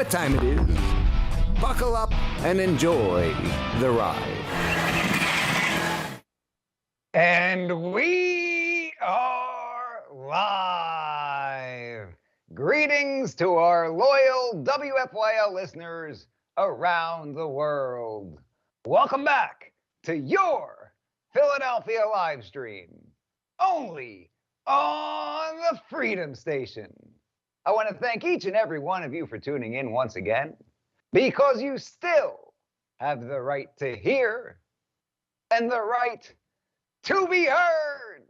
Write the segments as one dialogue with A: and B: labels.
A: what time it is. Buckle up and enjoy the ride.
B: And we are live. Greetings to our loyal WFYL listeners around the world. Welcome back to your Philadelphia live stream, only on the Freedom Station. I want to thank each and every one of you for tuning in once again, because you still have the right to hear and the right to be heard.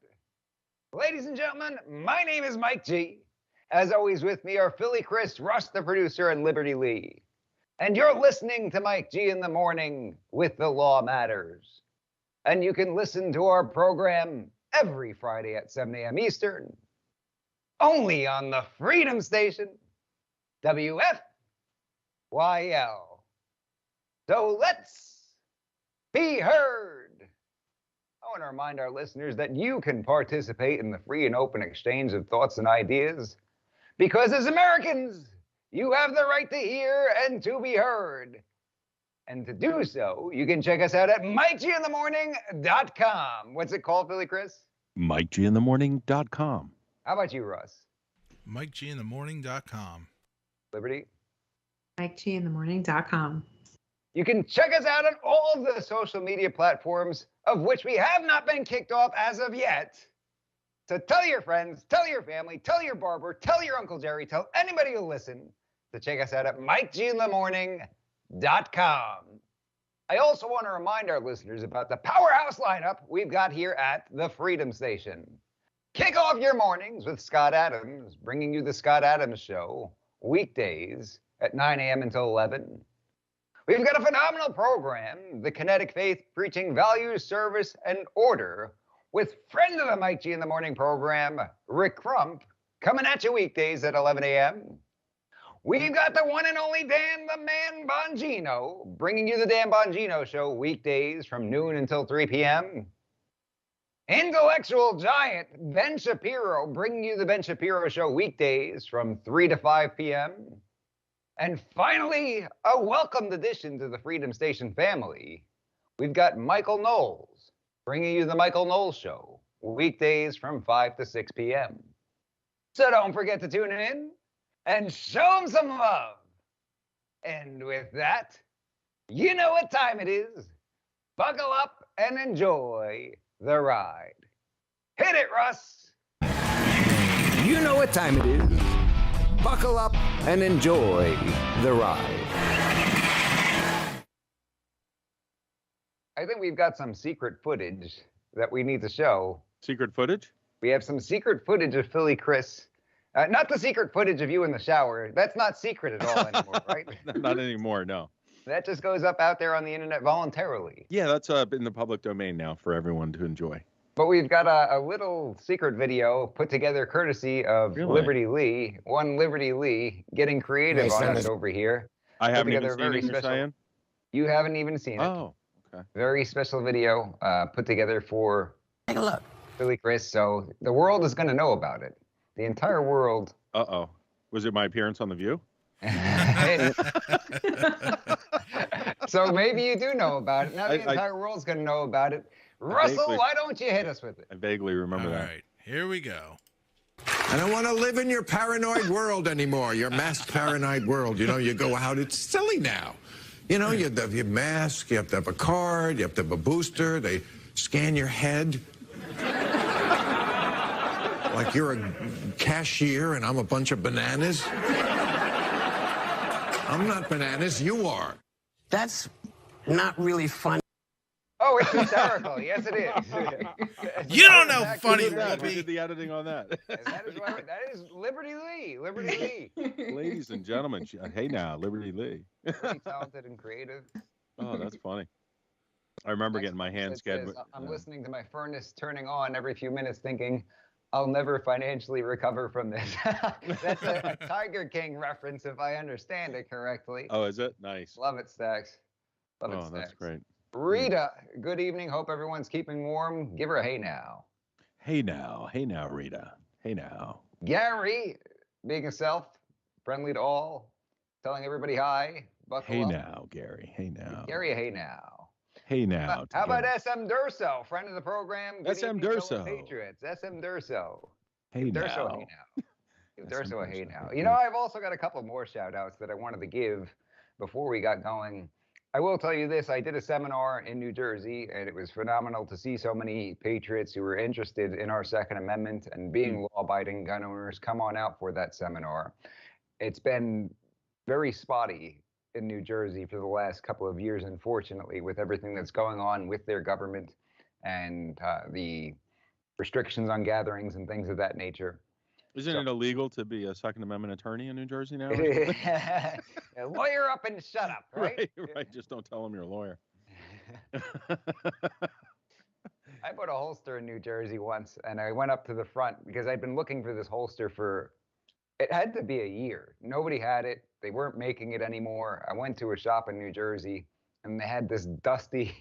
B: Ladies and gentlemen, my name is Mike G. As always, with me are Philly Chris, Russ the producer, and Liberty Lee. And you're listening to Mike G in the Morning with The Law Matters. And you can listen to our program every Friday at 7 a.m. Eastern, only on the Freedom Station, WFYL. So let's be heard. I want to remind our listeners that you can participate in the free and open exchange of thoughts and ideas, because as Americans, you have the right to hear and to be heard. And to do so, you can check us out at MikeGinTheMorning.com. What's it called, Philly Chris?
C: MikeGinTheMorning.com.
B: How about you, Russ?
D: MikeGinTheMorning.com.
B: Liberty?
E: MikeGinTheMorning.com.
B: You can check us out on all of the social media platforms, of which we have not been kicked off as of yet. So tell your friends, tell your family, tell your barber, tell your Uncle Jerry, tell anybody who'll listen to check us out at MikeGinTheMorning.com. I also want to remind our listeners about the powerhouse lineup we've got here at the Freedom Station. Kick off your mornings with Scott Adams, bringing you the Scott Adams Show, weekdays at 9 a.m. until 11. We've got a phenomenal program, the Kinetic Faith, preaching values, service, and order, with friend of the Mike G in the Morning program, Rick Crump, coming at you weekdays at 11 a.m. We've got the one and only Dan the Man Bongino, bringing you the Dan Bongino Show weekdays from noon until 3 p.m. Intellectual giant Ben Shapiro, bringing you the Ben Shapiro Show weekdays from 3 to 5 p.m. And finally, a welcomed addition to the Freedom Station family. We've got Michael Knowles, bringing you the Michael Knowles Show, weekdays from 5 to 6 p.m. So don't forget to tune in and show them some love. And with that, you know what time it is. Buckle up and enjoy the ride. Hit it, Russ.
A: You know what time it is. Buckle up and enjoy the ride.
B: I think we've got some secret footage that we need to show.
C: Secret footage?
B: We have some secret footage of Philly Chris. Not the secret footage of you in the shower. That's not secret at all anymore, right?
C: Not anymore, no.
B: That just goes up out there on the internet voluntarily.
C: Yeah, that's in the public domain now for everyone to enjoy.
B: But we've got a little secret video put together courtesy of Liberty Lee. One Liberty Lee getting creative on us over here.
C: I haven't even seen it, you're saying?
B: You haven't even seen it.
C: Oh, okay.
B: Very special video put together for
A: Take a look.
B: Philly Chris. So the world is going to know about it. The entire world.
C: Uh-oh. Was it my appearance on The View?
B: So maybe you do know about it. Now the entire world's going to know about it. Russell, why don't you hit us with it?
C: I vaguely remember that.
D: All right, here we go.
F: I don't want to live in your paranoid world anymore, your masked paranoid world. You know, you go out, it's silly now. You know, you have your mask, you have to have a card, you have to have a booster, they scan your head. Like you're a cashier and I'm a bunch of bananas. I'm not bananas, you are.
G: That's not really funny.
B: Oh, it's hysterical. Yes, it is.
D: You don't know funny,
C: Who
D: Ruby.
C: did the editing on that?
B: That is Liberty Lee. Liberty Lee.
C: Ladies and gentlemen, hey now, Liberty Lee.
B: Very talented and creative.
C: Oh, that's funny. I remember getting my hands scanned.
B: I'm listening to my furnace turning on every few minutes thinking, I'll never financially recover from this. That's a Tiger King reference, if I understand it correctly.
C: Oh, is it? Nice.
B: Love it, Stax. Love it,
C: Oh,
B: Stax.
C: that's great.
B: Rita, good evening. Hope everyone's keeping warm. Give her a hey now.
C: Hey now, Rita. Hey now.
B: Gary, being himself, friendly to all. Telling everybody hi. Buckle
C: Hey
B: up.
C: now, Gary. Hey now.
B: Gary, hey now.
C: Hey now.
B: How about SM Durso, friend of the program? Good
C: SM
B: evening, fellow
C: Durso.
B: Patriots. SM Durso.
C: Hey
B: Give Durso a
C: now.
B: hey now. Give Durso a hey
C: Durso.
B: now. You know, I've also got a couple more shout outs that I wanted to give before we got going. I will tell you this, I did a seminar in New Jersey, and it was phenomenal to see so many patriots who were interested in our Second Amendment and being law-abiding gun owners come on out for that seminar. It's been very spotty in New Jersey for the last couple of years, unfortunately, with everything that's going on with their government and the restrictions on gatherings and things of that nature.
C: Isn't
B: So-
C: it illegal to be a Second Amendment attorney in New Jersey now?
B: Lawyer up and shut up, right?
C: Right. Just don't tell them you're a lawyer.
B: I bought a holster in New Jersey once, and I went up to the front because I'd been looking for this holster for, it had to be a year. Nobody had it. They weren't making it anymore. I went to a shop in New Jersey, and they had this dusty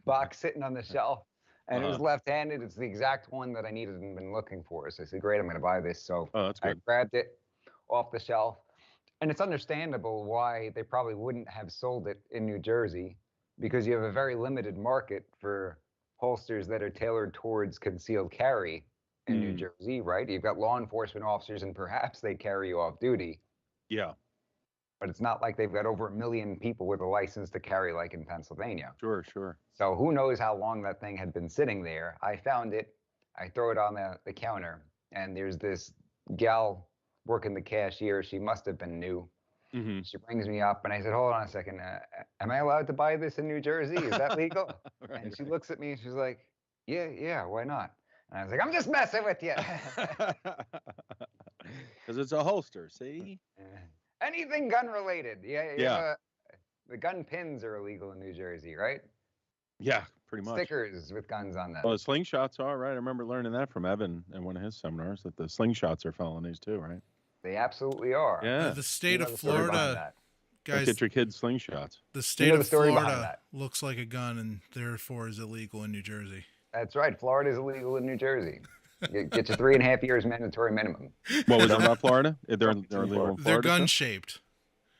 B: box sitting on the shelf, and it was left-handed. It's the exact one that I needed and been looking for. So I said, great, I'm going to buy this. So
C: That's
B: I
C: good.
B: grabbed it off the shelf. And it's understandable why they probably wouldn't have sold it in New Jersey, because you have a very limited market for holsters that are tailored towards concealed carry in New Jersey, right? You've got law enforcement officers, and perhaps they carry you off duty,
C: Yeah.
B: but it's not like they've got over 1 million people with a license to carry like in Pennsylvania.
C: Sure.
B: So who knows how long that thing had been sitting there. I found it. I throw it on the counter, and there's this gal working the cashier. She must have been new.
C: Mm-hmm.
B: She brings me up, and I said, hold on a second. Am I allowed to buy this in New Jersey? Is that legal? And she looks at me, and she's like, yeah, why not? And I was like, I'm just messing with you.
C: Because it's a holster, see?
B: Anything gun related.
C: Yeah.
B: The gun pins are illegal in New Jersey, right?
C: Yeah, pretty much.
B: Stickers with guns on them.
C: Well, the slingshots are, right? I remember learning that from Evan in one of his seminars, that the slingshots are felonies too, right?
B: They absolutely are.
C: Yeah.
D: The state
B: You know
D: of
B: the story behind
D: Florida,
B: that.
C: Don't
D: guys,
C: get your kids slingshots.
D: the state
B: the
D: of
B: story behind
D: Florida
B: that.
D: looks like a gun and therefore is illegal in New Jersey.
B: That's right. Florida is illegal in New Jersey. Get you 3.5 years mandatory minimum.
C: What was it about Florida? They're illegal in Florida.
D: They're
C: too?
D: gun shaped.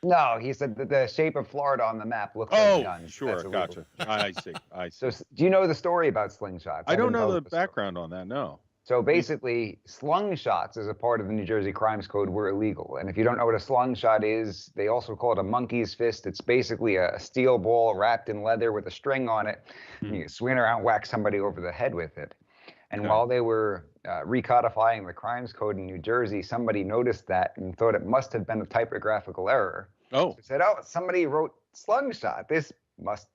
B: No, he said that the shape of Florida on the map looks like
C: Oh,
B: guns.
C: sure,
B: That's illegal.
C: gotcha. I see.
B: So do you know the story about slingshots?
C: I don't
B: I've been
C: know
B: told
C: the
B: story.
C: background on that. No.
B: So basically, slungshots as a part of the New Jersey Crimes Code were illegal. And if you don't know what a slungshot is, they also call it a monkey's fist. It's basically a steel ball wrapped in leather with a string on it. And you swing around, whack somebody over the head with it. And while they were recodifying the Crimes Code in New Jersey, somebody noticed that and thought it must have been a typographical error.
C: Oh.
B: So said, oh, somebody wrote slungshot. This must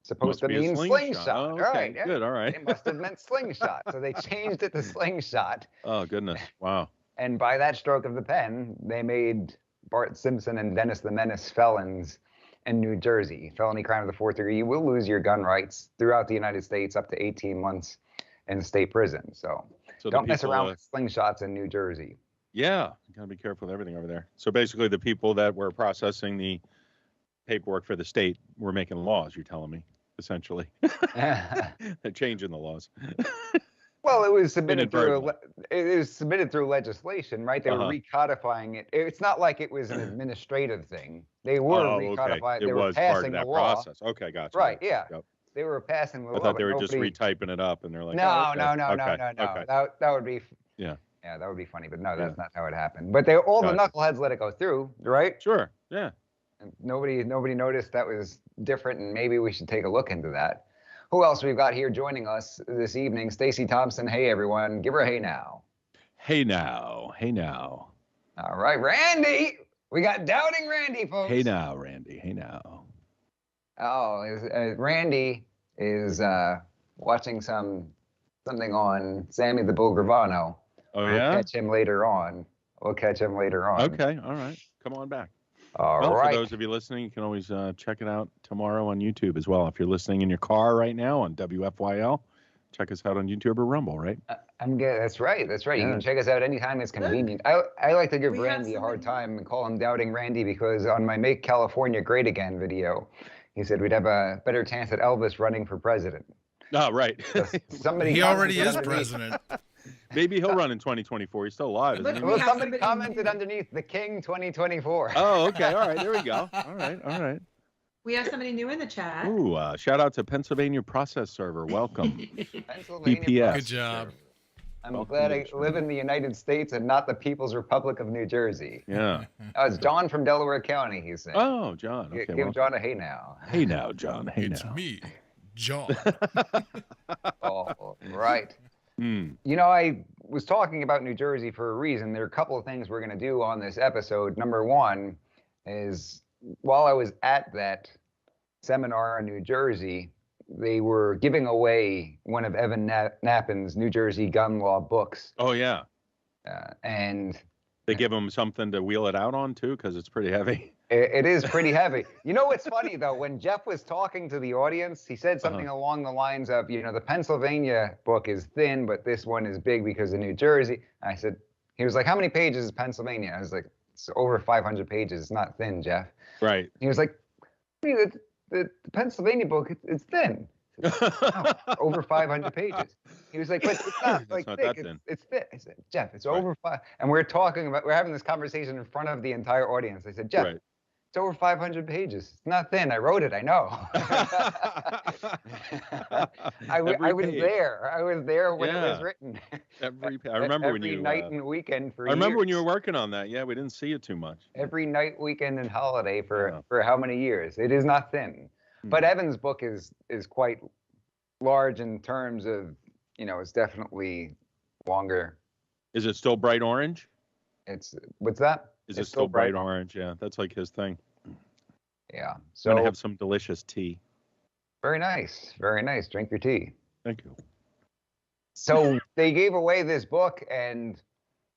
B: supposed to
C: be a
B: mean slingshot.
C: Oh, okay.
B: All right, yeah.
C: Good. All right.
B: It must have meant slingshot. So they changed it to slingshot.
C: Oh, goodness. Wow.
B: And by that stroke of the pen, they made Bart Simpson and Dennis the Menace felons in New Jersey. Felony crime of the fourth degree. You will lose your gun rights throughout the United States up to 18 months in state prison. So don't mess around with slingshots in New Jersey.
C: Yeah. You got to be careful with everything over there. So basically, the people that were processing the paperwork for the state were making laws, you're telling me, essentially. They're changing the laws.
B: Well, it was submitted through legislation, right? They were recodifying it. It's not like it was an administrative thing. They were recodifying.
C: It
B: They were
C: was part
B: passing
C: of that
B: the law.
C: process. Okay, gotcha.
B: Right? Yeah.
C: Yep.
B: They were passing the law.
C: I thought they
B: but
C: were just
B: nobody-
C: retyping it up, and they're like,
B: No,
C: oh, okay.
B: no.
C: Okay.
B: That would be.
C: Yeah.
B: Yeah, that would be funny, but no, that's not how it happened. But all the knuckleheads let it go through, right?
C: Sure. Yeah.
B: And nobody noticed that was different, and maybe we should take a look into that. Who else we've got here joining us this evening? Stacey Thompson. Hey, everyone. Give her a hey now.
C: Hey now. Hey now.
B: All right, Randy. We got Doubting Randy, folks.
C: Hey now, Randy. Hey now.
B: Oh, Randy is watching something on Sammy the Bull Gravano.
C: Oh,
B: We'll
C: yeah?
B: catch him later on.
C: Okay. All right. Come on back.
B: All
C: well,
B: right.
C: for those of you listening, you can always check it out tomorrow on YouTube as well. If you're listening in your car right now on WFYL, check us out on YouTube or Rumble, right?
B: I'm good. That's right. Yeah. You can check us out anytime it's convenient. I like to give Randy a hard time and call him Doubting Randy because on my Make California Great Again video, he said we'd have a better chance at Elvis running for president.
C: Oh, right.
B: Somebody
D: He already is
B: underneath-
D: president.
C: Maybe he'll run in 2024. He's still alive, isn't he?
B: Well, somebody commented underneath the King 2024.
C: Oh, okay. All right. There we go. All right.
E: We have somebody new in the chat.
C: Ooh, shout out to Pennsylvania Process Server. Welcome.
B: Pennsylvania
C: PPS.
D: Good job.
B: I'm
C: Welcome
B: glad
C: to
B: I
C: the show.
B: live in the United States and not the People's Republic of New Jersey.
C: Yeah.
B: It's John from Delaware County, he's saying.
C: Oh, John. Okay.
B: Give
C: Welcome.
B: John a hey now.
C: Hey now, John. Hey
D: It's
C: now.
D: me, John.
B: Oh, right.
C: Hmm.
B: You know, I was talking about New Jersey for a reason. There are a couple of things we're going to do on this episode. Number one is while I was at that seminar in New Jersey, they were giving away one of Evan Knappin's New Jersey gun law books.
C: Oh, yeah.
B: And
C: They give him something to wheel it out on, too, because it's pretty heavy.
B: it is pretty heavy. You know what's funny, though? When Jeff was talking to the audience, he said something along the lines of, you know, the Pennsylvania book is thin, but this one is big because of New Jersey. And I said, he was like, how many pages is Pennsylvania? I was like, it's over 500 pages. It's not thin, Jeff.
C: Right.
B: He was like, the Pennsylvania book, it's thin. Wow, over 500 pages. He was like, but it's not
C: It's
B: like
C: not
B: thick.
C: that thin.
B: It's thick. I said, Jeff, it's
C: Right.
B: over 5. And we're having this conversation in front of the entire audience. I said, Jeff,
C: Right.
B: it's over 500 pages. It's not thin. I wrote it. I know. I was
C: page.
B: there. I was there when it was
C: Yeah.
B: written.
C: I remember when
B: every
C: you.
B: night and weekend for
C: I remember when you
B: years.
C: were working on that. Yeah, we didn't see it too much.
B: Every night, weekend, and holiday
C: Yeah.
B: for how many years? It is not thin. But Evan's book is quite large in terms of, you know, it's definitely longer.
C: Is it still bright orange?
B: What's that?
C: Is
B: It's
C: it still bright orange? Yeah, that's like his thing.
B: Yeah.
C: I'm
B: So
C: gonna have some delicious tea.
B: very nice. Very nice. Drink your tea.
C: Thank you.
B: So they gave away this book, and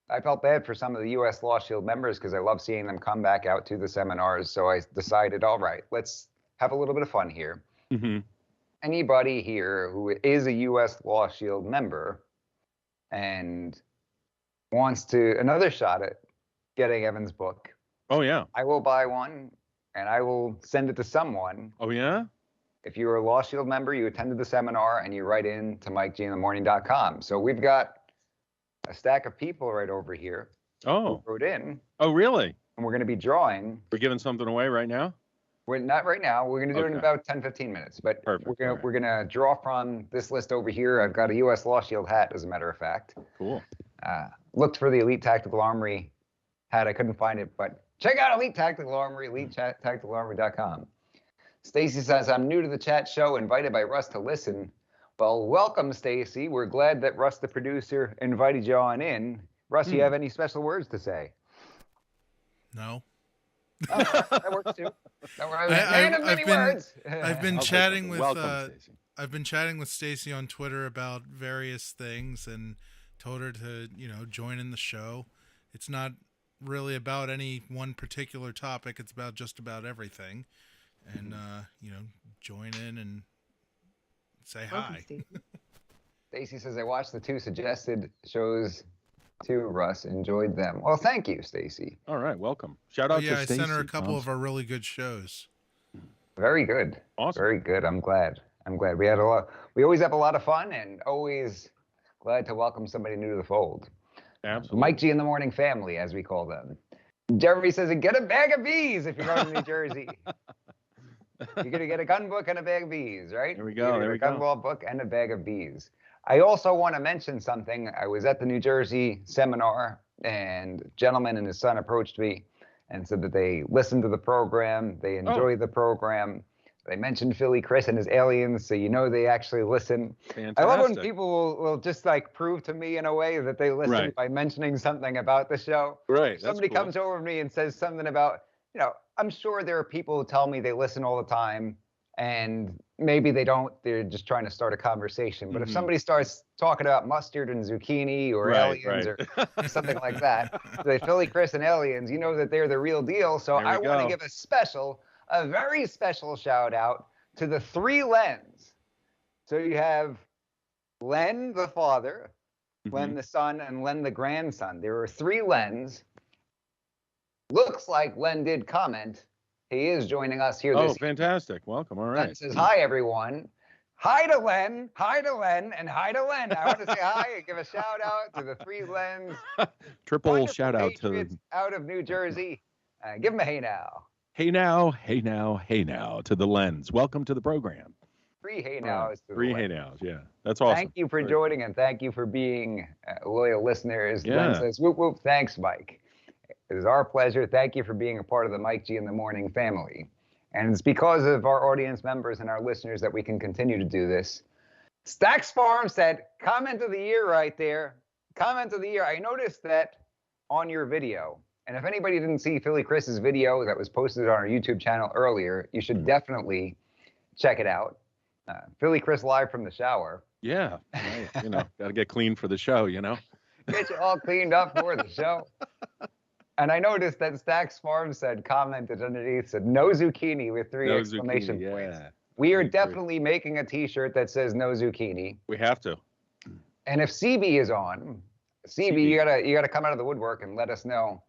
B: I felt bad for some of the U.S. Law Shield members because I love seeing them come back out to the seminars. So I decided, all right, let's have a little bit of fun here.
C: Mm-hmm.
B: Anybody here who is a U.S. Law Shield member and wants another shot at getting Evan's book,
C: Oh yeah.
B: I will buy one and I will send it to someone.
C: Oh yeah.
B: If you're a Law Shield member, you attended the seminar and you write in to MikeGinTheMorning.com. So we've got a stack of people right over here
C: Oh.
B: who wrote in,
C: Oh really?
B: and we're going to be drawing.
C: We're giving something away right now.
B: We're not right now. We're going to do it in
C: Okay.
B: about 10, 15 minutes. But
C: Perfect.
B: we're going
C: All right.
B: we're gonna draw from this list over here. I've got a U.S. Law Shield hat, as a matter of fact.
C: Cool.
B: Looked for the Elite Tactical Armory hat. I couldn't find it, but check out Elite Tactical Armory, EliteTacticalArmory.com. Stacy says, I'm new to the chat show, invited by Russ to listen. Well, welcome, Stacy. We're glad that Russ, the producer, invited you on in. Russ, you have any special words to say?
D: No.
B: Oh, that works too. That works. Man of many words.
D: I've been
C: Okay,
D: chatting
C: so
D: with
C: welcome, Stacey.
D: I've been chatting with Stacy on Twitter about various things and told her to, join in the show. It's not really about any one particular topic. It's about just about everything. And, join in and say hi.
B: Stacy says, I watched the 2 suggested shows too, Russ. Enjoyed them. Well, thank you, Stacy.
C: All right, welcome. Shout out to
D: I
C: Stacy.
D: sent her a couple of
C: Awesome.
D: our really good shows.
B: Very good.
C: Awesome.
B: Very good. I'm glad. We had we always have a lot of fun and always glad to welcome somebody new to the fold.
C: Absolutely.
B: Mike G in the Morning family, as we call them. Jeremy says, get a bag of bees if you're going to New Jersey. You're going to get a gun book and a bag of bees, right?
C: There we go,
B: You're gonna
C: there
B: get a
C: we
B: gun
C: go.
B: law book and a bag of bees. I also want to mention something. I was at the New Jersey seminar, and a gentleman and his son approached me and said that they listened to the program, they enjoy the program. They mentioned Philly Chris and his aliens, so they actually listen.
C: Fantastic.
B: I love when people will just like prove to me in a way that they listen
C: Right.
B: by mentioning something about the show.
C: Right.
B: If somebody comes over to me and says something about, I'm sure there are people who tell me they listen all the time, and maybe they don't. They're just trying to start a conversation. But if
C: Mhm.
B: somebody starts talking about mustard and zucchini or
C: Right,
B: aliens
C: right.
B: or something like that, the Philly Chris and aliens, that they're the real deal. So
C: There we
B: I want to
C: go.
B: give a very special shout out to the 3 Lens. So you have Len the father, Len
C: Mhm.
B: the son, and Len the grandson. There are 3 Lens. Looks like Len did comment. He is joining us here
C: Oh,
B: this
C: fantastic. Welcome. All
B: Len
C: right.
B: says, hi, everyone. Hi to Len, and hi to Len. I want to say hi and give a shout out to the three Lens.
C: Triple
B: Wonderful
C: shout out to
B: Patriots out of New Jersey. Give them a hey now.
C: hey now, hey now, hey now to the Lens. Welcome to the program.
B: Three hey nows to the
C: Three hey
B: Lens.
C: nows, yeah. That's awesome.
B: Thank you for
C: Very
B: joining and thank you for being loyal listeners.
C: Yeah.
B: Len says, whoop, whoop. Thanks, Mike. It is our pleasure. Thank you for being a part of the Mike G in the Morning family. And it's because of our audience members and our listeners that we can continue to do this. Stacks Farm said, comment of the year right there. Comment of the year. I noticed that on your video. And if anybody didn't see Philly Chris's video that was posted on our YouTube channel earlier, you should definitely check it out. Philly Chris live from the shower.
C: Yeah, right. You know, got to get clean for the show, you know.
B: Get you all cleaned up for the show. And I noticed that Stacks Farm said, commented underneath, said, no zucchini with three exclamation points.
C: Yeah.
B: We are definitely making a t-shirt that says no zucchini.
C: We have to.
B: And if CB is on, CB, you gotta come out of the woodwork and let us know.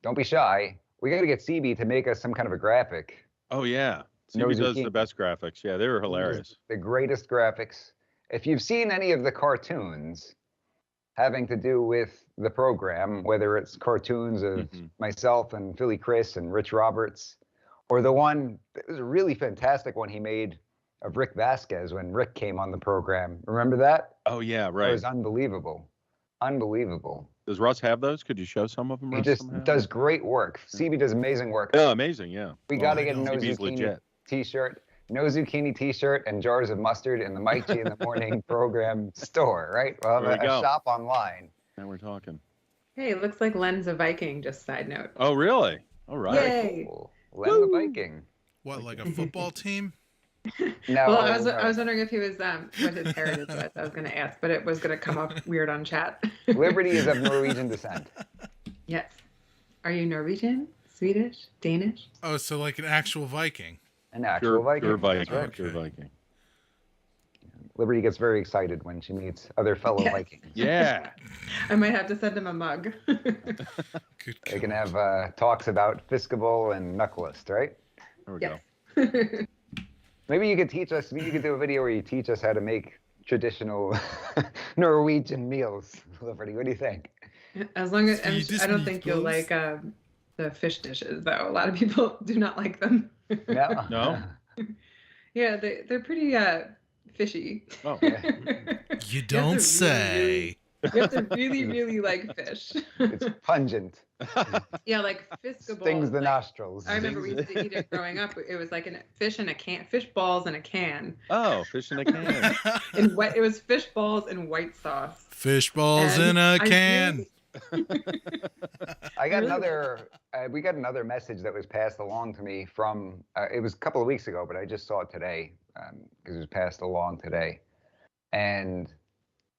B: Don't be shy. We gotta get CB to make us some kind of a graphic.
C: Oh yeah.
B: No
C: CB does
B: zucchini.
C: the best graphics. Yeah, they were hilarious.
B: The greatest graphics. If you've seen any of the cartoons having to do with the program, whether it's cartoons of myself and Philly Chris and Rich Roberts, or the one, it was a really fantastic one he made of Rick Vasquez when Rick came on the program. Remember that?
C: Oh yeah, right.
B: It was unbelievable. Unbelievable.
C: Does Russ have those? Could you show some of them?
B: He
C: Russ,
B: just
C: somehow?
B: does great work. CB does amazing work.
C: Oh, amazing, yeah.
B: We got to get a no
C: CB's
B: zucchini
C: legit.
B: t-shirt, no zucchini t-shirt, and jars of mustard in the Mike G in the Morning program store, right? Well,
C: There we
B: a
C: go.
B: shop online.
C: Now we're talking.
E: Hey, it looks like Len's a Viking, just side note.
C: Oh really? All right.
E: Yay.
B: Cool. Len the Viking.
D: What, like a football team?
B: No,
E: Well, I was wondering if he was what his heritage was. I was going to ask, but it was going to come up weird on chat.
B: Liberty is of Norwegian descent.
E: Yes. Are you Norwegian, Swedish, Danish?
D: Oh, so like an actual Viking.
B: An actual Viking.
C: Pure Viking.
B: That's right.
C: Pure Viking.
B: Liberty gets very excited when she meets other fellow
E: Yes.
B: Vikings.
C: Yeah.
E: I might have to send him a mug.
D: Good
B: They can
D: God.
B: have talks about Fiskable and Knucklist, right?
C: There we
E: Yes.
C: go.
B: Maybe you could teach us, you could do a video where you teach us how to make traditional Norwegian meals. Liberty, what do you think?
E: As long as
D: Swedish
E: I don't think you'll
D: meatballs?
E: like the fish dishes, though. A lot of people do not like them.
B: No?
C: No?
E: Yeah, they're pretty fishy.
C: Oh.
D: You don't say.
E: You have to really, really like fish.
B: It's pungent.
E: Yeah, like Fiskable.
B: Stings the
E: like,
B: nostrils.
E: I remember we used to eat it growing up. It was like fish in a can, fish balls in a can.
C: Oh, fish in a can.
E: And it was fish balls and white sauce.
D: Fish balls
E: And
D: in a
E: I
D: can.
B: I got
E: Really?
B: another. We got another message that was passed along to me from. It was a couple of weeks ago, but I just saw it today because it was passed along today, and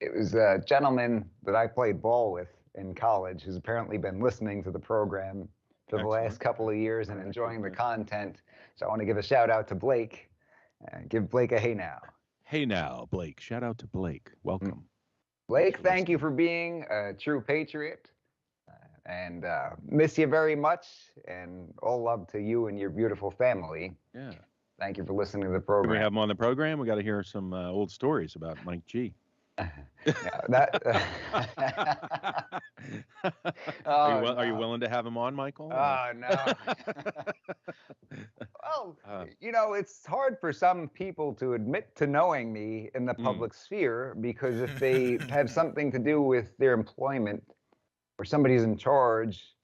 B: it was a gentleman that I played ball with in college who's apparently been listening to the program for the
C: Excellent.
B: last couple of years and
C: All right,
B: enjoying the
C: okay.
B: content. So I want to give a shout out to Blake. Give Blake a hey now.
C: Hey now, Blake. Shout out to Blake. Welcome.
B: Blake,
C: for
B: thank you for being a true patriot. And miss you very much. And all love to you and your beautiful family.
C: Yeah.
B: Thank you for listening to the
C: Can we
B: program.
C: have him on the program? We got to hear some old stories about Mike G.
B: Yeah,
C: Are you willing to have him on, Michael?
B: Oh, no. Well, you know, it's hard for some people to admit to knowing me in the public sphere because if they have something to do with their employment or somebody's in charge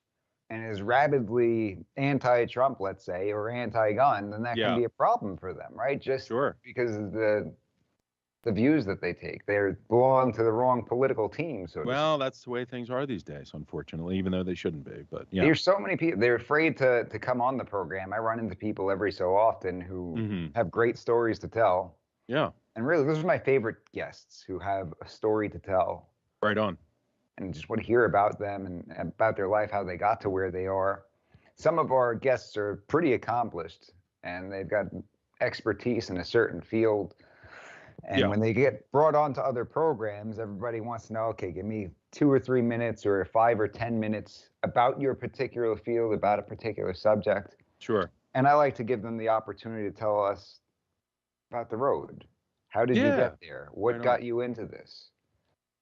B: and is rabidly anti-Trump, let's say, or anti-gun, then that
C: Yeah.
B: can be a problem for them, right? Just
C: Sure.
B: because of the views that they take. They belong to the wrong political team, so to
C: Well, that's the way things are these days, unfortunately, even though they shouldn't be. But yeah.
B: There's so many people, they're afraid to come on the program. I run into people every so often who
C: Mhm.
B: have great stories to tell.
C: Yeah.
B: And really, those are my favorite guests who have a story to tell
C: Right on.
B: and just want to hear about them and about their life, how they got to where they are. Some of our guests are pretty accomplished and they've got expertise in a certain field. And
C: Yeah.
B: when they get brought onto other programs, everybody wants to know, okay, give me 2 or 3 minutes or 5 or 10 minutes about your particular field, about a particular subject.
C: Sure.
B: And I like to give them the opportunity to tell us about the road. How did you
C: Yeah.
B: get there? What
C: Right
B: got
C: on.
B: you into this?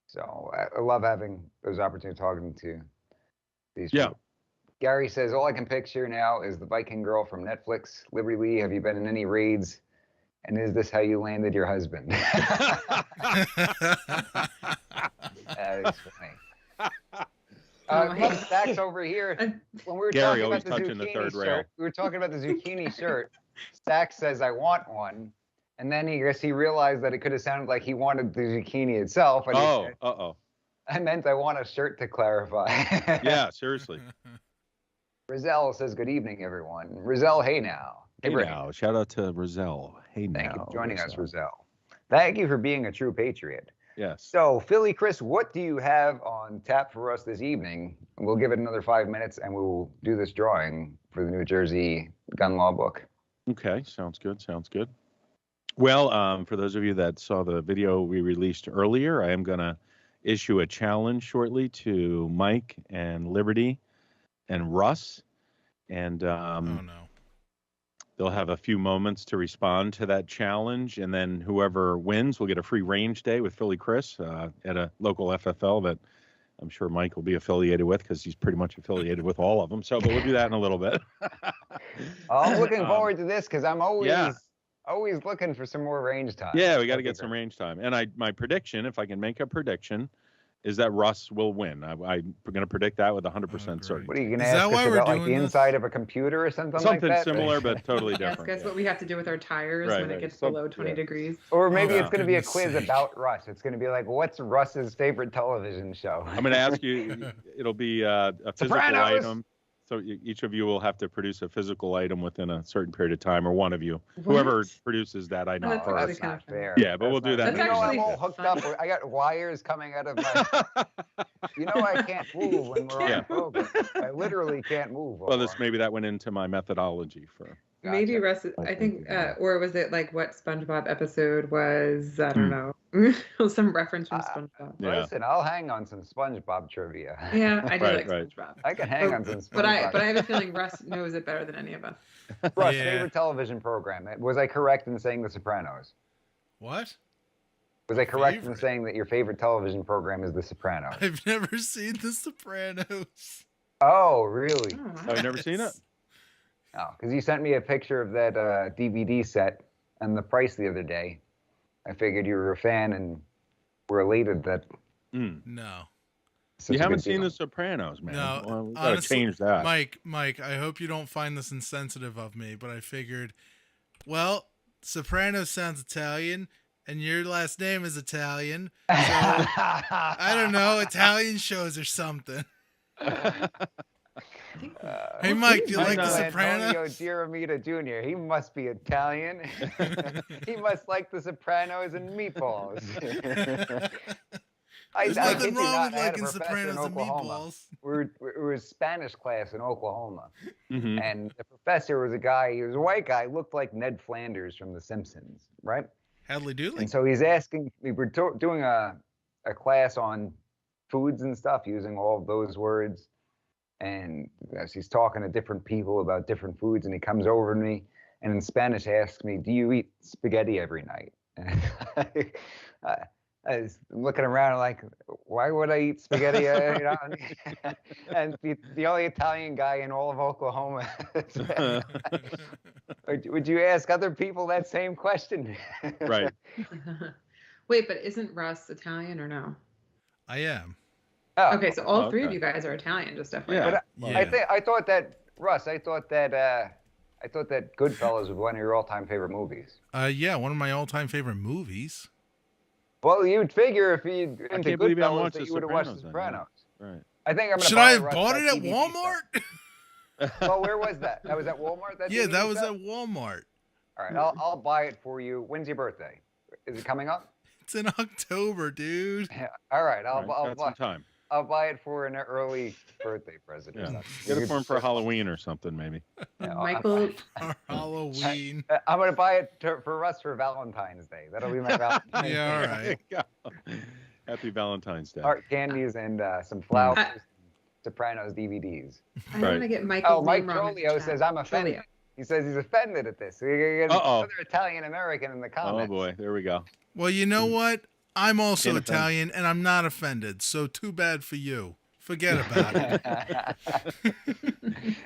B: So I love having those opportunities talking to these
C: Yeah.
B: people. Gary says, all I can picture now is the Viking girl from Netflix. Liberty Lee, have you been in any raids? And is this how you landed your husband? That is funny. Plus, Stack's over here. When we were
C: Gary
B: talking
C: always
B: about the
C: touching the
B: zucchini
C: third rail.
B: shirt, we were talking about the zucchini shirt. Stack says, I want one. And then he realized that it could have sounded like he wanted the zucchini itself. And he said, I meant I want a shirt to clarify.
C: Yeah, seriously.
B: Rizal says, good evening, everyone. Rizal, hey now.
C: Hey now. Shout out to Rizal. Hey now.
B: Thank you for joining us, Rizal. Thank you for being a true patriot.
C: Yes.
B: So, Philly Chris, what do you have on tap for us this evening? We'll give it another 5 minutes and we'll do this drawing for the New Jersey gun law book.
C: Okay, sounds good. Sounds good. Well, for those of you that saw the video we released earlier, I am going to issue a challenge shortly to Mike and Liberty and Russ. And
D: oh, no.
C: they'll have a few moments to respond to that challenge. And then whoever wins will get a free range day with Philly Chris at a local FFL that I'm sure Mike will be affiliated with because he's pretty much affiliated with all of them. So, but we'll do that in a little bit.
B: I'm looking forward to this because I'm always looking for some more range time.
C: Yeah, we got to get some range time. And my prediction, if I can make a prediction, is that Russ will win. I'm going to predict that with 100% certainty.
B: What are you going to ask us about, like the inside of a computer or something like that?
C: Something similar, but totally different.
E: Ask us what we have to do with our tires when it gets below 20 degrees.
B: Or maybe it's going to be a quiz about Russ. It's going to be like, what's Russ's favorite television show?
C: I'm going to ask you, it'll be a physical item. So each of you will have to produce a physical item within a certain period of time, or one of you.
E: What?
C: Whoever produces that item first.
B: That's not fair.
C: Yeah, but we'll do that.
E: That's
B: I'm all hooked up. I got wires coming out of my... I can't move when we're on the program. I literally can't move.
C: Well, maybe that went into my methodology for...
E: Gotcha. Maybe Russ, I think, or was it like what SpongeBob episode was? I don't know. Some reference from SpongeBob.
B: Listen, I'll hang on some SpongeBob trivia.
E: Yeah, I do like SpongeBob.
B: I can hang on some SpongeBob.
E: But I have a feeling Russ knows it better than any of us.
B: Russ, favorite television program. Was I correct in saying The Sopranos?
D: What?
B: Was I correct in saying that your favorite television program is The Sopranos?
D: I've never seen The Sopranos.
B: Oh, really?
C: Oh, you never seen it?
B: No, because you sent me a picture of that DVD set and the price the other day. I figured you were a fan and were elated that.
D: No.
C: You haven't seen The Sopranos, man.
D: No,
C: well, we gotta
D: honestly,
C: change that.
D: Mike, I hope you don't find this insensitive of me, but I figured, well, Sopranos sounds Italian, and your last name is Italian, so I don't know, Italian shows or something. Hey, Mike, do you like The Sopranos?
B: Antonio Giramita Jr. He must be Italian. He must like The Sopranos and meatballs.
D: There's nothing wrong with liking Sopranos and meatballs.
B: We were in Spanish class in Oklahoma, and the professor was a guy. He was a white guy, looked like Ned Flanders from The Simpsons, right?
D: Hadley Dooley.
B: And so he's asking. We were doing a class on foods and stuff, using all of those words. And as he's talking to different people about different foods, and he comes over to me and in Spanish asks me, do you eat spaghetti every night? And I was looking around like, why would I eat spaghetti? And the only Italian guy in all of Oklahoma. Would you ask other people that same question?
C: Right.
E: Wait, but isn't Russ Italian or no?
D: I am.
B: Oh,
E: okay, so all three of you guys are Italian, just definitely.
B: Yeah. But I thought that Goodfellas was one of your all-time favorite movies.
D: Yeah, one of my all-time favorite movies.
B: Well, you'd figure if you into Goodfellas that
C: you
B: you would have watched The Sopranos.
C: Right.
B: I think I'm gonna.
D: Should I have bought it at Walmart?
B: Well, where was that? That was at Walmart.
D: Yeah, that was at Walmart.
B: All right, I'll buy it for you. When's your birthday? Is it coming up?
D: It's in October, dude.
B: Yeah. All right, I'll
C: buy some time.
B: I'll buy it for an early birthday present.
C: Yeah. Get it for him for Halloween or something, maybe.
B: Yeah,
E: Michael.
D: For Halloween.
B: I'm going to buy it for us for Valentine's Day. That'll be my Valentine's Day.
D: Yeah, all right.
C: Happy Valentine's Day.
B: Art candies and some flowers. Sopranos DVDs.
E: I want to get Michael.
B: Oh, Mike Trolio says, I'm offended. He says he's offended at this. So you're gonna get another Italian American in the comments.
C: Oh boy, there we go.
D: Well, you know what? I'm also
C: Can't offend.
D: Italian, and I'm not offended. So too bad for you. Forget about it.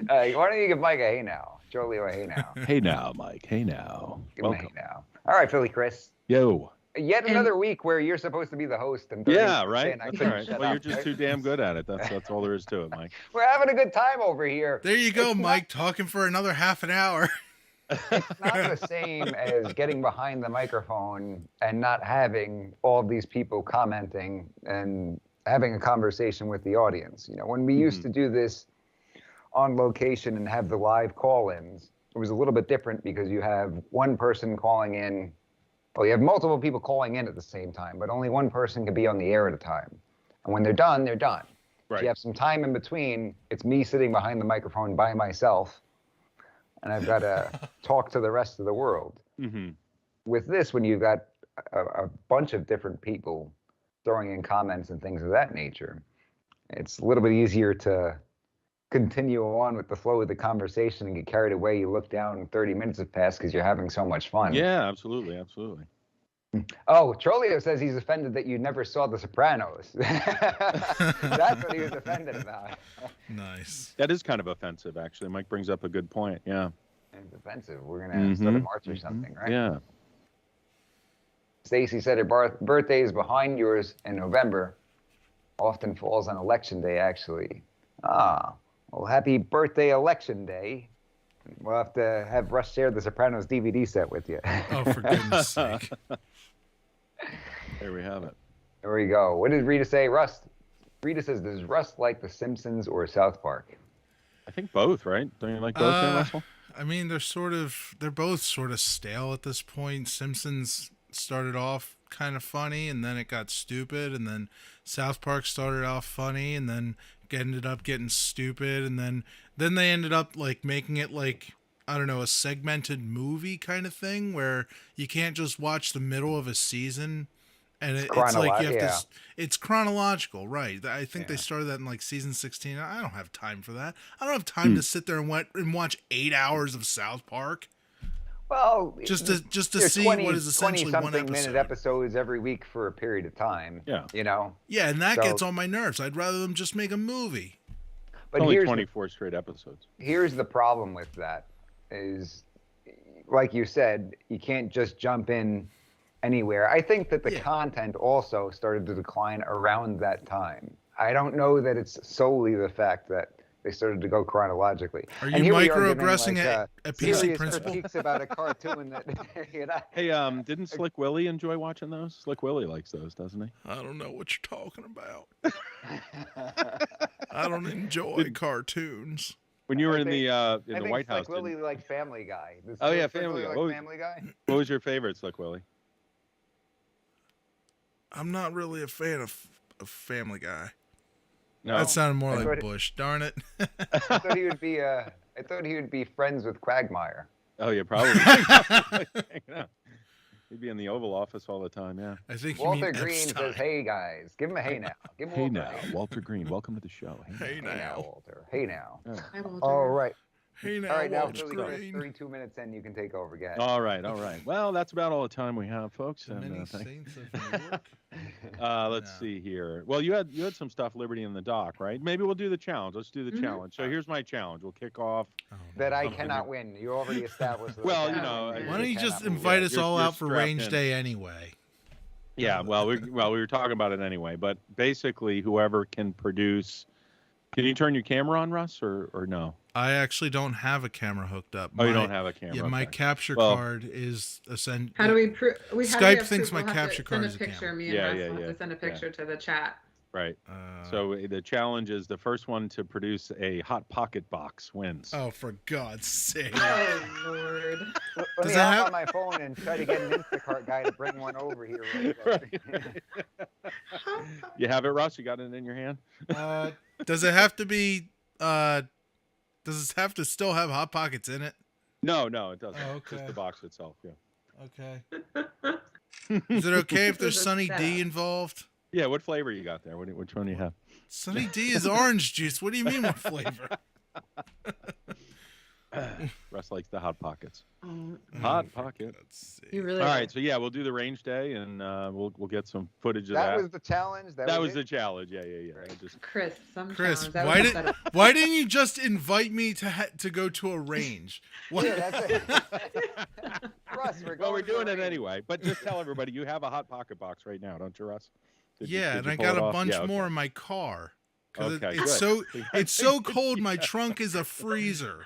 B: Why don't you give Mike a hey now? Jolio a hey now.
C: Hey now, Mike. Hey now.
B: Give him a hey now. All right, Philly Chris.
C: Yo.
B: Yet another week where you're supposed to be the host. And
C: Yeah, right. That's all right.
B: Shut
C: Well,
B: up,
C: you're just
B: right?
C: too damn good at it. That's all there is to it, Mike.
B: We're having a good time over here.
D: There you go, Mike, talking for another half an hour.
B: It's not the same as getting behind the microphone and not having all of these people commenting and having a conversation with the audience. You know, when we used to do this on location and have the live call-ins, it was a little bit different because you have one person calling in. Well, you have multiple people calling in at the same time, but only one person can be on the air at a time. And when they're done, they're done.
C: Right.
B: If you have some time in between, it's me sitting behind the microphone by myself, and I've got to talk to the rest of the world.
C: Mm-hmm.
B: With this, when you've got a bunch of different people throwing in comments and things of that nature, it's a little bit easier to continue on with the flow of the conversation and get carried away. You look down and 30 minutes have passed because you're having so much fun.
C: Yeah, absolutely, absolutely.
B: Oh, Trolio says he's offended that you never saw The Sopranos. That's what he was offended about.
D: Nice.
C: That is kind of offensive, actually. Mike brings up a good point. Yeah.
B: It's offensive. We're going to start a march or something, right?
C: Yeah.
B: Stacy said her birthday is behind yours in November. Often falls on election day, actually. Well, happy birthday, election day. We'll have to have Russ share the Sopranos DVD set with you.
D: Oh, for goodness sake.
C: There we have it.
B: There we go. What did Rita say? Rita says, does Russ like The Simpsons or South Park?
C: I think both, right? Don't you like both, Russell?
D: I mean, they're both sort of stale at this point. Simpsons started off kind of funny, and then it got stupid, and then South Park started off funny, and then ended up getting stupid, and then they ended up like making it like, I don't know, a segmented movie kind of thing where you can't just watch the middle of a season, and it's like you have to. It's chronological, right? I think they started that in like season 16. I don't have time for that. I don't have time to sit there and watch 8 hours of South Park.
B: Well,
D: just to see what is essentially
B: 20-something
D: one episode.
B: minute episodes every week for a period of time.
C: Yeah.
B: You know?
D: Yeah, and that gets on my nerves. I'd rather them just make a movie.
B: But
C: only 24 straight episodes.
B: Here's the problem with that is, like you said, you can't just jump in anywhere. I think that the content also started to decline around that time. I don't know that it's solely the fact that they started to go chronologically.
D: Are you microaggressing at PC Principal?
B: Critiques about a cartoon that, you know.
C: Hey, didn't Slick Willie enjoy watching those? Slick Willie likes those, doesn't he?
D: I don't know what you're talking about. I don't enjoy cartoons.
C: When you were in the White House.
B: Slick Willie like Family Guy.
C: Oh yeah, Family Guy.
B: Family Guy.
C: What was your favorite, Slick Willie?
D: I'm not really a fan of Family Guy.
C: No.
D: That sounded more like Bush. Darn it.
B: I thought he would be friends with Quagmire.
C: Oh yeah, probably. He'd be in the Oval Office all the time. Yeah.
D: I think
B: Walter Green says, "Hey guys, give him a hey now. Give him
C: hey now, Walter Green. Welcome to the show.
D: Hey now,
B: Walter. Hey now.
C: Yeah.
E: Hi, Walter.
B: All right.
D: Hey now,
B: All right, now
D: Walter Green.
B: 32 minutes in, you can take over again.
C: All right. Well, that's about all the time we have, folks.
D: The
C: And,
D: many
C: thank-
D: saints of New York.
C: Let's see here. Well, you had some stuff, Liberty in the Dock, right? Maybe we'll do the challenge. Let's do the challenge. So here's my challenge. We'll kick off.
B: That I cannot win. You already established that.
C: Well, you know,
D: Why don't you just
B: cannot win.
D: invite us all
C: you're
D: out for
C: strapped
D: range
C: in.
D: day anyway?
C: Yeah. Well, we were talking about it anyway, but basically, whoever can produce. Can you turn your camera on, Russ, or no?
D: I actually don't have a camera hooked up.
C: Oh, you don't have a camera.
D: Yeah, my
C: okay.
D: capture
C: Well-
D: card is essentially.
E: How do we prove?
D: Skype thinks my capture card is a
E: Send a picture.
D: camera.
E: Me and
C: Yeah,
E: Russ
C: yeah,
E: will have
C: yeah,
E: to send a picture to the chat.
C: Right. So the challenge is the first one to produce a Hot Pocket box wins.
D: Oh, for God's sake!
E: Oh Lord.
B: Let me
D: Does that
B: hop
D: have-
B: on my phone and try to get an Instacart guy to bring one over here. Really quick.
C: You have it, Russ? You got it in your hand?
D: Does it have to be? Does it have to still have Hot Pockets in it?
C: No, it doesn't.
D: Oh,
C: Just
D: okay.
C: the box itself. Yeah.
D: Okay. Is it okay if there's
E: This is a
D: Sunny D
E: setup.
D: involved?
C: Yeah. What flavor you got there? Which one do you have?
D: Sunny D is orange juice. What do you mean what flavor?
C: Russ likes the hot pockets.
E: Oh,
C: Hot pocket.
D: Let's see.
E: you really
C: All
E: are.
C: right, so yeah, we'll do the range day, and we'll get some footage of
B: That
C: that.
B: was the challenge.
C: That was
B: it?
C: the challenge. Yeah. I just
E: Chris, some
D: Chris,
E: challenge. That
D: why
E: was
D: did why didn't you just invite me to go to a range? What?
B: Yeah, that's it. Russ,
C: well, we're
B: going to
C: doing
B: a
C: it
B: range.
C: anyway. But just tell everybody you have a hot pocket box right now, don't you, Russ? Did you
D: and I
C: pull
D: got
C: it
D: a
C: off?
D: bunch
C: Yeah, okay.
D: more in my car. 'Cause
C: Okay,
D: it's
C: good.
D: it's so cold. My trunk is a freezer.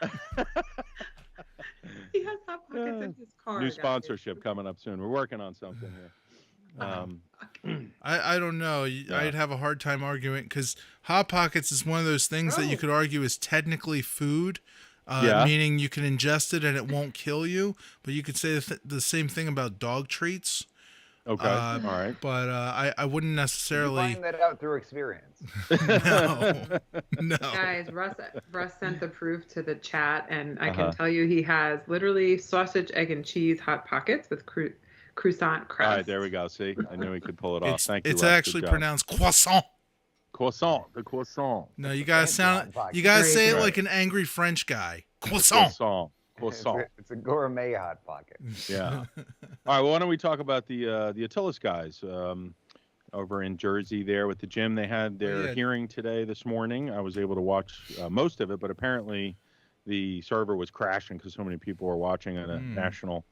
E: He has hot pockets in his car.
C: New
E: guys.
C: sponsorship coming up soon. We're working on something here.
D: I don't know. I'd have a hard time arguing because Hot Pockets is one of those things that you could argue is technically food, meaning you can ingest it and it won't kill you. But you could say the same thing about dog treats.
C: Okay, all right.
D: But I wouldn't
B: You
D: necessarily.
B: find that out through experience.
D: No.
E: Guys, Russ sent the proof to the chat, and I can tell you he has literally sausage, egg, and cheese hot pockets with croissant crust.
C: All right, there we go. See, I knew he could pull it off. Thank you.
D: It's
C: Russ.
D: actually
C: Good job.
D: pronounced croissant.
C: The croissant.
D: No, you guys
B: Fancy
D: sound.
B: Hot
D: You guys say it
E: Pockets.
D: like an angry French guy. Croissant.
C: Croissant.
B: It's a gourmet hot pocket.
C: Yeah. All right. Well, why don't we talk about the Attilas guys over in Jersey there with the gym? They had their hearing today this morning. I was able to watch most of it, but apparently the server was crashing because so many people were watching on a national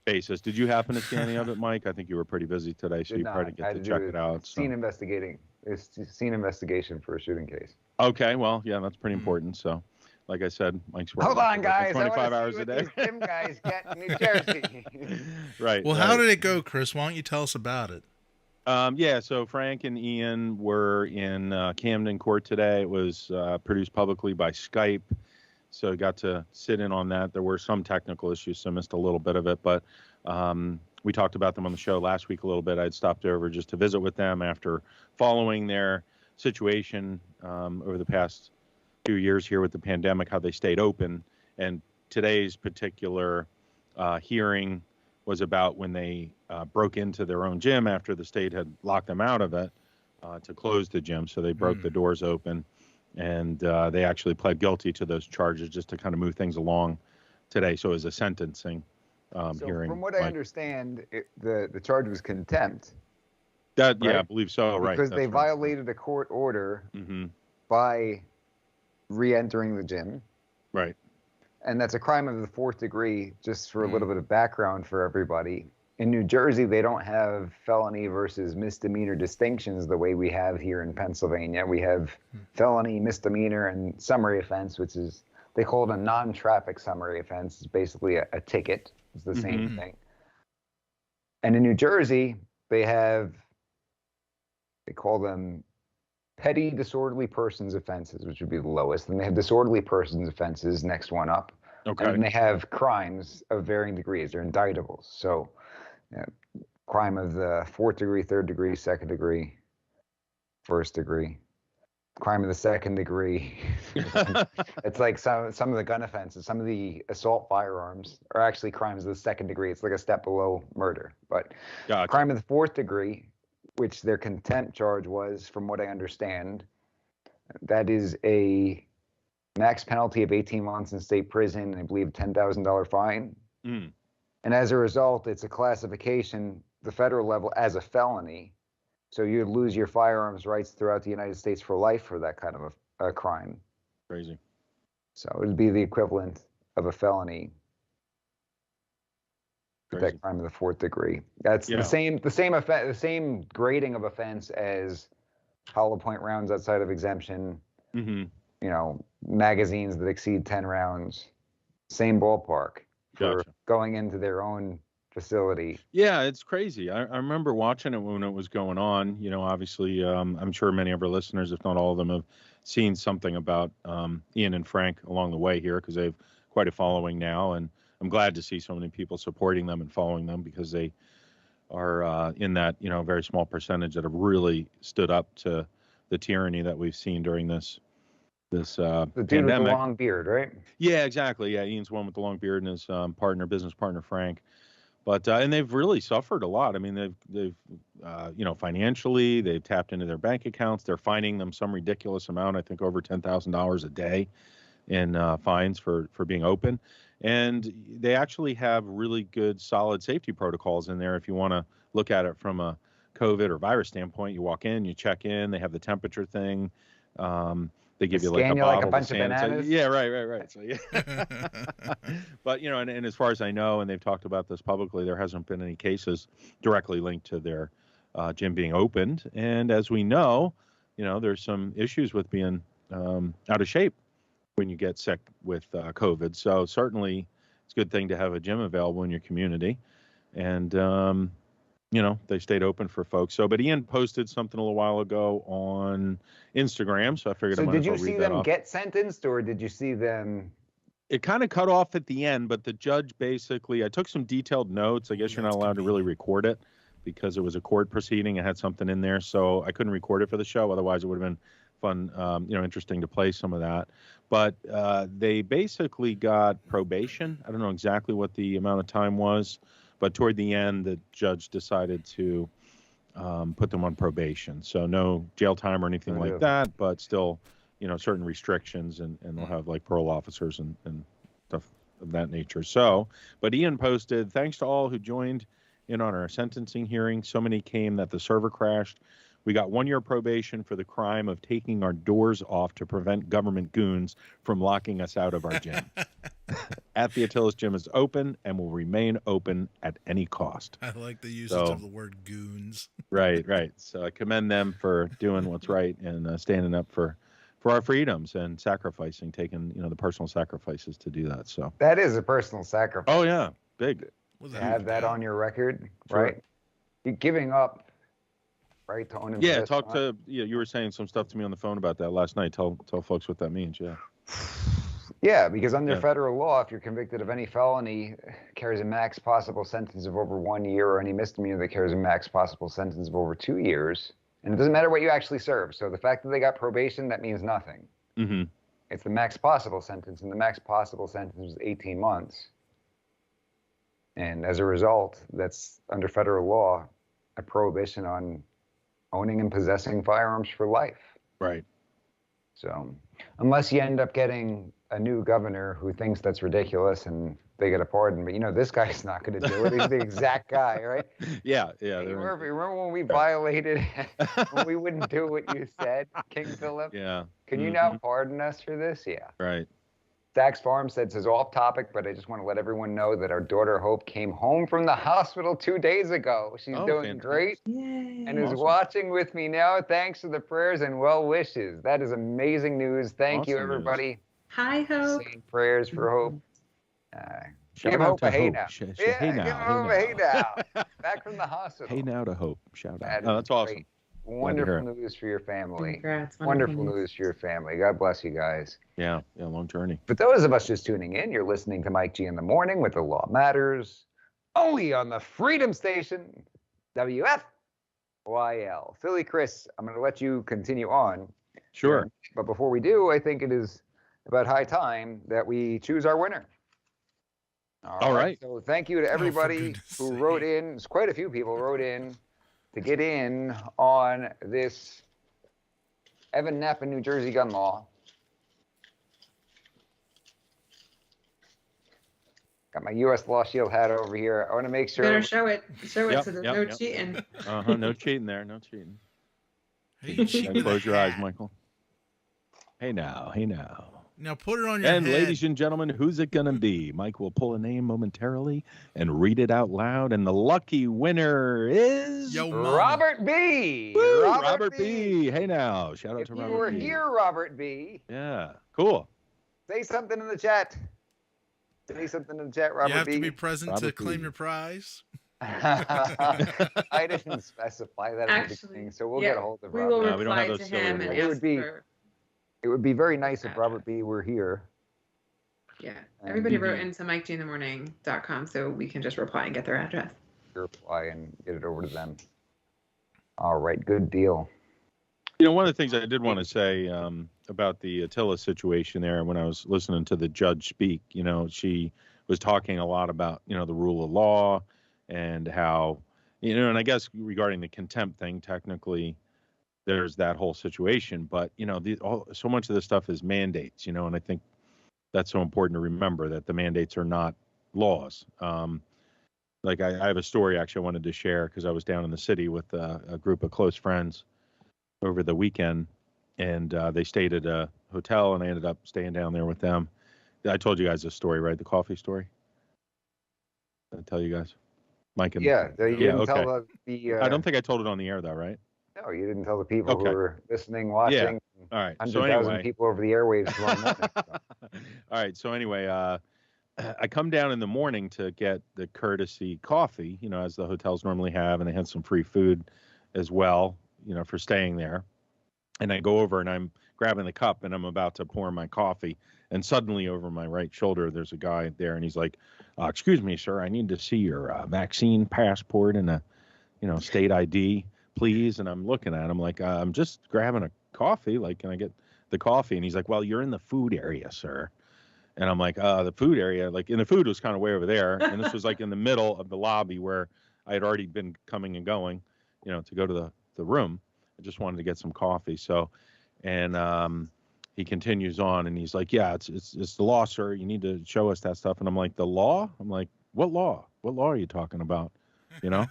C: basis. Did you happen to see any of it, Mike? I think you were pretty busy today, so you probably didn't get to check it out.
B: Scene investigation for a shooting case.
C: Okay. Well, yeah, that's pretty important. So, like I said, Mike's working.
B: Hold on, guys.
C: 25
B: I
C: hours a
B: see
C: day.
B: what these gym guys get in New Jersey.
C: Right.
D: Well, how did it go, Chris? Why don't you tell us about it?
C: Yeah, so Frank and Ian were in Camden Court today. It was produced publicly by Skype, so I got to sit in on that. There were some technical issues, so I missed a little bit of it, but we talked about them on the show last week a little bit. I'd stopped over just to visit with them after following their situation over the past few years here with the pandemic, how they stayed open. And today's particular hearing was about when they broke into their own gym after the state had locked them out of it to close the gym. So they broke the doors open, and they actually pled guilty to those charges just to kind of move things along today. So it was a sentencing hearing.
B: From what I understand, the charge was contempt.
C: Yeah,
B: right?
C: I believe so. Right.
B: Because
C: That's
B: they
C: right.
B: violated a court order by re-entering the gym.
C: Right.
B: And that's a crime of the fourth degree, just for a little bit of background for everybody. In New Jersey, they don't have felony versus misdemeanor distinctions the way we have here in Pennsylvania. We have felony, misdemeanor, and summary offense, which is, they call it a non-traffic summary offense. It's basically a ticket. It's the same thing. And in New Jersey, they call them petty disorderly persons offenses, which would be the lowest. And they have disorderly persons offenses, next one up.
C: Okay.
B: And they have crimes of varying degrees. They're indictables. So, crime of the fourth degree, third degree, second degree, first degree. Crime of the second degree. It's like some of the gun offenses, some of the assault firearms are actually crimes of the second degree. It's like a step below murder. But crime of the fourth degree, which their contempt charge was, from what I understand, that is a max penalty of 18 months in state prison and I believe a $10,000 fine. And as a result, it's a classification, the federal level, as a felony. So you'd lose your firearms rights throughout the United States for life for that kind of a crime.
C: Crazy.
B: So it would be the equivalent of a felony. That crime of the fourth degree. That's the same grading of offense as hollow point rounds outside of exemption. Magazines that exceed 10 rounds. Same ballpark for going into their own facility.
C: Yeah, it's crazy. I remember watching it when it was going on. Obviously, I'm sure many of our listeners, if not all of them, have seen something about Ian and Frank along the way here because they have quite a following now. And I'm glad to see so many people supporting them and following them because they are in that, very small percentage that have really stood up to the tyranny that we've seen during this
B: the dude
C: pandemic.
B: with the long beard, right?
C: Yeah, exactly. Yeah, Ian's the one with the long beard and his business partner, Frank. But and they've really suffered a lot. I mean, they've financially, they've tapped into their bank accounts. They're fining them some ridiculous amount. I think over $10,000 a day in fines for being open. And they actually have really good, solid safety protocols in there. If you want to look at it from a COVID or virus standpoint, you walk in, you check in, they have the temperature thing. They give you like a bottle of
B: bunch of bananas.
C: Yeah, right. So yeah. But and as far as I know, and they've talked about this publicly, there hasn't been any cases directly linked to their gym being opened. And as we know, there's some issues with being out of shape when you get sick with COVID. So certainly it's a good thing to have a gym available in your community. And, they stayed open for folks. So, but Ian posted something a little while ago on Instagram. So I figured I might as well read that off.
B: So did you see them get sentenced, or did you see them?
C: It kind of cut off at the end, but the judge basically, I took some detailed notes. I guess you're not allowed to really record it because it was a court proceeding. It had something in there. So I couldn't record it for the show. Otherwise it would have been fun, interesting to play some of that. But they basically got probation. I don't know exactly what the amount of time was, but toward the end, the judge decided to put them on probation. So no jail time or anything like that, but still, certain restrictions, and they'll have like parole officers and stuff of that nature. So, but Ian posted, thanks to all who joined in on our sentencing hearing. So many came that the server crashed. We got 1 year probation for the crime of taking our doors off to prevent government goons from locking us out of our gym. At the Attila's gym is open and will remain open at any cost.
D: I like the usage of the word goons.
C: Right. So I commend them for doing what's right and standing up for our freedoms and sacrificing, taking the personal sacrifices to do that. So
B: that is a personal sacrifice.
C: Oh yeah, big.
B: To have that on your record,
C: sure.
B: Right? You're giving up. Right, to own and
C: you were saying some stuff to me on the phone about that last night. Tell folks what that means.
B: Yeah, because under federal law, if you're convicted of any felony, carries a max possible sentence of over 1 year, or any misdemeanor that carries a max possible sentence of over 2 years. And it doesn't matter what you actually serve. So the fact that they got probation, that means nothing.
C: Mm-hmm.
B: It's the max possible sentence, and the max possible sentence was 18 months. And as a result, that's under federal law, a prohibition on owning and possessing firearms for life.
C: Right.
B: So unless you end up getting a new governor who thinks that's ridiculous and they get a pardon, but this guy's not going to do it. He's the exact guy, right?
C: Yeah.
B: Remember when we violated, when we wouldn't do what you said, King Philip?
C: Yeah.
B: Can you now pardon us for this? Yeah.
C: Right.
B: Dax Farm says it's off topic, but I just want to let everyone know that our daughter Hope came home from the hospital 2 days ago. She's doing great and is watching with me now. Thanks for the prayers and well wishes. That is amazing news. Thank you, everybody.
E: Hi, Hope.
B: Saying prayers for Hope.
C: Shout
B: give
C: out
B: Hope
C: to
B: a hey
C: Hope.
B: now.
C: Hey now.
B: Give Hope a hey now. Back from the hospital.
C: Hey now to Hope. Shout out.
B: That's
C: awesome.
B: Great. Wonderful news for your family.
E: Congrats.
B: Wonderful news for your family. God bless you guys.
C: Yeah, long journey.
B: For those of us just tuning in, you're listening to Mike G in the Morning with The Law Matters, only on the Freedom Station, WFYL. Philly Chris, I'm going to let you continue on.
C: Sure.
B: But before we do, I think it is about high time that we choose our winner.
C: All right.
B: So thank you to everybody who wrote in. There's quite a few people wrote in to get in on this Evan Neff in New Jersey gun law. Got my U.S. Law Shield hat over here. I want to make sure.
E: Better show it. Show it so there's no cheating.
C: No cheating there. No cheating.
D: Hey,
C: close your eyes, Michael. Hey now.
D: Now put it on your head.
C: And ladies and gentlemen, who's it going to be? Mike will pull a name momentarily and read it out loud. And the lucky winner is
B: Robert B.
C: Woo, Robert B. Hey now. Shout out to Robert B.
B: If you were here, Robert B.
C: Yeah. Cool.
B: Say something in the chat. Say something in the chat, Robert B.
D: You have to be present to claim your prize.
B: I didn't specify that at the beginning, so we'll get a hold of Robert.
E: We will
C: we don't have
E: reply
C: those
E: to him and ask for...
B: It would be very nice if Robert B. were here.
E: Yeah. Everybody wrote into MikeGinTheMorning.com so we can just reply and get their address.
B: Reply and get it over to them. All right. Good deal.
C: One of the things I did want to say about the Attila situation there, when I was listening to the judge speak, she was talking a lot about, the rule of law and how, and I guess regarding the contempt thing, technically, there's that whole situation, but so much of this stuff is mandates, and I think that's so important to remember, that the mandates are not laws. Like I have a story actually I wanted to share, because I was down in the city with a group of close friends over the weekend, and they stayed at a hotel, and I ended up staying down there with them. I told you guys this story, right? The coffee story. Did I tell you guys? Mike and
B: You didn't tell
C: I don't think I told it on the air though, right?
B: No, you didn't tell the people who
C: Okay.
B: were listening, watching.
C: All right.
B: 100,000 people over the airwaves tomorrow morning.
C: All right. So anyway, I come down in the morning to get the courtesy coffee, as the hotels normally have, and they had some free food as well, for staying there. And I go over and I'm grabbing the cup and I'm about to pour my coffee. And suddenly over my right shoulder, there's a guy there, and he's like, excuse me, sir, I need to see your vaccine passport and a, state ID, please. And I'm looking at him like, I'm just grabbing a coffee. Like, can I get the coffee? And he's like, well, you're in the food area, sir. And I'm like, the food area, and the food was kind of way over there. And this was like in the middle of the lobby where I had already been coming and going, to go to the room. I just wanted to get some coffee. So, and he continues on, and he's like, yeah, it's the law, sir. You need to show us that stuff. And I'm like, the law? I'm like, what law? What law are you talking about? I'm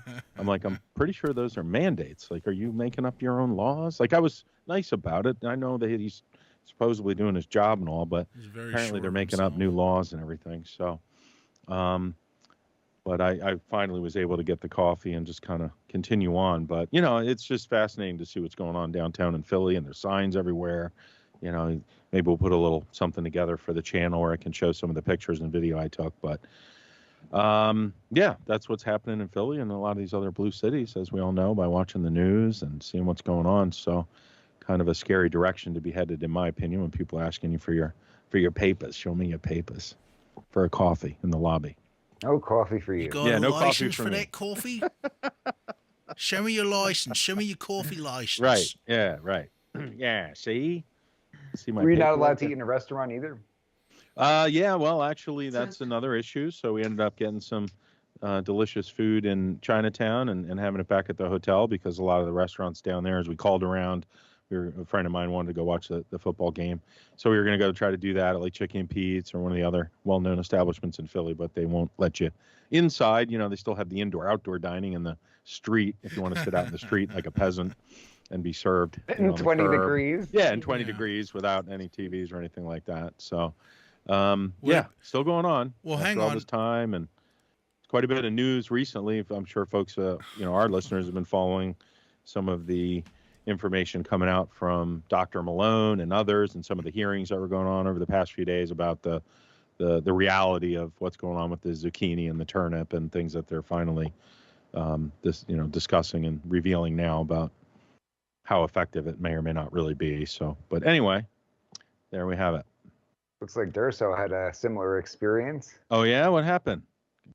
C: like, I'm pretty sure those are mandates. Like, are you making up your own laws? Like, I was nice about it. I know that he's supposedly doing his job and all, but apparently they're making up new laws and everything. So, but I finally was able to get the coffee and just kind of continue on. But, it's just fascinating to see what's going on downtown in Philly, and there's signs everywhere. Maybe we'll put a little something together for the channel where I can show some of the pictures and video I took. But, yeah, that's what's happening in Philly and a lot of these other blue cities, as we all know, by watching the news and seeing what's going on. So kind of a scary direction to be headed, in my opinion, when people are asking you for your papers. Show me your papers for a coffee in the lobby.
B: No coffee for you.
H: You got a license for that coffee? Show me your license. Show me your coffee license.
C: Right. Yeah, right. Yeah, see my
B: Were you not allowed to eat in a restaurant either?
C: Yeah, well, actually, that's another issue. So we ended up getting some delicious food in Chinatown and having it back at the hotel, because a lot of the restaurants down there, as we called around, a friend of mine wanted to go watch the football game. So we were going to go try to do that at like Chicken and Pete's or one of the other well-known establishments in Philly, but they won't let you inside. They still have the indoor-outdoor dining in the street if you want to sit out in the street like a peasant and be served.
B: In 20 degrees?
C: Yeah, in 20 degrees without any TVs or anything like that. So, yeah, still going on.
D: Well,
C: after
D: hang
C: all
D: on.
C: this time, and quite a bit of news recently. I'm sure folks, our listeners have been following some of the information coming out from Dr. Malone and others, and some of the hearings that were going on over the past few days about the reality of what's going on with the zucchini and the turnip and things that they're finally discussing and revealing now about how effective it may or may not really be. So, but anyway, there we have it.
B: Looks like Durso had a similar experience.
C: Oh yeah, what happened?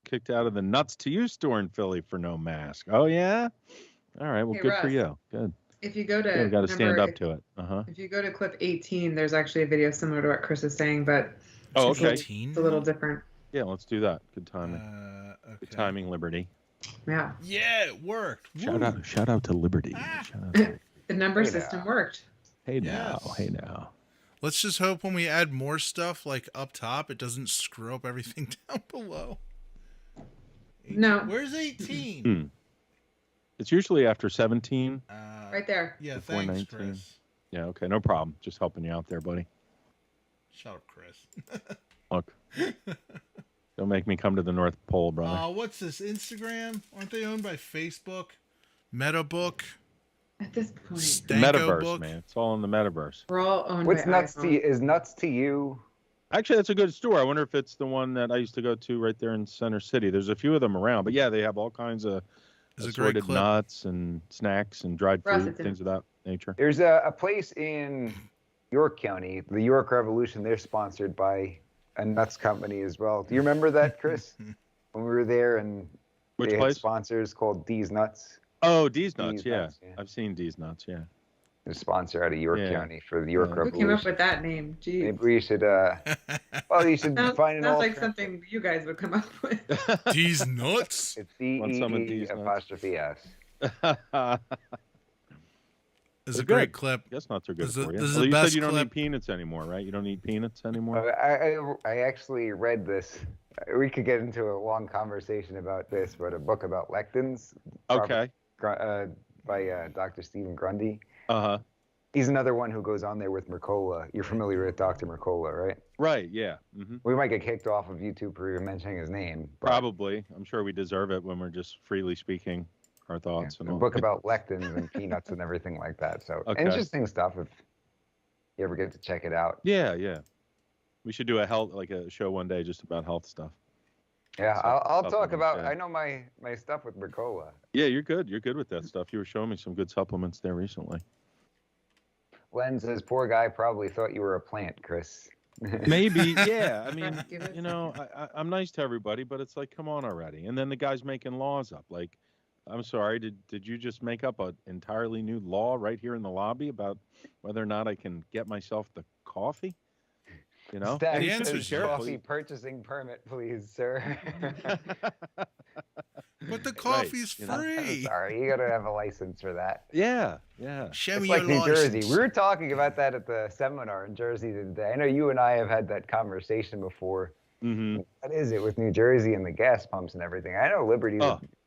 C: Kicked out of the Nuts to You store in Philly for no mask. Oh yeah. All right. Well,
E: Hey,
C: good
E: Russ,
C: for you. Good.
E: If you go to,
C: We've got to stand up to it.
E: If you go to clip 18, there's actually a video similar to what Chris is saying, but
C: Oh,
E: it's
C: okay.
E: it's a little different.
C: Yeah, let's do that. Good timing.
D: Okay.
C: Good timing, Liberty.
E: Yeah.
D: Yeah, it worked.
C: Shout out to Liberty. Shout out to-
E: The number
B: Hey
E: system
B: now.
E: worked.
C: Hey now.
D: Yes.
C: Hey now.
D: Let's just hope when we add more stuff like up top, it doesn't screw up everything down below.
E: No.
D: Where's 18?
C: It's usually after 17.
E: Right there.
D: Yeah,
C: Before
D: thanks,
C: 19.
D: Chris.
C: Yeah, okay, no problem. Just helping you out there, buddy.
D: Shut up, Chris.
C: Look. Don't make me come to the North Pole, brother.
D: What's this? Instagram? Aren't they owned by Facebook? Metabook?
E: At this point,
C: The
D: Stanko
C: metaverse,
D: book?
C: man. It's all in the metaverse.
E: we're all owned
B: What's
E: by
B: nuts to
E: iPhone.
B: you? Is nuts to you?
C: Actually, that's a good store. I wonder if it's the one that I used to go to right there in Center City. There's a few of them around, but yeah, they have all kinds of
D: It's a great
C: assorted
D: clip.
C: nuts and snacks and dried
E: Russ,
C: fruit,
E: it's in-
C: things of that nature.
B: There's a place in York County, the York Revolution. They're sponsored by a nuts company as well. Do you remember that, Chris? When we were there and
C: Which
B: they had
C: place?
B: sponsors called D's Nuts.
C: Oh, D's Nuts,
B: D's
C: yeah.
B: Nuts, yeah.
C: I've seen D's Nuts, yeah.
B: They're a sponsor out of York
C: Yeah.
B: County for the York
C: Yeah.
E: Who
B: Revolution.
E: came up with that name? Jeez.
B: Maybe we should. Well, you should
E: Sounds,
B: find an
E: sounds
B: all.
E: like something you guys would come up with.
D: These nuts?
B: It's D
C: Want some of
B: E
C: D's nuts?
B: apostrophe S.
D: is
C: They're
D: a great
C: good.
D: clip.
C: I guess nuts are good
D: This is
C: for
D: the-
C: you.
D: this is
C: Well,
D: the
C: you
D: best
C: said you don't
D: clip.
C: eat peanuts anymore, right? You don't eat peanuts anymore?
B: I actually read this. We could get into a long conversation about this, but a book about lectins.
C: Okay.
B: By Dr. Stephen Grundy.
C: Uh-huh.
B: He's another one who goes on there with Mercola. You're familiar with Dr. Mercola, right?
C: Right, yeah. Mm-hmm.
B: We might get kicked off of YouTube for even mentioning his name. But
C: Probably. I'm sure we deserve it when we're just freely speaking our thoughts.
B: a
C: And all.
B: book about lectins and peanuts and everything like that. So
C: Okay.
B: interesting stuff if you ever get to check it out.
C: Yeah. We should do a show one day just about health stuff.
B: Yeah, I'll talk
C: Supplements,
B: about.
C: yeah.
B: I know my stuff with Mercola.
C: Yeah, you're good. You're good with that stuff. You were showing me some good supplements there recently.
B: Len says, "Poor guy probably thought you were a plant, Chris."
C: Maybe, yeah. I mean,
E: Give it
C: I'm nice to everybody, but it's like, come on already. And then the guy's making laws up. Like, I'm sorry, did you just make up an entirely new law right here in the lobby about whether or not I can get myself the coffee? You know?
B: Stack
D: The
B: says,
D: answer's yes.
B: coffee purchasing permit, please, sir.
D: But the coffee's
C: you know?
D: free.
B: Sorry, you gotta have a license for that.
C: Yeah.
H: Show
B: It's
H: me
B: like
H: your
B: New
H: license.
B: Jersey. We were talking about that at the seminar in Jersey today. I know you and I have had that conversation before.
C: Mm-hmm.
B: What is it with New Jersey and the gas pumps and everything? I know Liberty's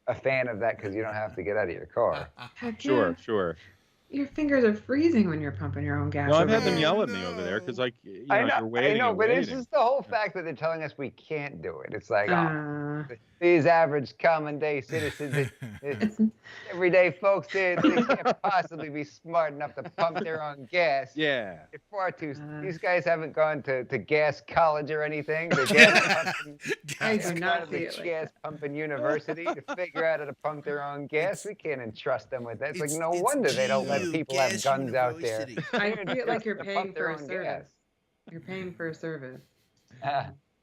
B: a fan of that because you don't have to get out of your car.
E: Heck
C: Sure,
E: yeah.
C: sure.
E: Your fingers are freezing when you're pumping your own gas.
C: No, I've
E: over
C: had them
E: there.
C: yell at me over there because, like,
B: I
C: you're waiting.
B: I know,
C: and
B: but
C: waiting.
B: it's just the whole fact that they're telling us we can't do it. It's like,
E: Uh,
B: these average common day citizens, everyday folks, they can't possibly be smart enough to pump their own gas.
C: Yeah.
B: They're far too. These guys haven't gone to gas college or anything. The gas pumping,
E: I do
B: haven't
E: not
B: gone to
E: see
B: the
E: it like
B: gas pumping university to figure out how to pump their own gas. We can't entrust them with that. It's like no wonder they don't let
H: GU,
B: people have
H: Gas
B: guns out there.
H: University.
E: I see it like you're
B: To
E: paying
B: pump
E: for
B: their
E: a
B: own
E: service.
B: gas.
E: You're paying for a service.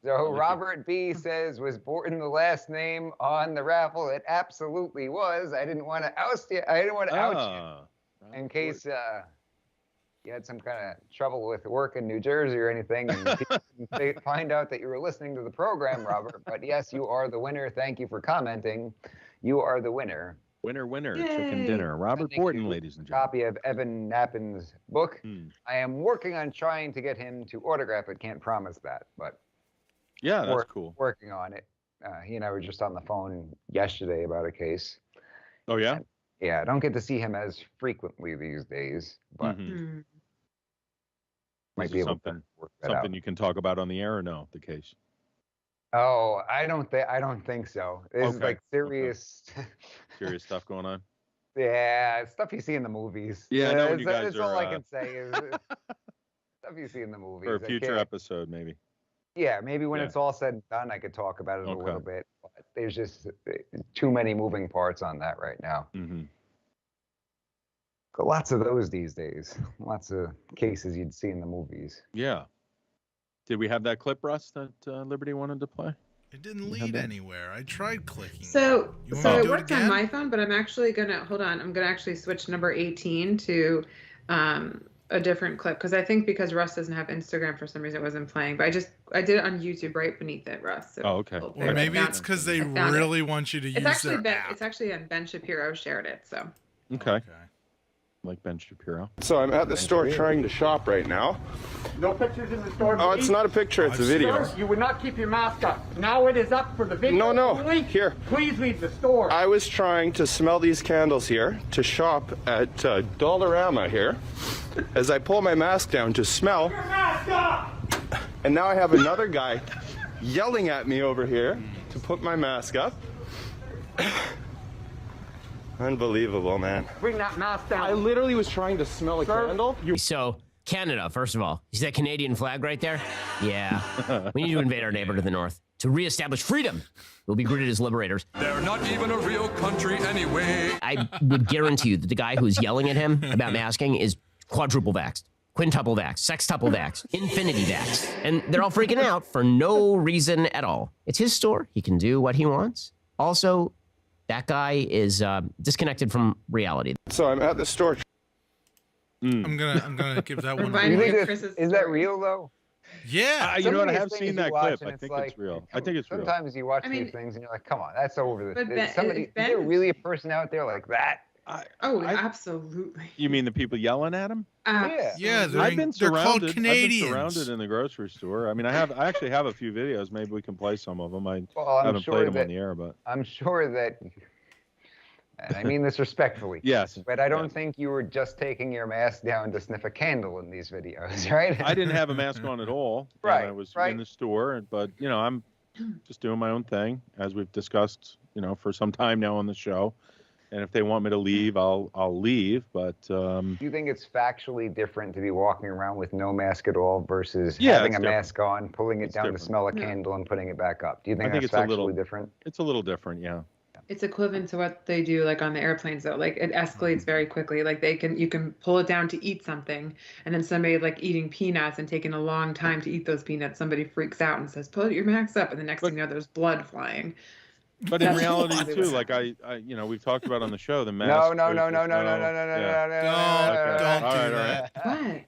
B: So Robert B says, was Borton the last name on the raffle? It absolutely was. I didn't want to oust you. I didn't want to out you in case you had some kind of trouble with work in New Jersey or anything, and people didn't find out that you were listening to the program, Robert. But yes, you are the winner. Thank you for commenting. You are the winner.
C: Winner,
E: Yay.
C: chicken dinner. Robert
B: Sending
C: Borton,
B: you
C: ladies and
B: a
C: gentlemen.
B: copy of Evan Knappin's book.
C: Hmm.
B: I am working on trying to get him to autograph it. Can't promise that, but
C: Yeah, that's
B: work-
C: cool.
B: working on it. He and I were just on the phone yesterday about a case.
C: Oh, yeah?
B: Yeah, I don't get to see him as frequently these days, but
C: Mhm.
E: Hmm.
B: might
C: Is
B: be
C: it
B: able to
C: something
B: work that out.
C: something you can talk about on the air or no, the case?
B: Oh, I don't think so. This is
C: Okay,
B: like serious.
C: Serious stuff going on?
B: Yeah, it's stuff you see in the movies.
C: Yeah, I know when you guys
B: that's all
C: are,
B: I can say is stuff you see in the movies.
C: For a
B: I
C: future
B: can't-
C: episode, maybe.
B: Yeah, maybe when
C: Yeah.
B: it's all said and done, I could talk about it a
C: Okay.
B: little bit. But there's just too many moving parts on that right now.
C: Mm-hmm.
B: Got lots of those these days. Lots of cases you'd see in the movies.
C: Yeah. Did we have that clip, Russ, that Liberty wanted to play?
D: It didn't
C: You had
D: lead
C: that?
D: anywhere. I tried clicking.
E: So,
D: You want
E: so
D: me to
E: it
D: do it
E: works on
D: again?
E: my phone, but I'm actually gonna hold on. I'm gonna actually switch number 18 to a different clip because I think because Russ doesn't have Instagram for some reason it wasn't playing. But I did it on YouTube right beneath it, Russ. So
C: Oh, okay.
E: we'll
D: Or
E: figure it
D: maybe
E: out.
D: it's because they
E: I found it.
D: really want you to use
E: It's actually
D: their app.
E: it's actually Ben Shapiro shared it. So
C: Okay. Like Ben Shapiro.
I: So I'm at the store trying to shop right now.
J: No pictures in the store.
I: Oh, it's not a picture, it's a video.
J: Sir, you would not keep your mask up. Now it is up for the video.
I: No.
J: only.
I: Here.
J: Please leave the store.
I: I was trying to smell these candles here to shop at Dollarama here. As I pull my mask down to smell,
J: Your mask up!
I: and now I have another guy yelling at me over here to put my mask up. Unbelievable, man.
J: Bring that mask down.
I: I literally was trying to smell a
J: Sir,
I: candle.
K: So, Canada, first of all. You see that Canadian flag right there? Yeah. We need to invade our neighbor to the north. To reestablish freedom. We'll be greeted as liberators.
L: They're not even a real country anyway.
K: I would guarantee you that the guy who's yelling at him about masking is quadruple vaxxed, quintuple vaxxed, sextuple vaxxed, infinity vaxxed. And they're all freaking out for no reason at all. It's his store. He can do what he wants. Also, that guy is disconnected from reality.
I: So I'm at the store.
D: I'm gonna give that one.
E: Remind
B: You
E: me
B: think
E: of
B: this-
E: Chris's
B: is that
E: story.
B: real though?
D: Yeah.
C: You
B: Some
C: know
B: of
C: what? I
B: these
C: have
B: things
C: seen
B: you
C: that
B: watch
C: clip.
B: and
C: I
B: it's
C: think
B: like,
C: it's real. I think it's real.
B: Sometimes you watch
E: I
B: these
E: mean-
B: things and you're like, come on, that's over the.
E: But
B: Is
E: Ben-
B: somebody,
E: Ben
B: is there
E: was-
B: really a person out there like that?
E: Absolutely.
C: You mean the people yelling at him?
D: Yeah,
C: I've been
D: they're called
C: surrounded.
D: Canadians.
C: I've been surrounded in the grocery store. I mean, I actually have a few videos. Maybe we can play some of them. I haven't played them on the air, but
B: I'm sure that. And I mean this respectfully.
C: Yes.
B: But I don't think you were just taking your mask down to sniff a candle in these videos, right?
C: I didn't have a mask on at all.
B: Right.
C: I was in the store, but I'm just doing my own thing, as we've discussed, for some time now on the show. And if they want me to leave, I'll leave. But
B: do you think it's factually different to be walking around with no mask at all versus having a mask on, pulling it down to smell a candle, and putting it back up? Do you think that's factually different?
C: It's a little different, yeah.
E: It's equivalent to what they do like on the airplanes though. Like it escalates very quickly. Like you can pull it down to eat something, and then somebody like eating peanuts and taking a long time to eat those peanuts, somebody freaks out and says, "Put your mask up," and the next thing you know, there's blood flying.
C: But in reality too, like I we've talked about on the show, the mask.
B: No.
D: Don't do that.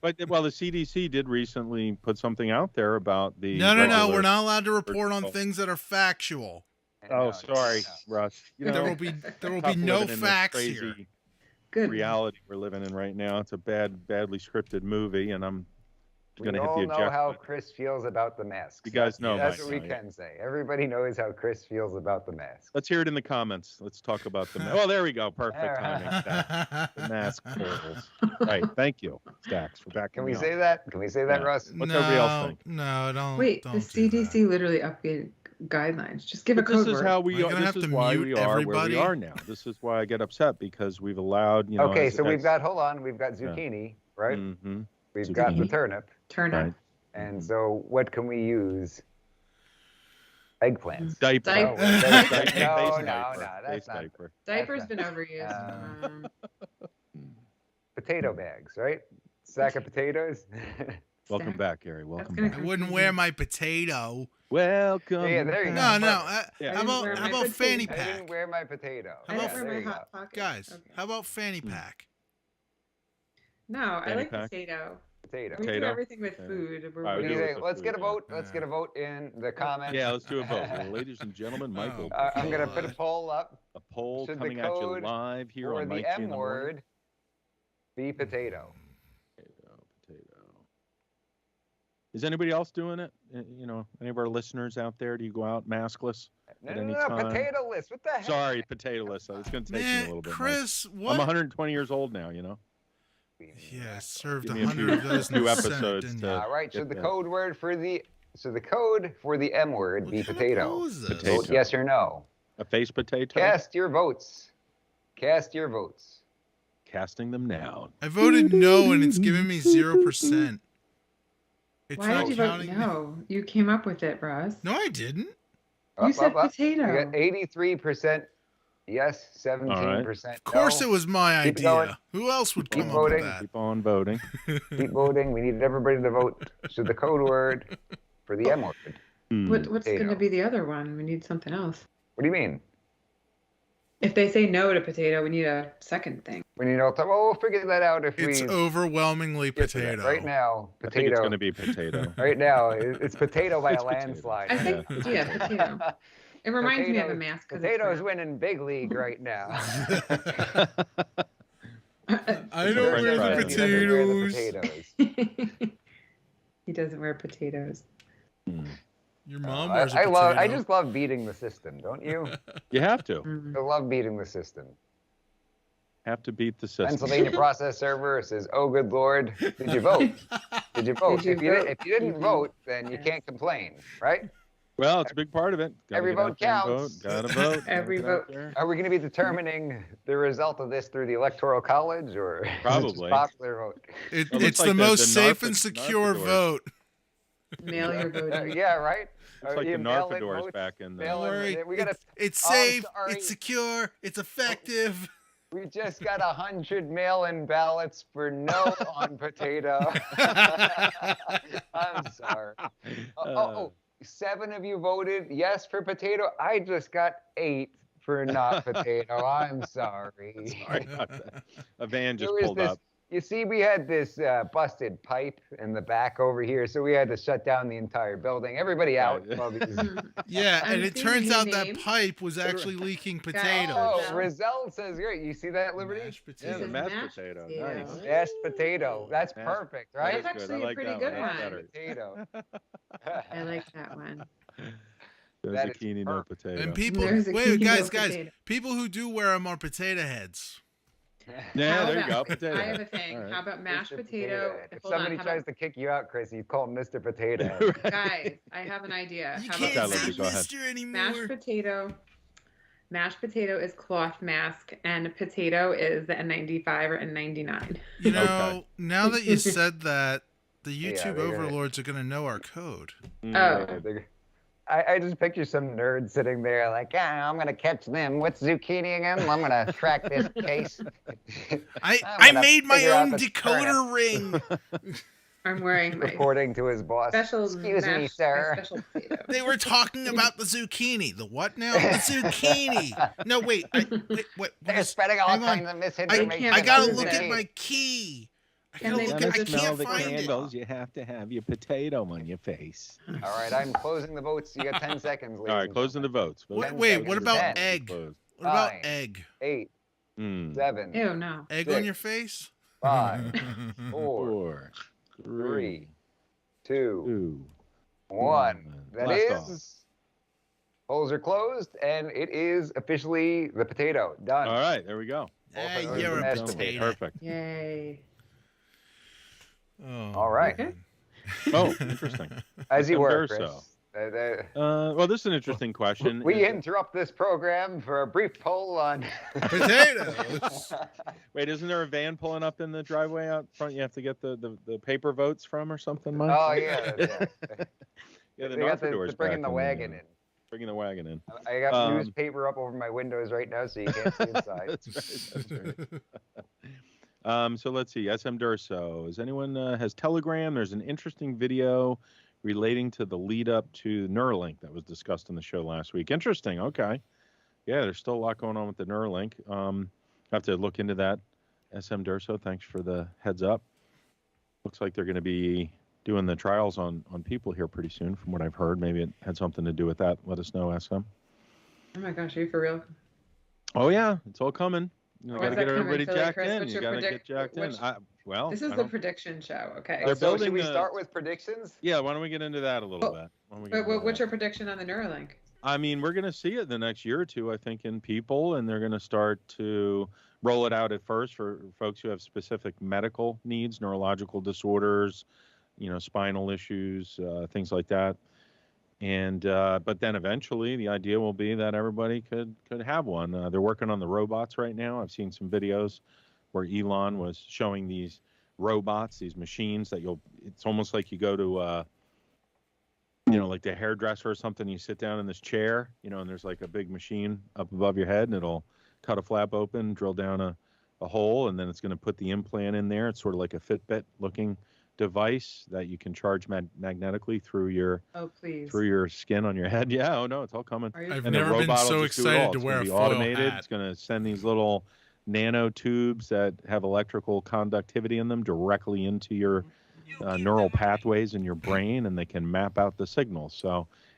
E: What?
C: But the CDC did recently put something out there about the.
D: No. We're not allowed to report on things that are factual.
C: Oh, sorry, Russ.
D: There will be no facts here.
E: Good
C: reality we're living in right now. It's a badly scripted movie, and I'm going to hit the eject
B: button. We all know how Chris feels about the masks.
C: You guys know.
B: That's what we can say. Everybody knows how Chris feels about the mask.
C: Let's hear it in the comments. Let's talk about the. Oh, there we go. Perfect timing. The mask holes. Right. Thank you, Stacks, for backing.
B: Can we say that? Can we say that, Russ?
C: What's everybody else think?
D: No, don't.
E: Wait,
D: don't
E: the CDC literally updated guidelines. Just give a code word.
C: This is how we are. This is why we are where we are now. This is why I get upset, because we've allowed.
B: Okay, so we've got. Hold on. We've got zucchini, right?
C: Mm-hmm.
B: We've got the turnip.
E: Right.
B: And so, what can we use? Eggplants.
C: Diaper.
B: No, that's not.
E: Diaper's been overused.
B: Potato bags, right? Sack of potatoes.
C: Welcome back, Gary. Welcome back.
D: I wouldn't wear my potato.
C: Welcome.
B: Yeah, there you go.
D: No. How about fanny pack?
B: I didn't wear my potato.
E: I didn't wear my hot pocket.
D: Guys, how about fanny pack?
E: No, I like potato. We do everything with food.
B: Let's get a vote. Let's get a vote in the comments.
C: Yeah, let's do a vote. Well, ladies and gentlemen, Michael.
B: I'm going to put a poll up.
C: A poll coming at you live here on Mike
B: the M word be potato.
C: Potato. Is anybody else doing it? Any of our listeners out there? Do you go out maskless at any time?
B: Potato-less. What the heck?
C: Sorry, potato-less. It's going to take me a little bit.
D: Chris, what?
C: I'm 120 years old now,
D: Yeah, served
C: 100
D: of those
C: few episodes.
B: All right, so the code for the M word be potato. Vote yes or no.
C: A face potato?
B: Cast your votes.
C: Casting them now.
D: I voted no, and it's giving me 0%.
E: Why did you vote no? You came up with it, Russ.
D: No, I didn't.
E: You said potato.
B: You got 83% yes, 17% no.
D: Of course it was my idea. Who else would come up with that?
C: Keep on voting.
B: Keep voting. We needed everybody to vote. So the code word for the M word.
E: What's going to be the other one? We need something else.
B: What do you mean?
E: If they say no to potato, we need a second thing.
B: We need well, we'll figure that out
D: It's overwhelmingly potato.
B: Right now, potato.
C: I think it's going to be potato.
B: Right now, it's potato by a landslide.
E: I think, potato. It reminds me of a mask.
B: Potato's winning big league right now.
D: I don't wear the potatoes.
E: He doesn't wear potatoes.
D: Your mom wears a potato.
B: I just love beating the system, don't you?
C: You have to.
B: I love beating the system.
C: Have to beat the system.
B: Pennsylvania process server says, "Oh, good Lord, did you vote? Did you vote? If you didn't vote, then you can't complain, right?"
C: Well, it's a big part of it.
B: Every vote counts.
C: Gotta vote.
E: Every vote.
B: Are we going to be determining the result of this through the Electoral College or
C: probably
B: popular vote?
D: It's the most safe and secure vote.
E: Mail your vote.
B: Yeah, right.
C: It's like the Narfadors back in the.
D: Don't worry. It's safe. It's secure. It's effective.
B: We just got 100 mail-in ballots for no on potato. I'm sorry. 7 of you voted yes for potato. I just got 8 for not potato. I'm sorry.
C: Sorry about that. A van just pulled up.
B: You see, we had this busted pipe in the back over here, so we had to shut down the entire building. Everybody out. while these-
D: Yeah, and
E: I'm
D: it
E: seeing
D: turns
E: new
D: out that
E: names.
D: pipe was actually leaking
E: Guys,
D: potatoes.
B: Oh, Rizal says, great. You see that, Liberty?
D: Mashed
C: Yeah,
D: potatoes.
C: the
E: Says
C: mashed
E: mashed
C: potato.
E: potato.
C: Nice.
B: Mashed potato. That's
C: Mashed-
B: perfect,
C: That
B: right?
C: is
E: That's
C: good.
E: actually
C: I
E: a
C: like
E: pretty
C: that
E: good
C: one. That's
E: one.
C: better.
B: Potato.
E: I like that one.
C: The
B: That is
C: zucchini, no
B: perfect.
C: potato.
D: And people,
E: There's a
D: wait,
E: key
D: guys,
E: to potato.
D: people who do wear them are potato heads.
C: Yeah,
E: How
C: there you
E: about-
C: go. Potato.
E: I have a
C: head.
E: thing.
C: All right.
E: How about mashed
B: Mr.
E: potato?
B: Head. If
E: Hold on.
B: somebody
E: How
B: tries
E: about,
B: to kick you out, Chris, you call him Mr. Potato Head.
E: guys, I have an idea.
D: You
E: How
D: can't
E: about
C: that,
D: say
C: Liberty? Go ahead.
D: Mister anymore.
E: mashed potato? Mashed potato is cloth mask, and potato is the N95 or N99.
D: You know,
C: Okay.
D: now that you said that, the
B: Yeah,
D: YouTube
B: they're gonna-
D: overlords are going to know our code.
E: Oh,
B: Yeah, I just picture some nerd sitting there like, yeah, I'm gonna catch them. What's zucchini again? I'm gonna crack this case.
D: I
B: gonna
D: made my
B: figure out
D: own
B: the
D: decoder ring.
E: I'm wearing my
B: Reporting to his boss.
E: special.
B: Excuse me,
E: mashed-
B: sir.
E: my special potato.
D: They were talking about the zucchini. The what now? The zucchini. No, wait. Wait. What
B: They're
D: is-
B: spreading all
D: hang on.
B: kinds of misinformation.
D: I gotta
E: prove
D: look
E: it.
D: at my key. I
E: Can
D: gotta
E: they
D: look
E: do
D: at. I
E: the
C: smell
D: can't
C: the
D: find
C: candles. You have to have your potato on your face.
B: All right, I'm closing the votes. You got 10 seconds.
C: All right, closing the votes.
D: it.
B: Ten
D: Wait.
B: seconds.
D: What about
B: 10.
D: egg?
C: Closed.
D: What about
B: Nine.
D: egg?
B: 8,
C: Mm.
B: 7,
E: Ew, no.
D: Egg
B: 6,
D: on your face?
B: 5, 4,
C: 4,
B: 3, 2,
C: 2.
B: 1. That
C: Blast
B: is. Polls are closed, and it is officially the potato. Done.
C: All right, there we go.
D: Hey,
B: Both of
D: you're
B: them
D: a
B: mashed
D: potato.
C: Perfect.
E: Yay.
D: Oh,
B: All right.
E: Okay.
C: Oh, interesting.
B: As you were,
C: Verso.
B: Chris.
C: Well, this is an interesting question.
B: We interrupt this program for a brief poll on
D: potatoes.
C: Wait, isn't there a van pulling up in the driveway out front? You have to get the paper votes from or something, Mike?
B: Oh yeah,
C: Yeah, the
B: they got
C: Northridor's
B: to bringing
C: back
B: the wagon in.
C: Bringing the wagon in.
B: I got newspaper up over my windows right now, so you can't see inside.
C: That's right. So let's see. SM Durso. Is anyone has Telegram? There's an interesting video relating to the lead up to Neuralink that was discussed in the show last week. Interesting. Okay. Yeah, there's still a lot going on with the Neuralink. Have to look into that. SM Durso, thanks for the heads up. Looks like they're going to be doing the trials on people here pretty soon, from what I've heard. Maybe it had something to do with that. Let us know, SM.
E: Oh my gosh, are you for real?
C: Oh yeah, it's all coming. You
E: When's
C: got to
E: that
C: get
E: coming,
C: everybody
E: Philly
C: jacked
E: Chris?
C: in.
E: What's
C: You
E: your
C: got to get jacked in.
B: Oh,
E: This is the prediction show, okay?
C: They're
B: So should
C: building
B: we
C: a-
B: start with predictions?
C: Yeah, why don't we get into that a little bit? Why don't we get into
E: What's
C: that?
E: your prediction on the Neuralink?
C: I mean, we're going to see it the next year or two, I think, in people, and they're going to start to roll it out at first for folks who have specific medical needs, neurological disorders, spinal issues, things like that. And but then eventually, the idea will be that everybody could have one. They're working on the robots right now. I've seen some videos where Elon was showing these robots, these machines that it's almost like you go to like the hairdresser or something. You sit down in this chair, and there's like a big machine up above your head, and it'll cut a flap open, drill down a hole, and then it's going to put the implant in there. It's sort of like a Fitbit looking device that you can charge magnetically through your skin on your head. Yeah, oh no, it's all coming.
D: I've
C: And the
D: never been
C: robot will
D: so
C: just do it
D: excited
C: all.
D: to
C: It's
D: wear
C: gonna
D: a
C: be
D: foil
C: automated.
D: hat.
C: It's going to send these little nanotubes that have electrical conductivity in them directly into your neural pathways in your brain, and they can map out the signals.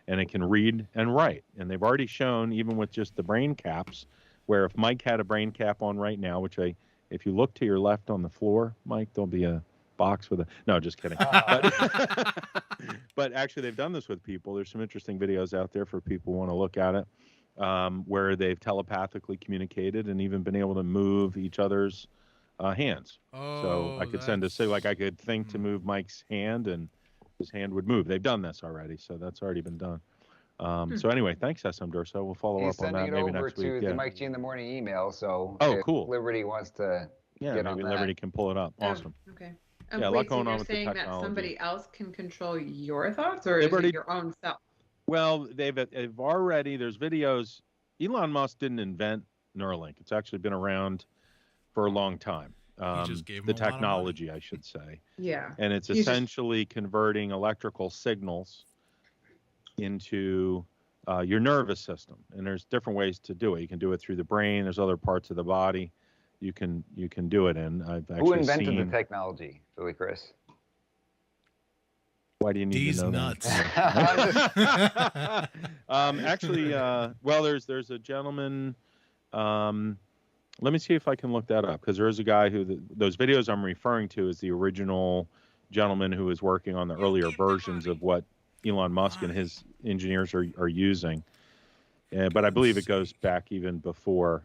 C: And it can read and write. And they've already shown, even with just the brain caps, where if Mike had a brain cap on right now, if you look to your left on the floor, Mike, there'll be a box with no, just kidding. But actually, they've done this with people. There's some interesting videos out there for people who want to look at it, where they've telepathically communicated and even been able to move each other's hands. So I could I could think to move Mike's hand, and his hand would move. They've done this already, so that's already been done. So anyway, thanks, SM Durso. We'll follow
B: He's
C: up on that
B: sending it
C: maybe
B: over
C: next
B: to
C: week.
B: the Mike G in the Morning email. So if
C: cool.
B: Liberty wants to get on
C: maybe
B: that.
C: Liberty can pull it up. Awesome.
E: Okay.
C: Yeah, a lot
E: wait,
C: going
E: so
C: on
E: you're
C: with the
E: saying that
C: technology.
E: somebody else can control your thoughts, or
C: They've
E: is it your own self?
C: Well, they've already, there's videos. Elon Musk didn't invent Neuralink. It's actually been around for a long time.
D: just gave him
C: the
D: a lot of
C: technology, I should say.
E: Yeah.
C: And it's essentially converting electrical signals into your nervous system. And there's different ways to do it. You can do it through the brain. There's other parts of the body. you can do it in. I've actually
B: Who invented
C: seen.
B: the technology, Philly Chris?
C: Why do you need
D: These
C: to know
D: nuts.
C: that? Actually, well, there's a gentleman. Let me see if I can look that up, because there is a guy who those videos I'm referring to is the original gentleman who was working on the earlier versions of what Elon Musk and his engineers are using. But I believe it goes back even before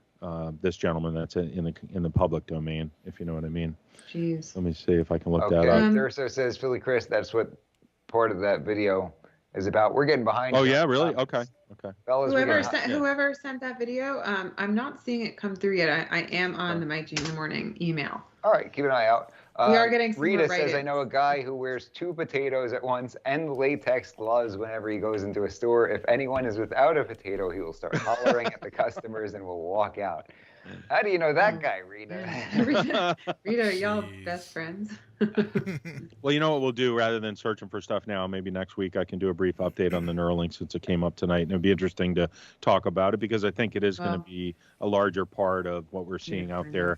C: this gentleman that's in the public domain, if you know what I mean.
E: Jeez.
C: Let me see if I can look that
B: Okay,
C: up.
B: Durso says, Philly Chris, that's what part of that video is about. We're getting behind.
C: Oh
B: you.
C: yeah, really? Okay.
B: Fellas,
E: Whoever sent that video, I'm not seeing it come through yet. I am on the Mike G in the Morning email.
B: All right, keep an eye out.
E: We are getting some
B: Rita
E: more
B: says,
E: write-ins.
B: I know a guy who wears 2 potatoes at once and latex gloves whenever he goes into a store. If anyone is without a potato, he will start hollering at the customers and will walk out. How do you know that guy, Rita?
E: Rita, y'all best friends.
C: Well, you know what we'll do, rather than searching for stuff now, maybe next week I can do a brief update on the Neuralink, since it came up tonight, and it'd be interesting to talk about it, because I think it is going to be a larger part of what we're seeing out there.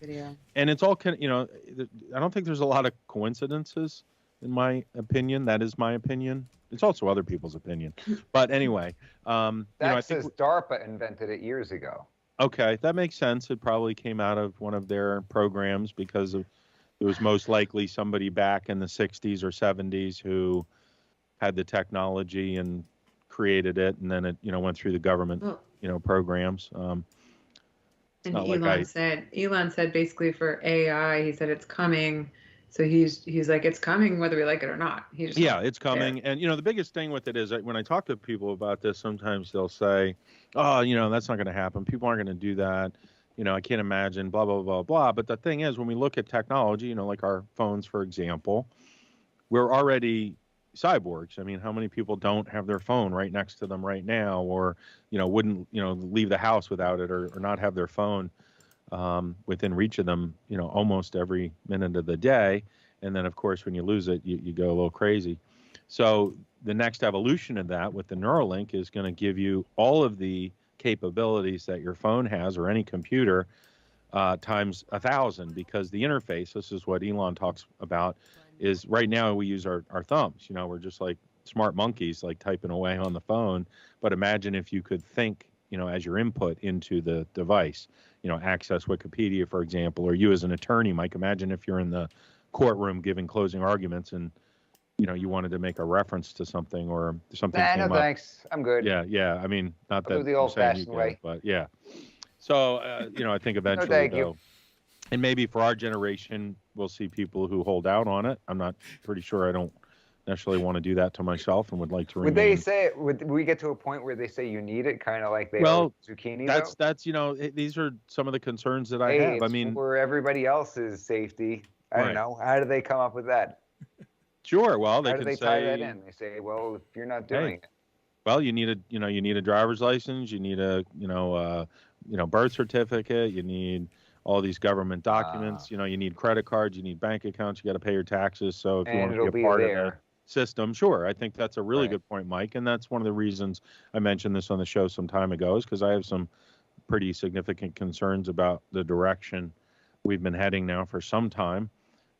C: And it's all I don't think there's a lot of coincidences, in my opinion. That is my opinion. It's also other people's opinion. But anyway,
B: That says DARPA invented it years ago.
C: Okay, that makes sense. It probably came out of one of their programs, because it was most likely somebody back in the 60s or 70s who had the technology and created it, and then it went through the government programs.
E: And Elon said basically for AI, he said it's coming. So he's like, it's coming whether we like it or not.
C: It's coming. And the biggest thing with it is that when I talk to people about this, sometimes they'll say, oh, that's not going to happen. People aren't going to do that. I can't imagine, blah, blah, blah, blah. But the thing is, when we look at technology, like our phones, for example, we're already cyborgs. I mean, how many people don't have their phone right next to them right now, or, wouldn't, leave the house without it, or not have their phone within reach of them, almost every minute of the day. And then, of course, when you lose it, you go a little crazy. So the next evolution of that with the Neuralink is going to give you all of the capabilities that your phone has, or any computer, times 1,000, because the interface, this is what Elon talks about, is right now we use our thumbs. We're just like smart monkeys, like typing away on the phone. But imagine if you could think, as your input into the device, access Wikipedia, for example, or you as an attorney, Mike, imagine if you're in the courtroom giving closing arguments and, you wanted to make a reference to something, or something came up.
B: Thanks. I'm good.
C: Yeah. I mean, not
B: I'll
C: that
B: do the old-fashioned way.
C: but yeah. So, I think eventually,
B: thank you.
C: And maybe for our generation, we'll see people who hold out on it. I'm not pretty sure. I don't necessarily want to do that to myself, and would like to.
B: Would they say? Would we get to a point where they say you need it, kind of like they are with zucchini?
C: That's these are some of the concerns that I have. I mean,
B: for everybody else's safety. I don't know. How do they come up with that?
C: Sure. Well, they
B: How
C: can
B: do they
C: say,
B: tie that in? They say, well, if you're not doing it.
C: Well, you need a driver's license. You need a birth certificate. You need all these government documents. You need credit cards. You need bank accounts. You got to pay your taxes. So if you want to be a part of the system, sure. I think that's a really good point, Mike. And that's one of the reasons I mentioned this on the show some time ago, is because I have some pretty significant concerns about the direction we've been heading now for some time.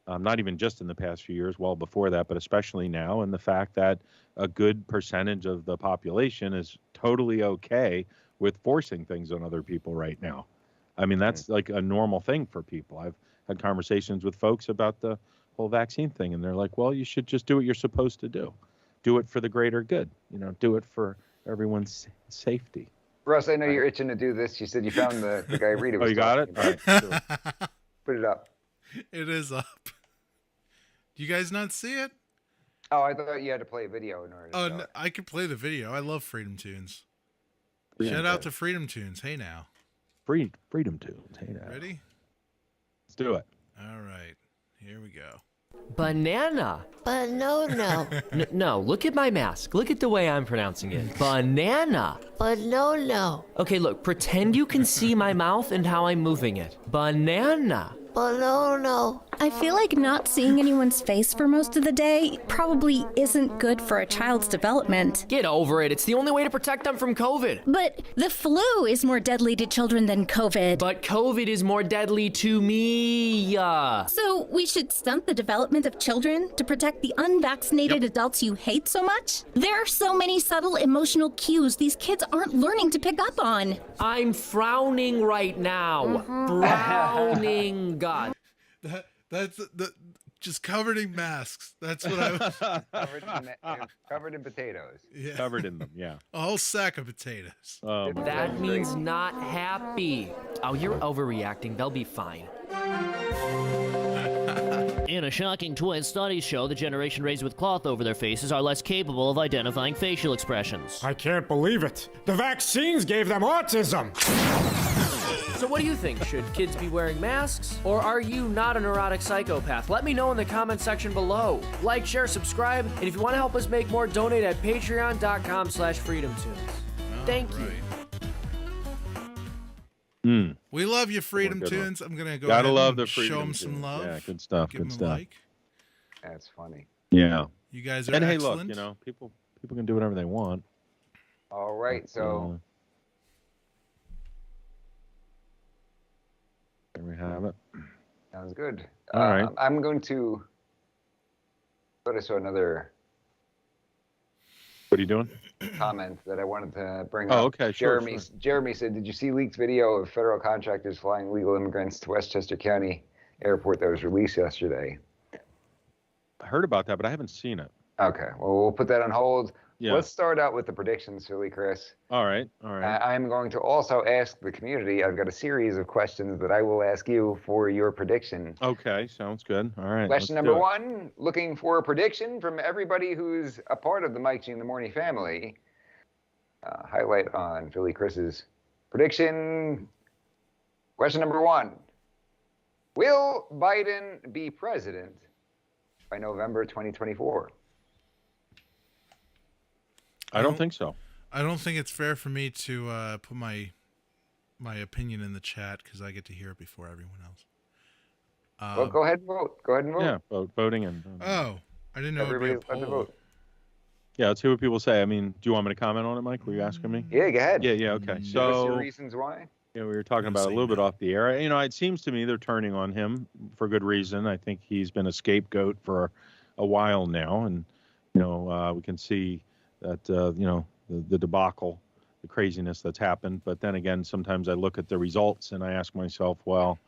C: Not even just in the past few years, well before that, but especially now, and the fact that a good percentage of the population is totally okay with forcing things on other people right now. I mean, that's like a normal thing for people. I've had conversations with folks about the whole vaccine thing, and they're like, well, you should just do what you're supposed to do. Do it for the greater good. Do it for everyone's safety.
B: Russ, I know you're itching to do this. You said you found the guy Rita was
C: you got it? All right, sure.
B: Put it up.
D: It is up. Do you guys not see it?
B: Oh, I thought you had to play a video in order to show it.
D: I could play the video. I love Freedom Tunes. Shout out to Freedom Tunes. Hey now.
C: Freedom Tunes. Hey now.
D: Ready?
C: Let's do it.
D: All right. Here we go.
M: Banana. Banana. No, look at my mask. Look at the way I'm pronouncing it. Banana. Banana. Okay, look, pretend you can see my mouth and how I'm moving it. Banana.
N: Banana.
O: I feel like not seeing anyone's face for most of the day probably isn't good for a child's development.
M: Get over it. It's the only way to protect them from COVID.
O: But the flu is more deadly to children than COVID.
M: But COVID is more deadly to me.
O: So we should stunt the development of children to protect the unvaccinated adults you hate so much? There are so many subtle emotional cues these kids aren't learning to pick up on.
M: I'm frowning right now. Frowning, God.
D: That's just covered in masks. That's what I was.
B: Covered in potatoes.
D: Yeah.
C: Covered in them, yeah.
D: A whole sack of potatoes.
C: Oh, my
M: That
C: God.
M: means not happy. Oh, you're overreacting. They'll be fine.
P: In a shocking twist, studies show the generation raised with cloth over their faces are less capable of identifying facial expressions.
J: I can't believe it. The vaccines gave them autism.
M: So what do you think? Should kids be wearing masks? Or are you not a neurotic psychopath? Let me know in the comment section below. Like, share, subscribe, and if you want to help us make more, donate at patreon.com/freedomtunes. Thank you.
D: We love you, Freedom
C: Good one.
D: Tunes. I'm gonna go
C: Gotta
D: ahead
C: love
D: and
C: the
D: show
C: Freedom
D: them some
C: Tunes.
D: love.
C: Yeah, good stuff.
D: Give
C: Good
D: them a
C: stuff.
D: like.
B: That's funny.
C: Yeah.
D: You guys are
C: And hey,
D: excellent.
C: look, you know, people can do whatever they want.
B: All right, so
C: There we have it.
B: sounds good.
C: All right.
B: I'm going to go to another
C: What are you doing?
B: comment that I wanted to bring
C: Oh,
B: up.
C: okay, sure,
B: Jeremy said, "Did you see leaked video of federal contractors flying illegal immigrants to Westchester County Airport that was released yesterday?"
C: I heard about that, but I haven't seen it.
B: Okay, well, we'll put that on hold.
C: Yeah.
B: Let's start out with the predictions, Philly Chris.
C: All right.
B: I'm going to also ask the community. I've got a series of questions that I will ask you for your prediction.
C: Okay, sounds good. All right.
B: Question
C: let's
B: number
C: do it.
B: 1, looking for a prediction from everybody who's a part of the Mike G in the Morning family. Highlight on Philly Chris's prediction. Question number 1. Will Biden be president by November 2024?
C: I don't think so.
D: I don't think it's fair for me to put my opinion in the chat because I get to hear it before everyone else.
B: Well, go ahead and vote. Go ahead and vote.
C: Yeah, voting and.
D: Oh, I didn't know
B: Everybody
D: it'd be a
B: let the
D: poll.
B: vote.
C: Yeah, let's see what people say. I mean, do you want me to comment on it, Mike? Were you asking me?
B: Yeah, go ahead.
C: Yeah, okay.
B: Give us
C: So,
B: your reasons why.
C: we were talking about it a little bit off the air. You know, it seems to me they're turning on him for good reason. I think he's been a scapegoat for a while now, and we can see that the debacle, the craziness that's happened. But then again, sometimes I look at the results and I ask myself, well,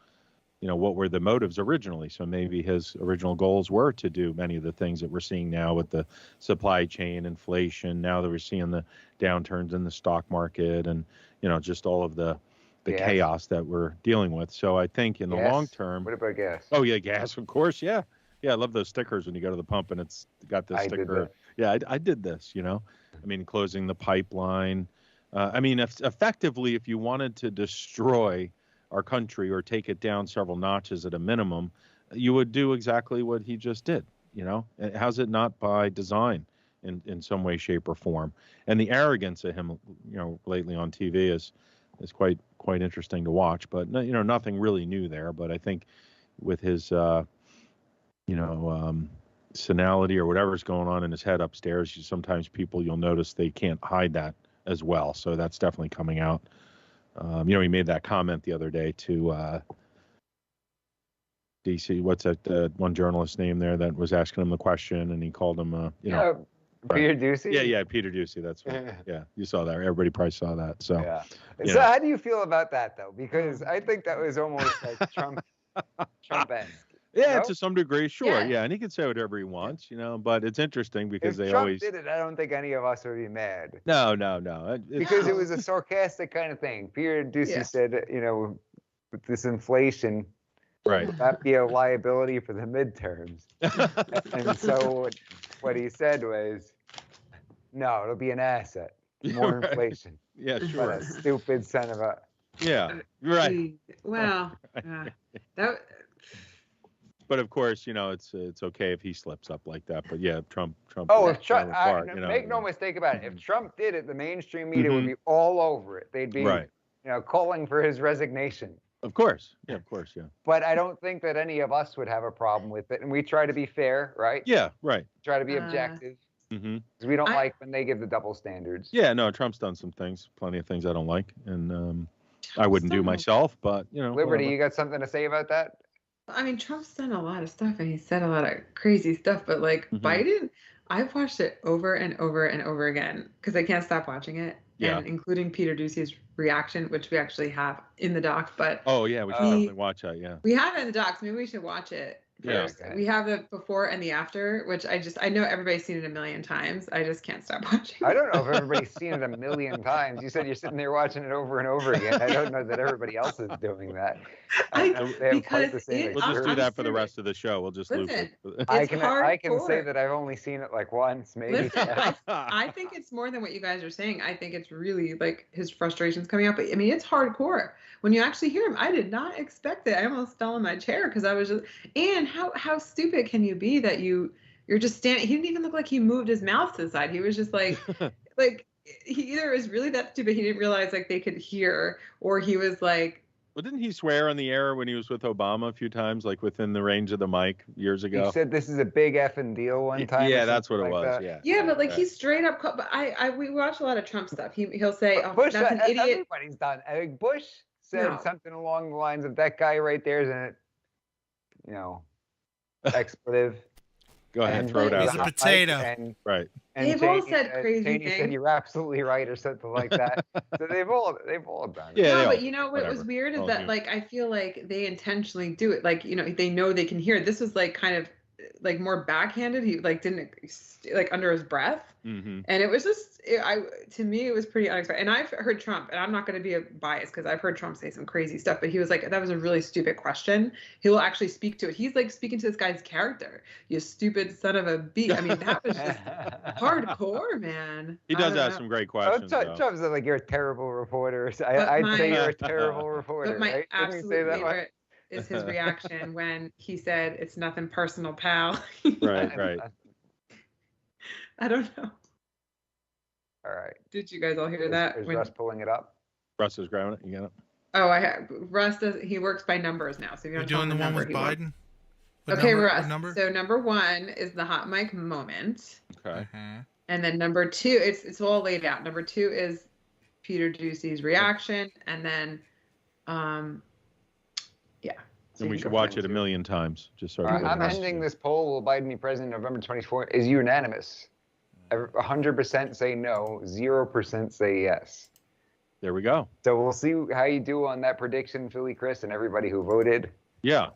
C: what were the motives originally? So maybe his original goals were to do many of the things that we're seeing now with the supply chain, inflation. Now that we're seeing the downturns in the stock market, and just all of the chaos that we're dealing with. So I think in the long term.
B: What about gas?
C: Oh yeah, gas, of course. Yeah, I love those stickers when you go to the pump and it's got the sticker.
B: Did that.
C: Yeah, I did this. I mean, closing the pipeline. Effectively, if you wanted to destroy our country or take it down several notches at a minimum, you would do exactly what he just did. How's it not by design in some way, shape, or form? And the arrogance of him, lately on TV is quite interesting to watch. But nothing really new there. But I think with his senility or whatever's going on in his head upstairs, sometimes you'll notice they can't hide that as well. So that's definitely coming out. He made that comment the other day to DC. What's that one journalist name there that was asking him the question, and he called him,
B: Peter Ducey?
C: Yeah, Peter Ducey. That's right. Yeah, you saw that. Everybody probably saw that. So,
B: So how do you feel about that, though? Because I think that was almost like Trump-esque.
C: Yeah, to some degree, sure.
B: Yeah.
C: Yeah, and he can say whatever he wants, but it's interesting because
B: If
C: they
B: Trump
C: always.
B: did it, I don't think any of us would be mad.
C: No.
B: Because it was a sarcastic kind of thing. Peter Ducey said, with this inflation,
C: right,
B: would that be a liability for the midterms? And so what he said was, no, it'll be an asset. More
C: Right.
B: inflation.
C: Yeah,
B: What
C: sure.
B: a stupid son of a...
C: Yeah, right.
E: Well, that.
C: But of course, it's okay if he slips up like that. But yeah, Trump.
B: Oh,
C: would
B: if Trump,
C: fall apart,
B: make no mistake about it. If Trump did it, the mainstream media would
C: Mhm.
B: be all over it. They'd be,
C: Right.
B: calling for his resignation.
C: Of course. Yeah, of course. Yeah.
B: But I don't think that any of us would have a problem with it. And we try to be fair, right?
C: Yeah, right.
B: Try to be objective.
C: Mm-hmm.
B: Because we don't like when they give the double standards.
C: Yeah, no, Trump's done some things, plenty of things I don't like, and I wouldn't do myself, but, you know.
B: Liberty,
C: whatever.
B: you got something to say about that?
E: I mean, Trump's done a lot of stuff and he said a lot of crazy stuff, but like Biden, I've watched it over and over and over again because I can't stop watching it.
C: Yeah.
E: And including Peter Ducey's reaction, which we actually have in the doc. But
C: oh yeah, we should definitely watch that. Yeah.
E: We have it in the docs. Maybe we should watch it first.
C: Yeah.
E: We have the before and the after, which I know everybody's seen it a million times. I just can't stop watching.
B: I don't know if everybody's seen it a million times. You said you're sitting there watching it over and over again. I don't know that everybody else is doing that. They have quite the same
C: We'll just do
B: experience.
C: that for the rest of the show. We'll just loop it.
B: I can say that I've only seen it like once, maybe.
E: Listen, I think it's more than what you guys are saying. I think it's really like his frustrations coming out. But I mean, it's hardcore. When you actually hear him, I did not expect it. I almost fell in my chair because I was just. And how stupid can you be that you're just standing? He didn't even look like he moved his mouth to the side. He was just like, like he either was really that stupid he didn't realize like they could hear, or he was like.
C: Well, didn't he swear on the air when he was with Obama a few times, like within the range of the mic years ago?
B: He said this is a big effing deal one time.
C: Yeah, that's what it was.
B: That.
C: Yeah.
E: Yeah, but like he's straight up. But we watch a lot of Trump stuff. He'll say, "Oh,
B: Bush,
E: that's an idiot."
B: Everybody's done. I think Bush said something along the lines of that guy right there is an, expletive.
C: Go ahead, throw it out.
D: He's a potato.
C: Right.
B: And
E: they've all said crazy
B: Cheney
E: things.
B: said you're absolutely right or something like that. So they've all done it.
C: Yeah,
E: no, but you know what was weird is that like I feel like they intentionally do it. Like they know they can hear it. This was like kind of like more backhanded. He like didn't like under his breath, and it was just to me it was pretty unexpected. And I've heard Trump, and I'm not going to be a bias because I've heard Trump say some crazy stuff, but he was like, that was a really stupid question. He'll actually speak to it. He's like speaking to this guy's character. You stupid son of a b. I mean, that was just hardcore, man.
C: He does have some great questions.
B: Trump's like, you're a terrible reporter. I'd say you're a terrible reporter.
E: But my
B: right?
E: absolute favorite is his reaction when he said, "It's nothing personal, pal."
C: Right.
E: I don't know.
B: All right.
E: Did you guys all hear that?
B: Is Russ pulling it up?
C: Russ is grabbing it. You got it?
E: Oh, I have. Russ does. He works by numbers now. So if you
D: We're doing the one with Biden.
E: Okay, Russ. So number 1 is the hot mic moment.
C: Okay.
E: And then number 2, it's all laid out. Number 2 is Peter Ducey's reaction, and then, yeah.
C: And we should watch it a million times. Just so
B: I'm ending this poll. Will Biden be president November 24th? Is unanimous. 100% say no. 0% say yes.
C: There we go.
B: So we'll see how you do on that prediction, Philly Chris, and everybody who voted.
C: Yeah.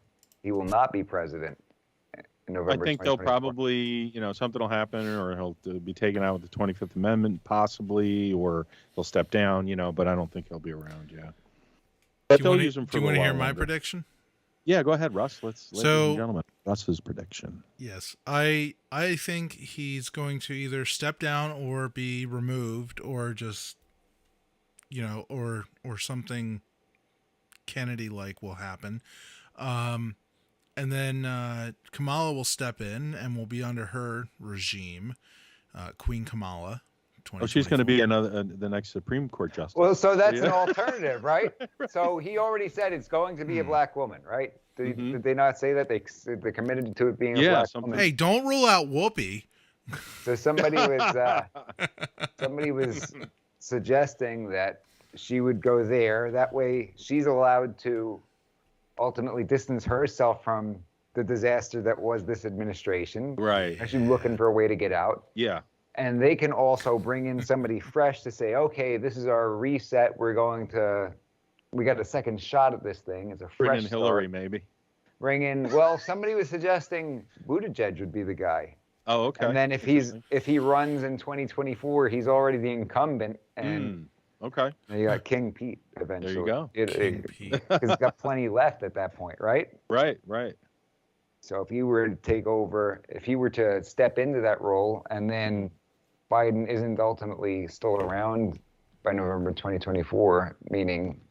B: He will not be president in November.
C: I think they'll probably, something will happen, or he'll be taken out with the 25th Amendment, possibly, or he'll step down, but I don't think he'll be around. Yeah. But they'll use him for.
D: Do you want to hear my prediction?
C: Yeah, go ahead, Russ. Ladies
D: So,
C: and gentlemen, Russ's prediction.
D: Yes, I think he's going to either step down or be removed, or just, or something Kennedy-like will happen, and then Kamala will step in and will be under her regime, Queen Kamala.
C: Oh, she's going to be the next Supreme Court justice.
B: Well, so that's an alternative, right? So he already said it's going to be a black woman, right? Did they not say that they committed to it being a black woman?
D: Hey, don't rule out Whoopi.
B: So somebody was suggesting that she would go there. That way, she's allowed to ultimately distance herself from the disaster that was this administration.
C: Right.
B: Actually looking for a way to get out.
C: Yeah.
B: And they can also bring in somebody fresh to say, okay, this is our reset. We got a second shot at this thing. It's a fresh
C: Bring in Hillary,
B: start.
C: maybe.
B: Somebody was suggesting Buttigieg would be the guy.
C: Oh, okay.
B: And then if he runs in 2024, he's already the incumbent. And
C: okay.
B: You got King Pete eventually.
C: There you go.
B: King Pete. Because he's got plenty left at that point, right?
C: Right.
B: So if he were to take over, if he were to step into that role, and then Biden isn't ultimately still around by November 2024, meaning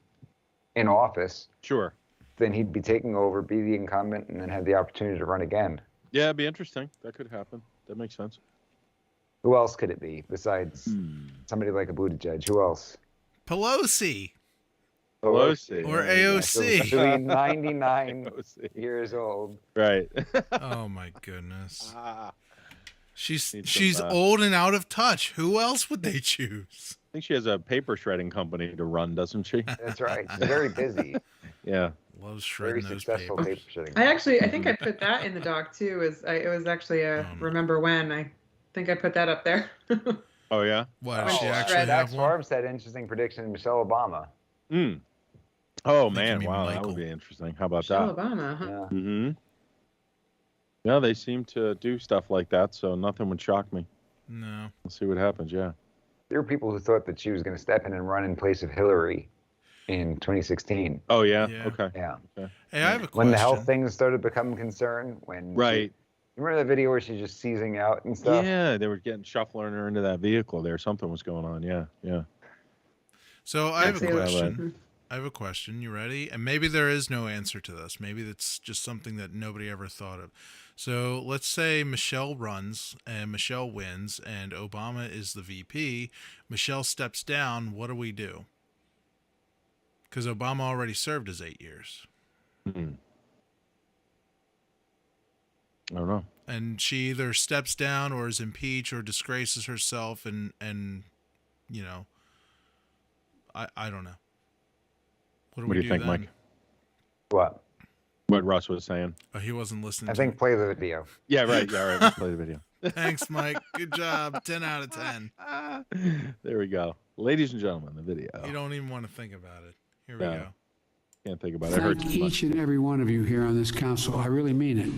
B: in office.
C: Sure.
B: Then he'd be taking over, be the incumbent, and then have the opportunity to run again.
C: Yeah, it'd be interesting. That could happen. That makes sense.
B: Who else could it be besides somebody like a Buttigieg? Who else?
D: Pelosi.
C: Pelosi.
D: Or
C: Yeah,
D: AOC.
B: So 99 years old.
C: Right.
D: Oh my goodness. She's
C: Need some,
D: old and out of touch. Who else would they choose?
C: I think she has a paper shredding company to run, doesn't she?
B: That's right. She's very busy.
C: Yeah.
D: Loves
B: Very
D: shredding those
B: successful
D: papers.
B: paper shredding.
E: I think I put that in the doc too. It was actually a remember when. I think I put that up there.
C: Oh yeah.
D: What? Does she actually
B: Dax
D: have one?
B: Farm said interesting prediction. Michelle Obama.
C: Oh
D: Think you
C: man,
D: mean
C: wow, that
D: Michael.
C: would be interesting. How about
E: Michelle
C: that?
E: Obama, huh?
B: Yeah.
C: Mm-hmm. Yeah, they seem to do stuff like that, so nothing would shock me.
D: No.
C: We'll see what happens. Yeah.
B: There were people who thought that she was going to step in and run in place of Hillary in 2016.
C: Oh yeah.
D: Yeah.
C: Okay.
B: Yeah.
C: Okay.
D: Hey, I have a question.
B: When the health things started becoming concern, when
C: Right.
B: you remember that video where she's just seizing out and stuff?
C: Yeah, they were shuffling her into that vehicle there. Something was going on. Yeah. Yeah.
D: So I have a
E: That's
D: question. I have a question. You ready? And maybe there is no answer to this. Maybe it's just something that nobody ever thought of. So let's say Michelle runs and Michelle wins and Obama is the VP. Michelle steps down. What do we do? Because Obama already served his 8 years.
C: I don't know.
D: And she either steps down or is impeached or disgraces herself and you know, I don't know. What
C: What do you think,
D: then?
C: Mike?
B: What?
C: What Russ was saying.
D: Oh, he wasn't listening.
B: I
D: to
B: think
D: me.
B: play the video.
C: Yeah, right. Yeah, right. Let's play the video.
D: Thanks, Mike. Good job. 10 out of 10.
C: There we go. Ladies and gentlemen, the video.
D: You don't even want to think about it. Here we
C: No.
D: go.
C: Can't think about it. It hurts
N: Thank
C: too much.
N: each and every one of you here on this council. I really mean it.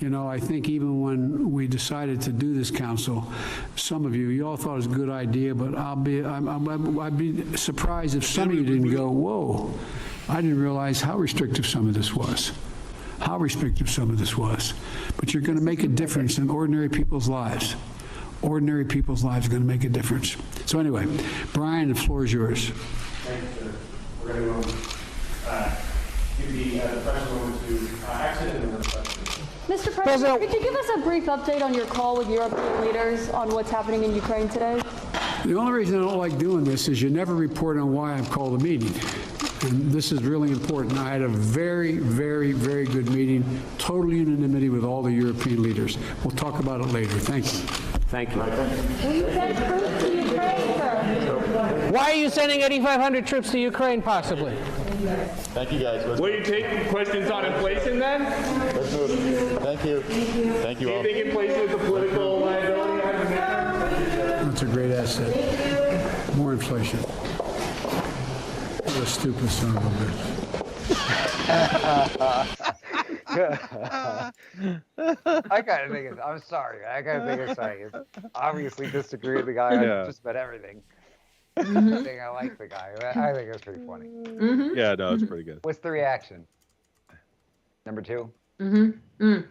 N: You know, I think even when we decided to do this council, some of you all thought it was a good idea, but I'd be surprised if some of you didn't go, whoa, I didn't realize how restrictive some of this was. How restrictive some of this was. But you're going to make a difference in ordinary people's lives. Ordinary people's lives are going to make a difference. So anyway, Brian, the floor is yours.
Q: Thank you, sir. We're going to give the press moment to exit and then
R: Mr. President, could you give us a brief update on your call with European leaders on what's happening in Ukraine today?
N: The only reason I don't like doing this is you never report on why I've called a meeting. And this is really important. I had a very, very, very good meeting, total unanimity with all the European leaders. We'll talk about it later. Thank you.
G: Thank you.
R: Will you send troops to Ukraine, sir?
S: Why are you sending 8,500 troops to Ukraine, possibly?
Q: Thank you, guys. Will you take questions on inflation then? Let's move. Thank you. Thank you all. Do you think inflation is a political liability?
N: That's a great asset. More inflation. What a stupid son of a bitch.
B: I gotta think it's, I'm sorry. I gotta think it's like, obviously disagree with the guy on just about everything. I think I like the guy. I think it's pretty funny.
C: Yeah, no, it's pretty good.
B: What's the reaction? Number 2?
D: Oh,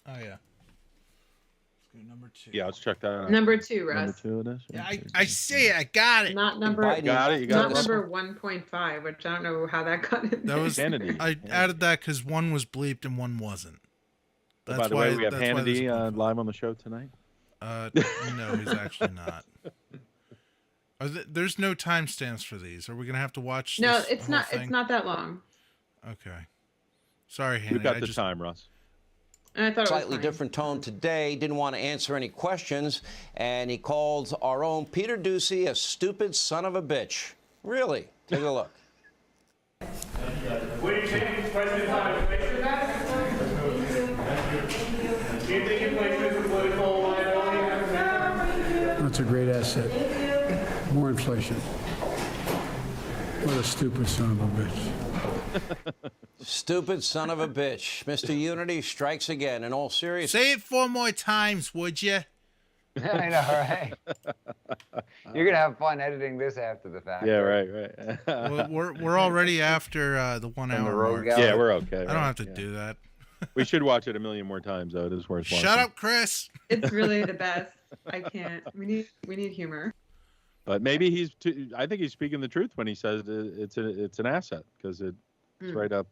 D: yeah. Number 2.
C: Yeah, let's check that out.
E: Number 2, Russ.
C: Number 2 it is?
D: Yeah, I see it. I got it.
E: Not number.
C: You got it? You got
E: Not
C: it?
E: number 1.5, which I don't know how that got in.
D: That was
C: Hannity.
D: I added that because one was bleeped and one wasn't. That's
C: By the
D: why,
C: way, we have
D: that's why there's
C: Hannity live on the show tonight.
D: No, he's actually not. There's no timestamps for these. Are we gonna have to watch?
E: No,
D: this
E: it's
D: whole
E: not.
D: thing?
E: It's not that long.
D: Okay. Sorry, Hannity.
C: We've got the time, Russ.
E: And I thought
T: Slightly different tone today. Didn't want to answer any questions, and he called our own Peter Ducey a stupid son of a bitch. Really? Take a look.
Q: Will you take questions on inflation then? Do you think inflation is a political liability?
N: That's a great asset. More inflation. What a stupid son of a bitch.
T: Stupid son of a bitch. Mr. Unity strikes again. In all seriousness.
D: Say it 4 more times, would you?
B: I know, right? You're gonna have fun editing this after the fact.
C: Yeah, right.
D: Well, we're already after the 1 hour mark.
C: Yeah, we're okay.
D: I don't have to do that.
C: We should watch it a million more times, though. It is worth watching.
D: Shut up, Chris.
E: It's really the best. I can't. We need humor.
C: But maybe I think he's speaking the truth when he says it's an asset because it's right up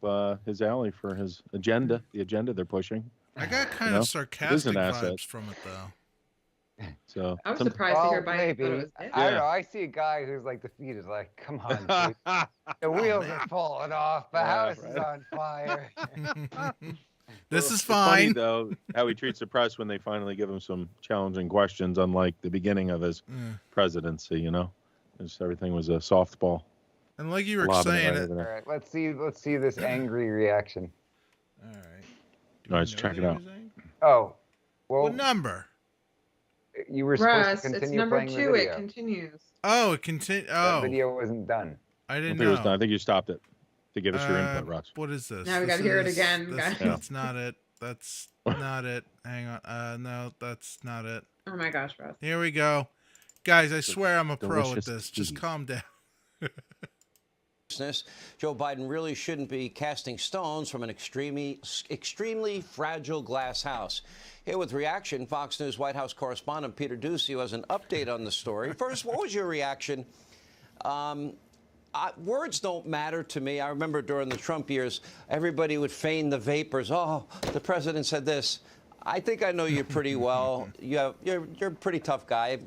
C: his alley for his agenda, the agenda they're pushing.
D: I got kind of sarcastic vibes from it, though.
C: So
E: I was surprised to hear Biden thought it was dead.
B: I don't know. I see a guy who's like, the feet is like, come on, dude. The wheels are falling off. The house is on fire.
D: This is
C: Funny,
D: fine.
C: though, how he treats the press when they finally give him some challenging questions, unlike the beginning of his presidency, you know? Everything was a softball.
D: And like you were
C: Lobbing
D: saying,
C: right over
B: All
C: there.
B: right, let's see this angry reaction.
D: all right.
C: All right, let's check it out.
B: Oh, well,
D: What number?
B: you were supposed
E: Russ,
B: to
E: it's
B: continue
E: number
B: playing the
E: 2.
B: video.
E: It continues.
D: Oh, it continue.
B: That
D: Oh,
B: video wasn't done.
D: I
C: I
D: didn't
C: think it was
D: know.
C: done. I think you stopped it to give us your input, Rox.
D: What is this?
E: Now we
D: This
E: gotta hear it
D: is-
E: again,
D: this-
E: guys.
D: That's not it. That's not it. Hang on. No, that's not it.
E: Oh my gosh, Russ.
D: Here we go. Guys, I swear I'm a pro at
T: delicious
D: this. Just calm down.
T: Joe Biden really shouldn't be casting stones from an extremely fragile glass house. Here with reaction, Fox News White House correspondent Peter Ducey has an update on the story. First, what was your reaction? Words don't matter to me. I remember during the Trump years, everybody would feign the vapors. Oh, the president said this. I think I know you pretty well. You're a pretty tough guy.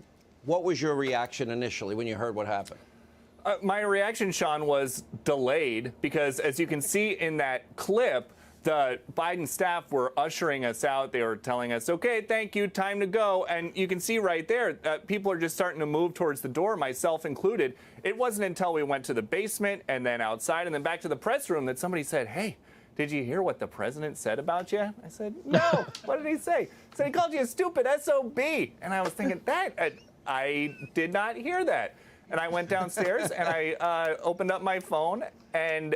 T: What was your reaction initially when you heard what happened?
U: My reaction, Sean, was delayed because, as you can see in that clip, the Biden staff were ushering us out. They were telling us, okay, thank you, time to go. And you can see right there, people are just starting to move towards the door, myself included. It wasn't until we went to the basement and then outside and then back to the press room that somebody said, hey, did you hear what the president said about you? I said, no. What did he say? He said he called you a stupid SOB. And I was thinking, I did not hear that. And I went downstairs and I opened up my phone and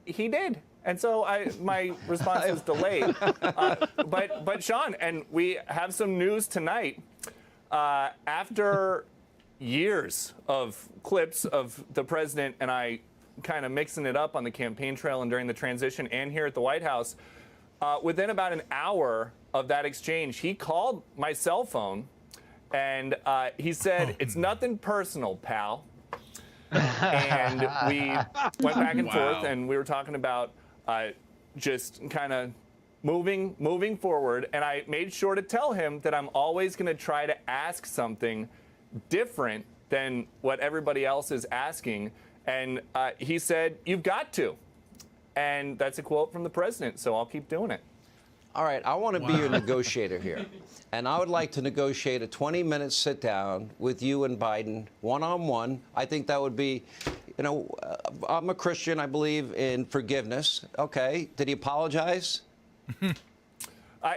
U: he did. And so my response was delayed. But Sean, and we have some news tonight. After years of clips of the president and I kind of mixing it up on the campaign trail and during the transition and here at the White House, within about an hour of that exchange, he called my cell phone and he said, it's nothing personal, pal. And we went back and forth and we were talking about just kind of moving forward. And I made sure to tell him that I'm always going to try to ask something different than what everybody else is asking. And he said, you've got to. And that's a quote from the president. So I'll keep doing it.
T: All right, I want to be your negotiator here. And I would like to negotiate a 20-minute sit-down with you and Biden, one-on-one. I think that would be, you know, I'm a Christian. I believe in forgiveness. Okay, did he apologize?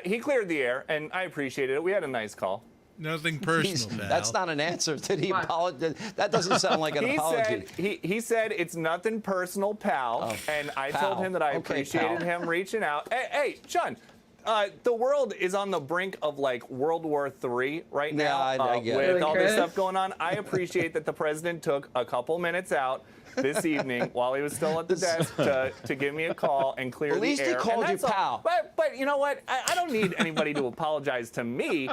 U: He cleared the air, and I appreciated it. We had a nice call.
D: Nothing personal, pal.
T: That's not an answer. Did he apologize? That doesn't sound like an apology.
U: He said it's nothing personal, pal. And I told him that I appreciated him reaching out. Hey, John. The world is on the brink of like World War III right now
T: I get
U: with
T: it.
U: all this stuff going on. I appreciate that the president took a couple minutes out this evening while he was still at the desk to give me a call and clear the air.
T: At least he called you pal.
U: But you know what? I don't need anybody to apologize to me.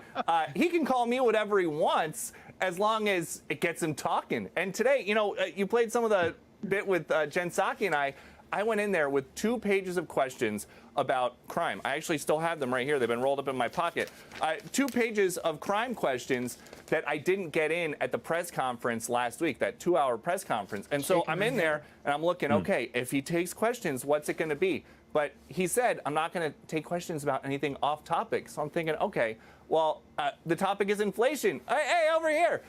U: He can call me whatever he wants as long as it gets him talking. And today, you know, you played some of the bit with Jen Psaki and I went in there with 2 pages of questions about crime. I actually still have them right here. They've been rolled up in my pocket. 2 pages of crime questions that I didn't get in at the press conference last week, that 2-hour press conference. And so I'm in there and I'm looking, okay, if he takes questions, what's it going to be? But he said, I'm not going to take questions about anything off topic. So I'm thinking, okay, well, the topic is inflation. Hey, over here.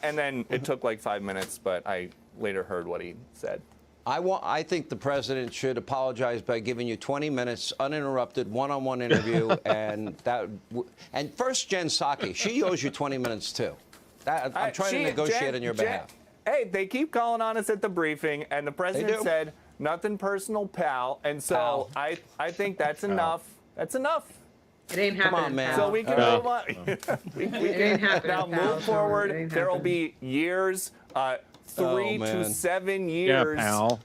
U: And then it took like 5 minutes, but I later heard what he said.
T: I think the president should apologize by giving you 20 minutes uninterrupted one-on-one interview, and first Jen Psaki, she owes you 20 minutes too. I'm trying to negotiate on your behalf.
U: Hey, they keep calling on us at the briefing, and the president said nothing personal, pal. And so I think that's enough. That's enough.
E: It ain't happening.
T: Come on, man.
U: So we can move on. we
E: ain't happening,
U: now
E: pal.
U: move forward. There will be years. 3 to 7 years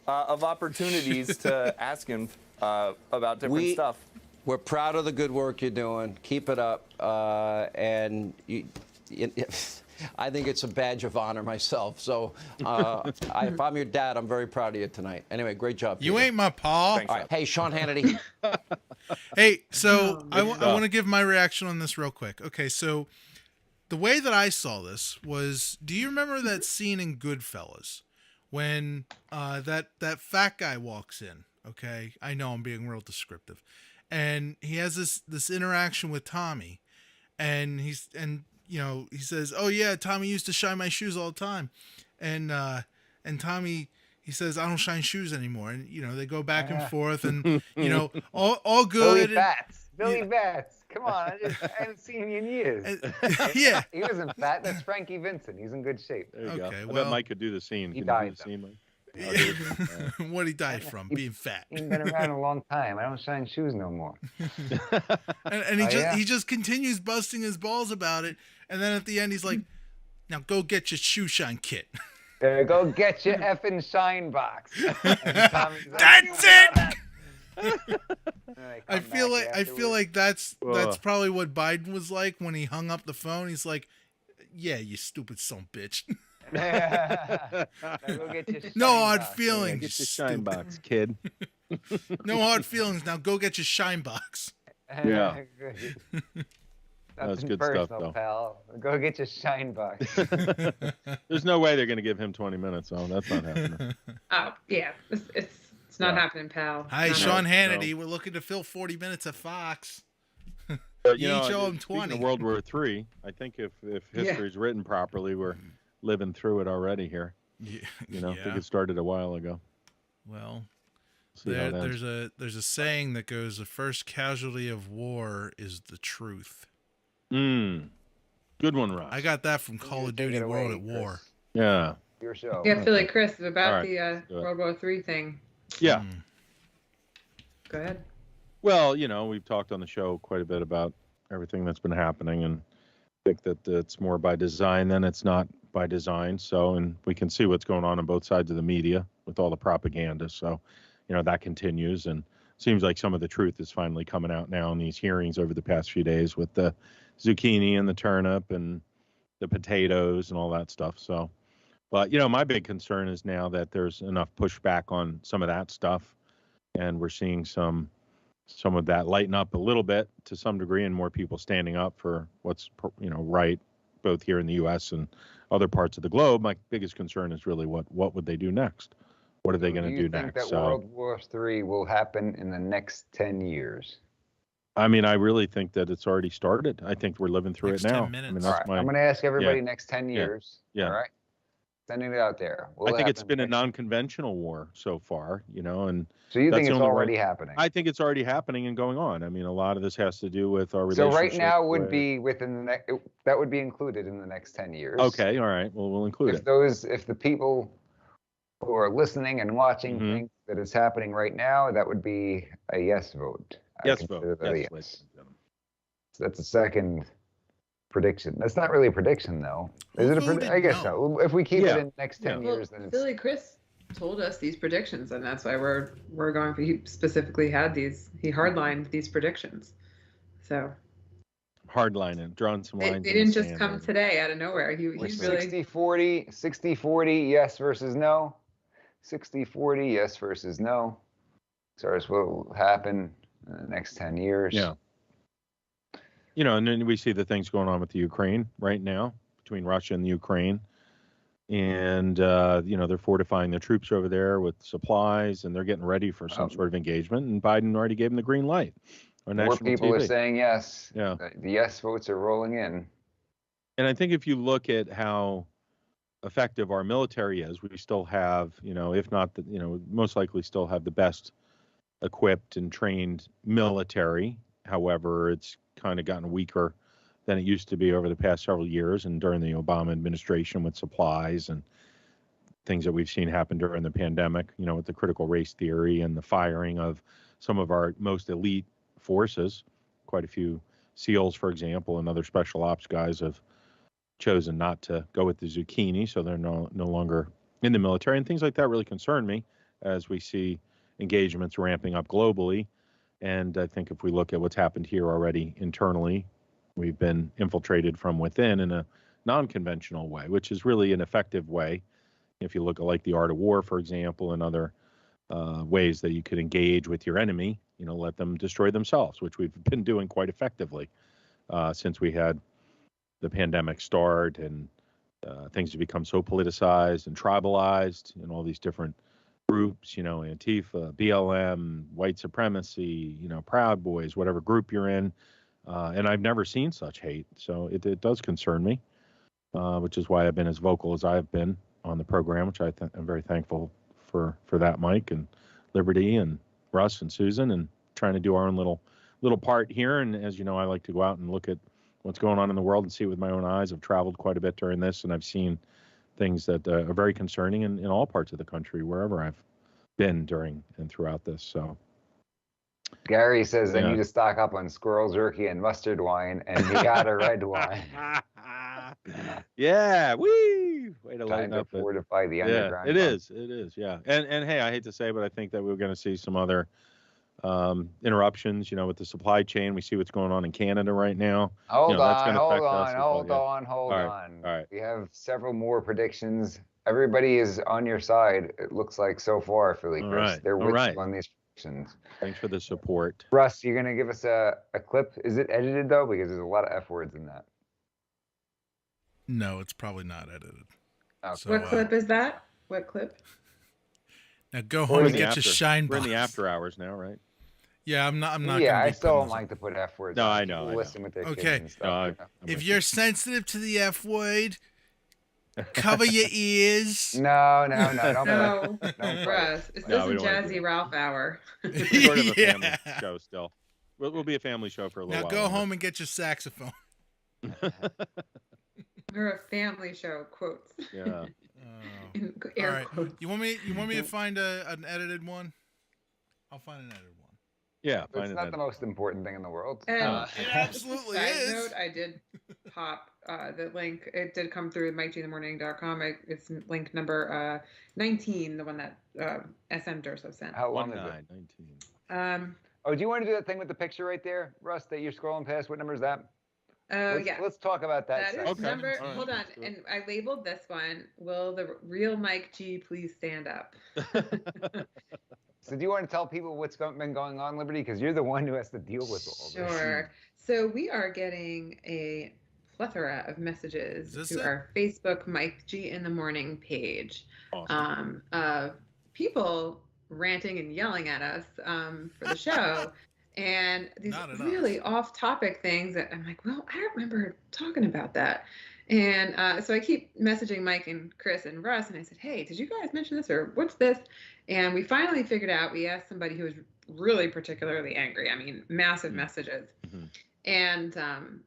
U: of opportunities to ask him about different stuff.
T: We're proud of the good work you're doing. Keep it up. And I think it's a badge of honor myself. So if I'm your dad, I'm very proud of you tonight. Anyway, great job.
D: You ain't my paw.
T: All right. Hey, Sean Hannity.
D: Hey, so I want to give my reaction on this real quick. Okay, so the way that I saw this was, do you remember that scene in Goodfellas when that fat guy walks in? Okay, I know I'm being real descriptive, and he has this interaction with Tommy, and he says, "Oh yeah, Tommy used to shine my shoes all the time," and Tommy, he says, "I don't shine shoes anymore," and they go back and forth, and all good.
B: Billy Bats. Come on, I haven't seen you in years.
D: Yeah,
B: he wasn't fat. That's Frankie Vincent. He's in good shape.
C: There you
D: Okay,
C: go.
D: well,
C: I bet Mike could do the scene.
B: He
C: Can
B: died,
C: you do the scene, Mike?
D: What he died from? Being fat.
B: He's been around a long time. I don't shine shoes no more.
D: and he just continues busting his balls about it, and then at the end he's like, "Now go get your shoe shine kit."
B: Go get your effing shine box.
D: That's it. I feel like that's probably what Biden was like when he hung up the phone. He's like, "Yeah, you stupid son of a bitch." No hard feelings.
C: Get your shine box, kid.
D: No hard feelings. Now go get your shine box.
C: Yeah. That was good stuff, though.
B: Pal. Go get your shine box.
C: There's no way they're going to give him 20 minutes, so that's not happening.
E: Oh yeah, it's not happening, pal.
D: Hi, Sean Hannity. We're looking to fill 40 minutes at Fox.
C: But,
D: you each owe him 20.
C: Speaking of World War III, I think if history's written properly, we're living through it already here.
D: Yeah.
C: I think it started a while ago.
D: Well, there's a saying that goes, "The first casualty of war is the truth."
C: Good one, Ross.
D: I got that from Call of Duty World at War.
C: Yeah.
B: Your show.
E: Yeah, I feel like Chris about
C: All
E: the World War III thing.
C: Yeah.
E: Go ahead.
C: Well, we've talked on the show quite a bit about everything that's been happening, and I think that it's more by design than it's not by design. So, and we can see what's going on both sides of the media with all the propaganda. So, that continues, and seems like some of the truth is finally coming out now in these hearings over the past few days with the zucchini and the turnip and the potatoes and all that stuff. So, but my big concern is now that there's enough pushback on some of that stuff, and we're seeing some of that lighten up a little bit to some degree, and more people standing up for what's right, both here in the U.S. and other parts of the globe. My biggest concern is really what would they do next? What are they going to do next?
B: Do you think that World War III will happen in the next 10 years?
C: I mean, I really think that it's already started. I think we're living through it now.
D: 10 minutes.
C: I mean,
B: All
C: that's
B: right, I'm going to ask everybody next 10 years.
C: Yeah.
B: All right. Sending it out there.
C: I think it's been a non-conventional war so far, and
B: so you think it's already happening?
C: I think it's already happening and going on. I mean, a lot of this has to do with our relationship.
B: So right now would be within that would be included in the next 10 years.
C: Okay, all right. Well, we'll include it.
B: If the people who are listening and watching think that it's happening right now, that would be a yes vote.
C: Yes vote.
B: Yes. So that's a second prediction. That's not really a prediction, though. Is it a prediction? I guess so. If we keep it in the next 10 years, then it's...
E: Philly Chris told us these predictions, and that's why we're going for. He specifically had these. He hardlined these predictions. So.
C: Hardlining, drawing some lines.
E: They didn't just come today out of nowhere. He's really
B: 60-40 yes versus no. 60-40 yes versus no. As far as what will happen in the next 10 years.
C: Yeah. And then we see the things going on with the Ukraine right now, between Russia and the Ukraine. And, they're fortifying their troops over there with supplies, and they're getting ready for some sort of engagement. And Biden already gave them the green light on national TV.
B: More people are saying yes.
C: Yeah.
B: The yes votes are rolling in.
C: And I think if you look at how effective our military is, we still have, if not, most likely still have the best equipped and trained military. However, it's kind of gotten weaker than it used to be over the past several years, and during the Obama administration with supplies and things that we've seen happen during the pandemic, with the critical race theory and the firing of some of our most elite forces. Quite a few SEALs, for example, and other special ops guys have chosen not to go with the zucchini, so they're no longer in the military. And things like that really concern me as we see engagements ramping up globally. And I think if we look at what's happened here already internally, we've been infiltrated from within in a non-conventional way, which is really an effective way. If you look at like the art of war, for example, and other ways that you could engage with your enemy, let them destroy themselves, which we've been doing quite effectively since we had the pandemic start, and things have become so politicized and tribalized, and all these different groups, Antifa, BLM, white supremacy, Proud Boys, whatever group you're in. And I've never seen such hate. So it does concern me, which is why I've been as vocal as I've been on the program, which I'm very thankful for that, Mike and Liberty and Russ and Susan, and trying to do our own little part here. And as you know, I like to go out and look at what's going on in the world and see it with my own eyes. I've traveled quite a bit during this, and I've seen things that are very concerning in all parts of the country, wherever I've been during and throughout this. So
B: Gary says I need to stock up on squirrel jerky and mustard wine, and he got a red wine.
C: Yeah, wee! Way to lighten up.
B: Fortify the underground.
C: It is, yeah. And hey, I hate to say, but I think that we're going to see some other interruptions, with the supply chain. We see what's going on in Canada right now.
B: Hold on.
C: All right.
B: We have several more predictions. Everybody is on your side, it looks like, so far, Philly Chris.
C: Right.
B: They're with you on these predictions.
C: Thanks for the support.
B: Russ, you're going to give us a clip. Is it edited, though? Because there's a lot of F words in that.
D: No, it's probably not edited.
B: Okay.
D: So,
E: What clip is that? What clip?
D: Now go home and get your shine
C: box.
D: box.
C: We're in the after hours now, right?
D: Yeah, I'm not.
B: Yeah, I still don't like to put F words.
C: No, I know.
B: Listen with their kids
D: Okay.
B: and stuff.
D: If you're sensitive to the F word, cover your ears.
B: No.
E: No, Russ. This isn't Jazzy Ralph hour.
C: It's sort of a family show still. We'll be a family show for a little
D: now
C: while.
D: Now go home and get your saxophone.
E: We're a family show, quotes.
C: Yeah.
E: Air
D: all right.
E: quotes.
D: You want me to find an edited one? I'll find an edited one.
C: Yeah,
B: it's not the most important thing in the world.
E: And
D: it absolutely
E: side
D: is.
E: note, I did pop the link. It did come through MikeGinTheMorning.com. It's link number 19, the one that SM Durso sent.
B: How long is it?
C: 19.
B: Oh, do you want to do that thing with the picture right there, Russ, that you're scrolling past? What number is that?
E: Yeah.
B: Let's talk about that.
E: That is number. Right. Hold on, and I labeled this one. Will the real Mike G please stand up?
B: So do you want to tell people what's been going on, Liberty? Because you're the one who has to deal with all this.
E: Sure. So we are getting a plethora of messages to our Facebook Mike G in the Morning page.
C: Awesome.
E: People ranting and yelling at us for the show. And these really off-topic things that I'm like, well, I don't remember talking about that. And so I keep messaging Mike and Chris and Russ, and I said, hey, did you guys mention this, or what's this? And we finally figured out, we asked somebody who was really particularly angry. I mean, massive messages.
C: Mm-hmm.
E: And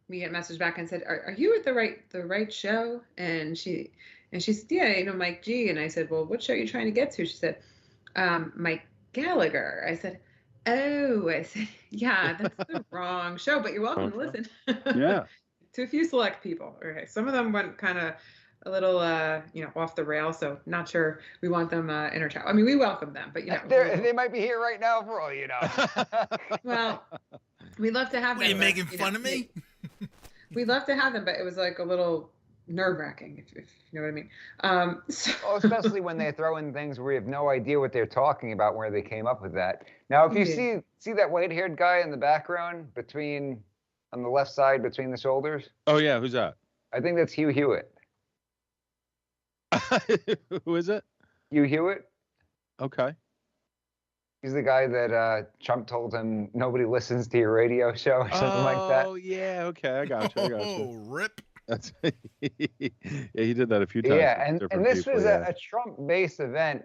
E: we get a message back and said, are you at the right show? And she said, yeah, Mike G. And I said, well, what show are you trying to get to? She said, Mike Gallagher. I said, yeah, that's the wrong show, but you're welcome to listen.
C: Yeah.
E: To a few select people. Okay. Some of them went kind of a little, off the rail. So not sure we want them in our chat. I mean, we welcome them, but
B: they might be here right now for all you know.
E: Well, we'd love to have them.
D: Are you making fun of me?
E: We'd love to have them, but it was like a little nerve-wracking, if you know what I mean.
B: Especially when they throw in things where we have no idea what they're talking about, where they came up with that. Now, if you see that white-haired guy in the background on the left side between the shoulders.
C: Oh yeah, who's that?
B: I think that's Hugh Hewitt.
C: Who is it?
B: Hugh Hewitt.
C: Okay.
B: He's the guy that Trump told him nobody listens to your radio show or something like that.
C: Oh yeah, okay, I got you.
D: Oh, rip.
C: That's yeah, he did that a few times.
B: Yeah, and this was a Trump-based event.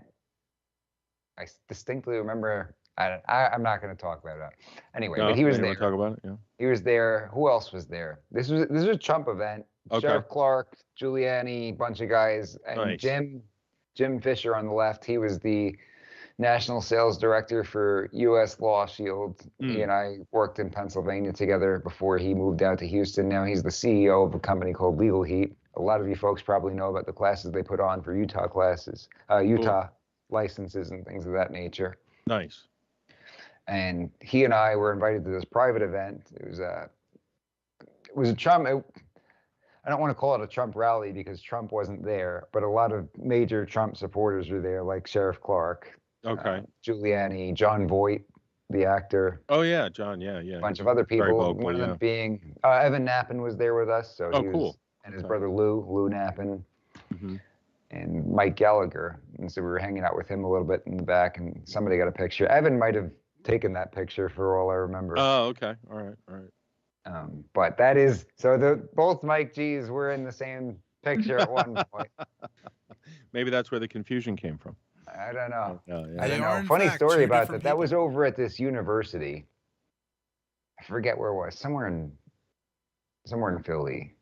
B: I distinctly remember. I'm not going to talk about it. Anyway, but he was there.
C: Talk about it. Yeah.
B: He was there. Who else was there? This was a Trump event.
C: Okay.
B: Sheriff Clark, Giuliani, bunch of guys, and
C: nice.
B: Jim Fisher on the left. He was the national sales director for U.S. Law Shield. He and I worked in Pennsylvania together before he moved out to Houston. Now he's the CEO of a company called Legal Heat. A lot of you folks probably know about the classes they put on for Utah licenses and things of that nature.
C: Nice.
B: And he and I were invited to this private event. It was a Trump. I don't want to call it a Trump rally because Trump wasn't there, but a lot of major Trump supporters were there, like Sheriff Clark,
C: okay,
B: Giuliani, John Voight, the actor.
C: Oh yeah, John. Yeah.
B: A bunch of other
C: Very
B: people.
C: vocal,
B: One of them
C: yeah.
B: being Evan Nappen was there with us. So
C: Oh,
B: he was,
C: cool.
B: and his
C: Okay.
B: brother Lou Nappen,
C: Mhm.
B: and Mike Gallagher. And so we were hanging out with him a little bit in the back, and somebody got a picture. Evan might have taken that picture for all I remember.
C: Oh, okay. All right.
B: But that is so. Both Mike G's were in the same picture at one point.
C: Maybe that's where the confusion came from.
B: I don't know.
C: Oh, yeah.
B: I don't
D: They are,
B: know.
D: in
B: Funny
D: fact,
B: story
D: two
B: about
D: different
B: that. That was
D: people.
B: over at this university. I forget where it was. Somewhere in Philly.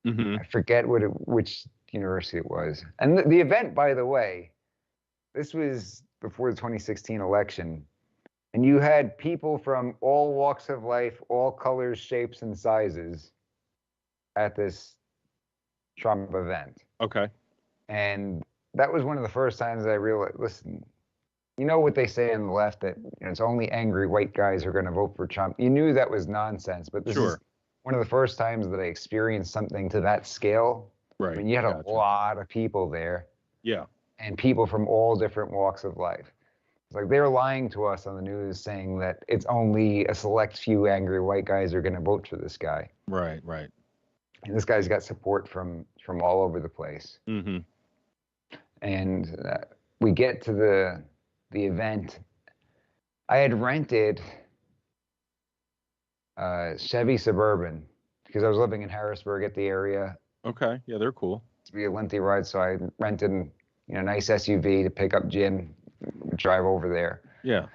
C: Mhm.
B: I forget which university it was. And the event, by the way, this was before the 2016 election. And you had people from all walks of life, all colors, shapes, and sizes at this Trump event.
C: Okay.
B: And that was one of the first times I realized, listen, you know what they say on the left, that it's only angry white guys who are going to vote for Trump. You knew that was nonsense, but this is one of the first times that I experienced something to that scale.
C: Right.
B: I mean, you had a lot of people there.
C: Yeah.
B: And people from all different walks of life. It's like they're lying to us on the news saying that it's only a select few angry white guys who are going to vote for this guy.
C: Right.
B: And this guy's got support from all over the place.
C: Mm-hmm.
B: And we get to the event. I had rented a Chevy Suburban because I was living in Harrisburg at the area.
C: Okay. Yeah, they're cool.
B: To be a lengthy ride, so I rented a nice SUV to pick up Jim, drive over there.
C: Yeah.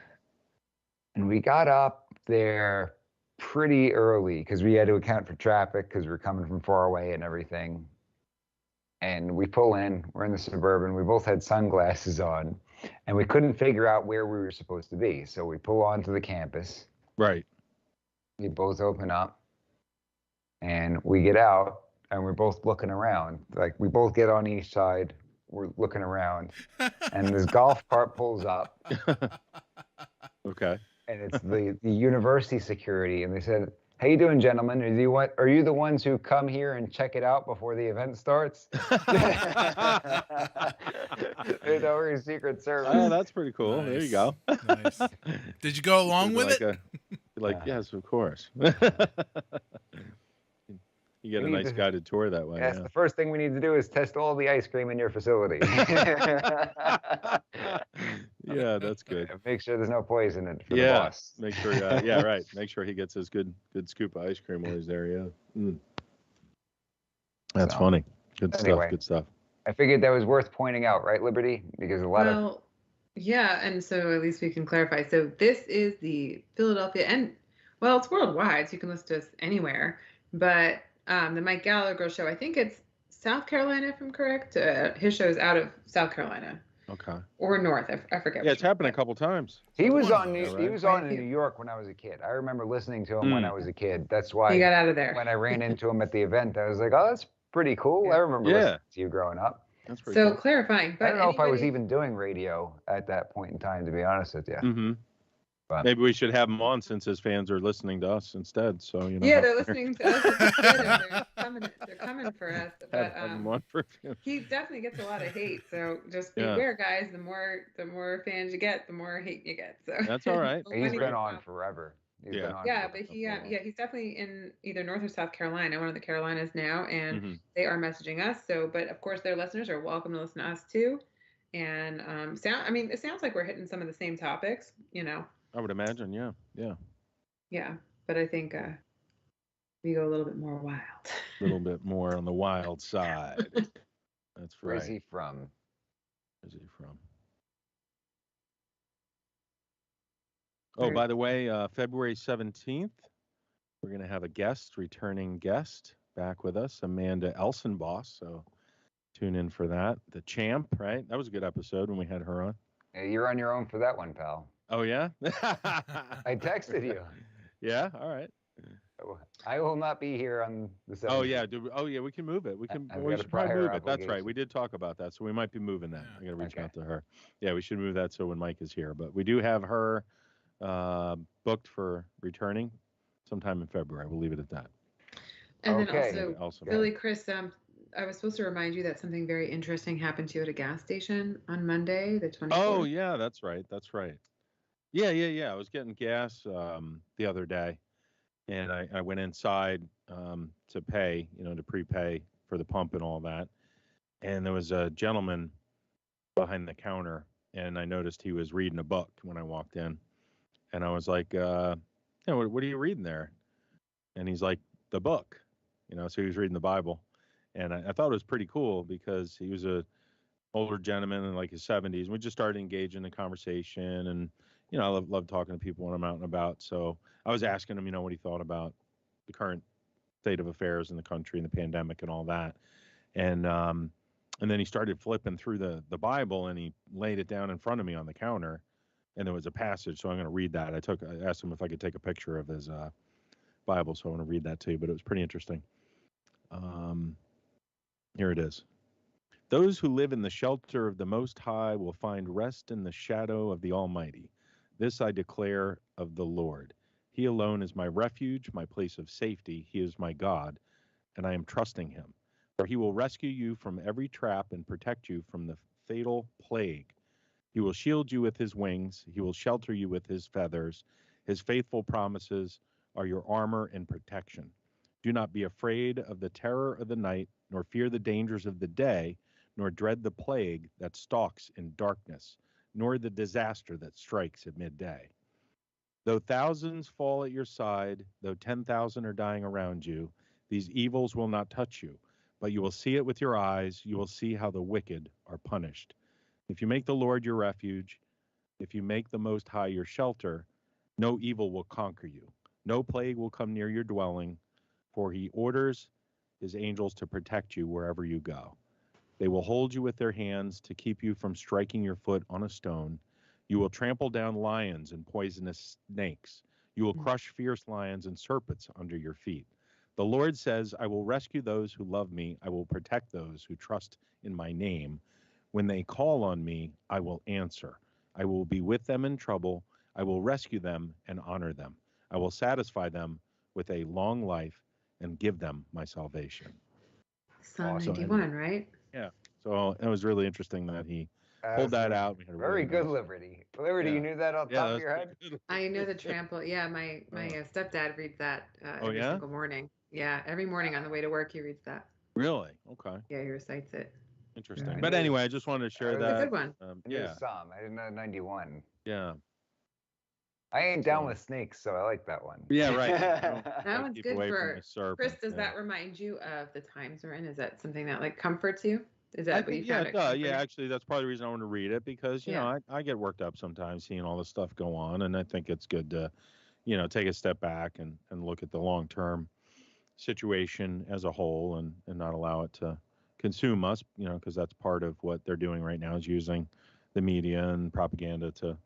B: And we got up there pretty early because we had to account for traffic because we were coming from far away and everything. And we pull in, we're in the Suburban, we both had sunglasses on, and we couldn't figure out where we were supposed to be. So we pull onto the campus.
C: Right.
B: We both open up, and we get out, and we're both looking around. Like, we both get on each side, we're looking around, and this golf cart pulls up.
C: Okay.
B: And it's the university security, and they said, "How you doing, gentlemen? Are you the ones who come here and check it out before the event starts?" It's our Secret Service.
C: Oh, that's pretty cool. Nice. There you go.
D: Nice. Did you go along with it?
C: Yes, of course. You get a nice guided tour that way.
B: Yes, the first thing we need to do is test all the ice cream in your facility.
C: Yeah, that's good.
B: Make sure there's no poison in it for the boss.
C: Make sure. Yeah, right. Make sure he gets his good scoop of ice cream while he's there. Yeah. Mm. That's funny. Good stuff. Good stuff.
B: I figured that was worth pointing out, right, Liberty? Because a lot of
E: yeah, and so at least we can clarify. So this is the Philadelphia, and well, it's worldwide, so you can listen to us anywhere. But the Mike Gallagher show, I think it's South Carolina, if I'm correct. His show is out of South Carolina.
C: Okay.
E: Or North, I forget.
C: Yeah, it's happened a couple times.
B: He was on in New York when I was a kid. I remember listening to him when I was a kid. That's why
E: he got out of there.
B: When I ran into him at the event, I was like, "Oh, that's pretty cool." I remember listening to you growing up.
C: That's pretty
E: cool.
C: So
E: clarifying, but
B: I don't know if I was even doing radio at that point in time, to be honest with you.
C: Mm-hmm. But maybe we should have him on since his fans are listening to us instead. So
E: Yeah, they're listening to us. They're coming for us. But he definitely gets a lot of hate. So just beware, guys. The more fans you get, the more hate you get. So
C: that's all right.
B: He's been on forever. He's
E: definitely in either North or South Carolina, one of the Carolinas now, and they are messaging us. So, but of course, their listeners are welcome to listen to us too. And it sounds like we're hitting some of the same topics,
C: I would imagine, yeah.
E: Yeah, but I think we go a little bit more wild.
C: A little bit more on the wild side. That's right.
B: Where's he from?
C: Oh, by the way, February 17th, we're going to have a returning guest back with us, Amanda Elsenboss. So tune in for that. The Champ, right? That was a good episode when we had her on.
B: Yeah, you're on your own for that one, pal.
C: Oh, yeah?
B: I texted you.
C: Yeah? All right.
B: I will not be here on the 17th.
C: Oh, yeah. We can move it. We should probably move it. That's right. We did talk about that. So we might be moving that. I got to reach out to her. Yeah, we should move that so when Mike is here. But we do have her booked for returning sometime in February. We'll leave it at that.
E: And then also, Billy, Chris, I was supposed to remind you that something very interesting happened to you at a gas station on Monday, the 24th.
C: Oh, yeah, that's right. Yeah. I was getting gas the other day, and I went inside to pay, to prepay for the pump and all that. And there was a gentleman behind the counter, and I noticed he was reading a book when I walked in. And I was like, what are you reading there? And he's like, the book, so he was reading the Bible. And I thought it was pretty cool because he was a older gentleman in like his 70s. And we just started engaging in conversation. And, I love talking to people when I'm out and about. So I was asking him, what he thought about the current state of affairs in the country and the pandemic and all that. And then he started flipping through the Bible, and he laid it down in front of me on the counter. And there was a passage, so I'm going to read that. I asked him if I could take a picture of his Bible, so I want to read that to you, but it was pretty interesting. Here it is. Those who live in the shelter of the Most High will find rest in the shadow of the Almighty. This I declare of the Lord. He alone is my refuge, my place of safety. He is my God, and I am trusting him. For he will rescue you from every trap and protect you from the fatal plague. He will shield you with his wings. He will shelter you with his feathers. His faithful promises are your armor and protection. Do not be afraid of the terror of the night, nor fear the dangers of the day, nor dread the plague that stalks in darkness, nor the disaster that strikes at midday. Though thousands fall at your side, though 10,000 are dying around you, these evils will not touch you, but you will see it with your eyes. You will see how the wicked are punished. If you make the Lord your refuge, if you make the Most High your shelter, no evil will conquer you. No plague will come near your dwelling, for he orders his angels to protect you wherever you go. They will hold you with their hands to keep you from striking your foot on a stone. You will trample down lions and poisonous snakes. You will crush fierce lions and serpents under your feet. The Lord says, I will rescue those who love me. I will protect those who trust in my name. When they call on me, I will answer. I will be with them in trouble. I will rescue them and honor them. I will satisfy them with a long life and give them my salvation.
E: Psalm 91, right?
C: Yeah. So it was really interesting that he pulled that out. We had a
B: Very
C: really
B: good,
C: nice-
B: Liberty. Liberty, you knew that off the top of your head?
E: I know the trample. Yeah, my stepdad reads that every
C: yeah?
E: single morning. Yeah, every morning on the way to work, he reads that.
C: Really? Okay.
E: Yeah, he recites it.
C: Interesting.
B: Yeah,
C: But anyway, I just wanted to share that.
E: It's a good one.
B: I knew
C: Yeah.
B: Psalm. I didn't know 91.
C: Yeah.
B: I ain't down with snakes, so I like that one.
C: Yeah, right.
E: That one's
C: keep
E: good
C: away from
E: for
C: the serpent,
E: Chris. Does
C: yeah.
E: that remind you of the times we're in? Is that something that like comforts you? Is that
C: I
E: what you
C: think, yeah,
E: found?
C: it does. Yeah, actually, that's probably the reason I want to read it because, you know, I get worked up sometimes seeing all this stuff go on. And I think it's good to, take a step back and look at the long-term situation as a whole and not allow it to consume us, because that's part of what they're doing right now is using the media and propaganda to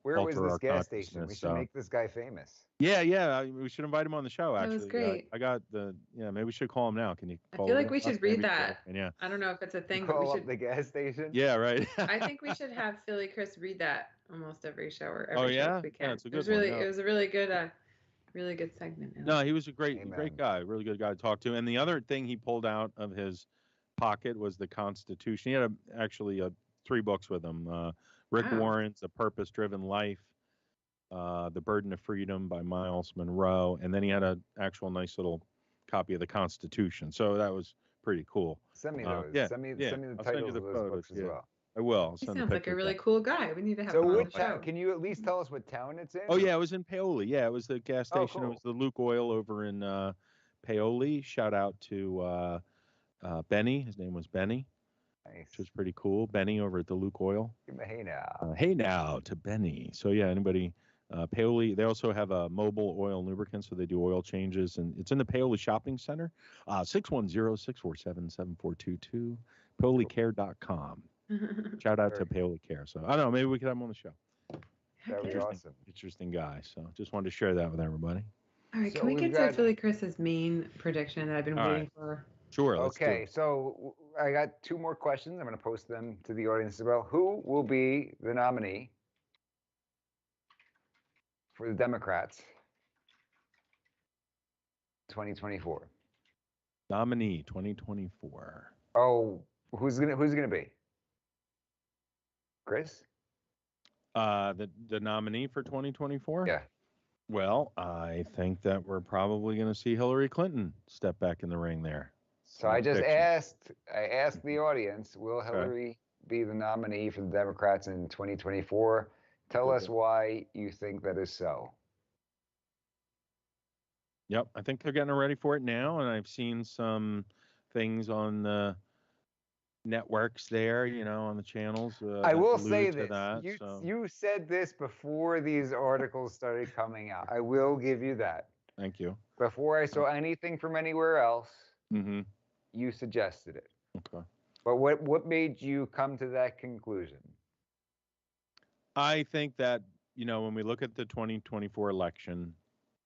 B: Where was
C: alter
B: this
C: our
B: gas station? We
C: consciousness,
B: should
C: so.
B: make this guy famous.
C: Yeah. We should invite him on the show,
E: That
C: actually.
E: was great.
C: I got maybe we should call him now. Can you
E: I
C: call
E: feel
C: him?
E: like we should read that.
C: Yeah.
E: I don't know if it's a thing, but we
B: Call up
E: should.
B: the gas station?
C: Yeah, right.
E: I think we should have Philly Chris read that almost every show or
C: Oh,
E: every show
C: yeah?
E: if we can.
C: Yeah, it's a
E: It was
C: good one,
E: really,
C: yeah.
E: it was a really good segment.
C: No, he was a great guy, really good guy to talk to. And the other thing he pulled out of his pocket was the Constitution. He had actually 3 books with him. Rick Warren's A Purpose-Driven Life, The Burden of Freedom by Miles Monroe, and then he had an actual nice little copy of the Constitution. So that was pretty cool.
B: Send me those.
C: Yeah,
B: Send me
C: yeah.
B: the
C: I'll send
B: titles
C: you the
B: of those
C: photos,
B: books as
C: yeah.
B: well.
C: I will.
E: He
C: Send the
E: sounds like a
C: pictures
E: really
C: out.
E: cool guy. We need to have
B: So
E: him on
B: which
E: the show.
B: can you at least tell us what town it's in?
C: Oh yeah, it was in Paoli. Yeah, it was the gas
B: Oh,
C: station.
B: cool.
C: It was the Luke Oil over in Paoli. Shout out to Benny. His name was Benny.
B: Nice.
C: Which was pretty cool. Benny over at the Luke Oil.
B: Give him a hey now.
C: Hey now to Benny. So yeah, anybody Paoli. They also have a mobile oil lubricant, so they do oil changes, and it's in the Paoli Shopping Center. 610-647-7422. PaoliCare.com. Shout out to Paoli Care. So I don't know, maybe we could have him on the show.
B: That would be awesome.
C: Interesting guy. So just wanted to share that with everybody.
E: All right,
B: So
E: can we
B: we've
E: get to
B: got-
E: Philly Chris's main prediction that I've been
C: All
E: waiting
C: right.
E: for?
C: Sure. Let's do
B: Okay,
C: it.
B: so I got 2 more questions. I'm going to post them to the audience as well. Who will be the nominee for the Democrats 2024?
C: Nominee 2024.
B: Oh, who's gonna be? Chris?
C: The nominee for 2024?
B: Yeah.
C: Well, I think that we're probably going to see Hillary Clinton step back in the ring there.
B: So I just asked the audience, will Hillary be the nominee for the Democrats in 2024? Tell us why you think that is so.
C: Yep, I think they're getting ready for it now, and I've seen some things on the networks there, on the channels.
B: I
C: that
B: will
C: allude
B: say
C: to
B: this.
C: that,
B: You said this before these articles started coming out. I will give you that.
C: Thank you.
B: Before I saw anything from anywhere else, you suggested it.
C: Okay.
B: But what made you come to that conclusion?
C: I think that, when we look at the 2024 election,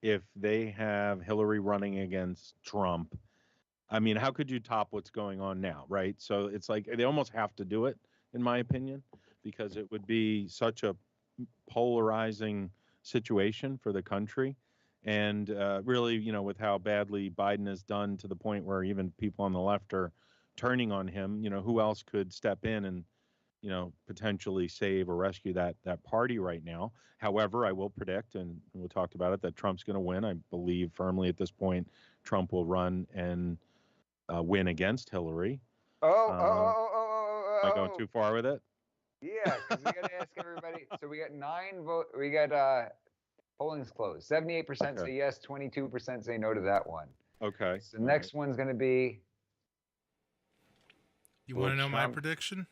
C: if they have Hillary running against Trump, I mean, how could you top what's going on now, right? So it's like they almost have to do it, in my opinion, because it would be such a polarizing situation for the country. And really, with how badly Biden has done, to the point where even people on the left are turning on him, who else could step in and, potentially save or rescue that party right now. However, I will predict, and we talked about it, that Trump's going to win. I believe firmly at this point, Trump will run and win against Hillary.
B: Am
C: I going too far with it?
B: Yeah, because we got to ask everybody. So we got 9 vote. We got polling's closed. 78% say yes, 22% say no to that one.
C: Okay.
B: So the next one's going to be.
D: You want to know my prediction?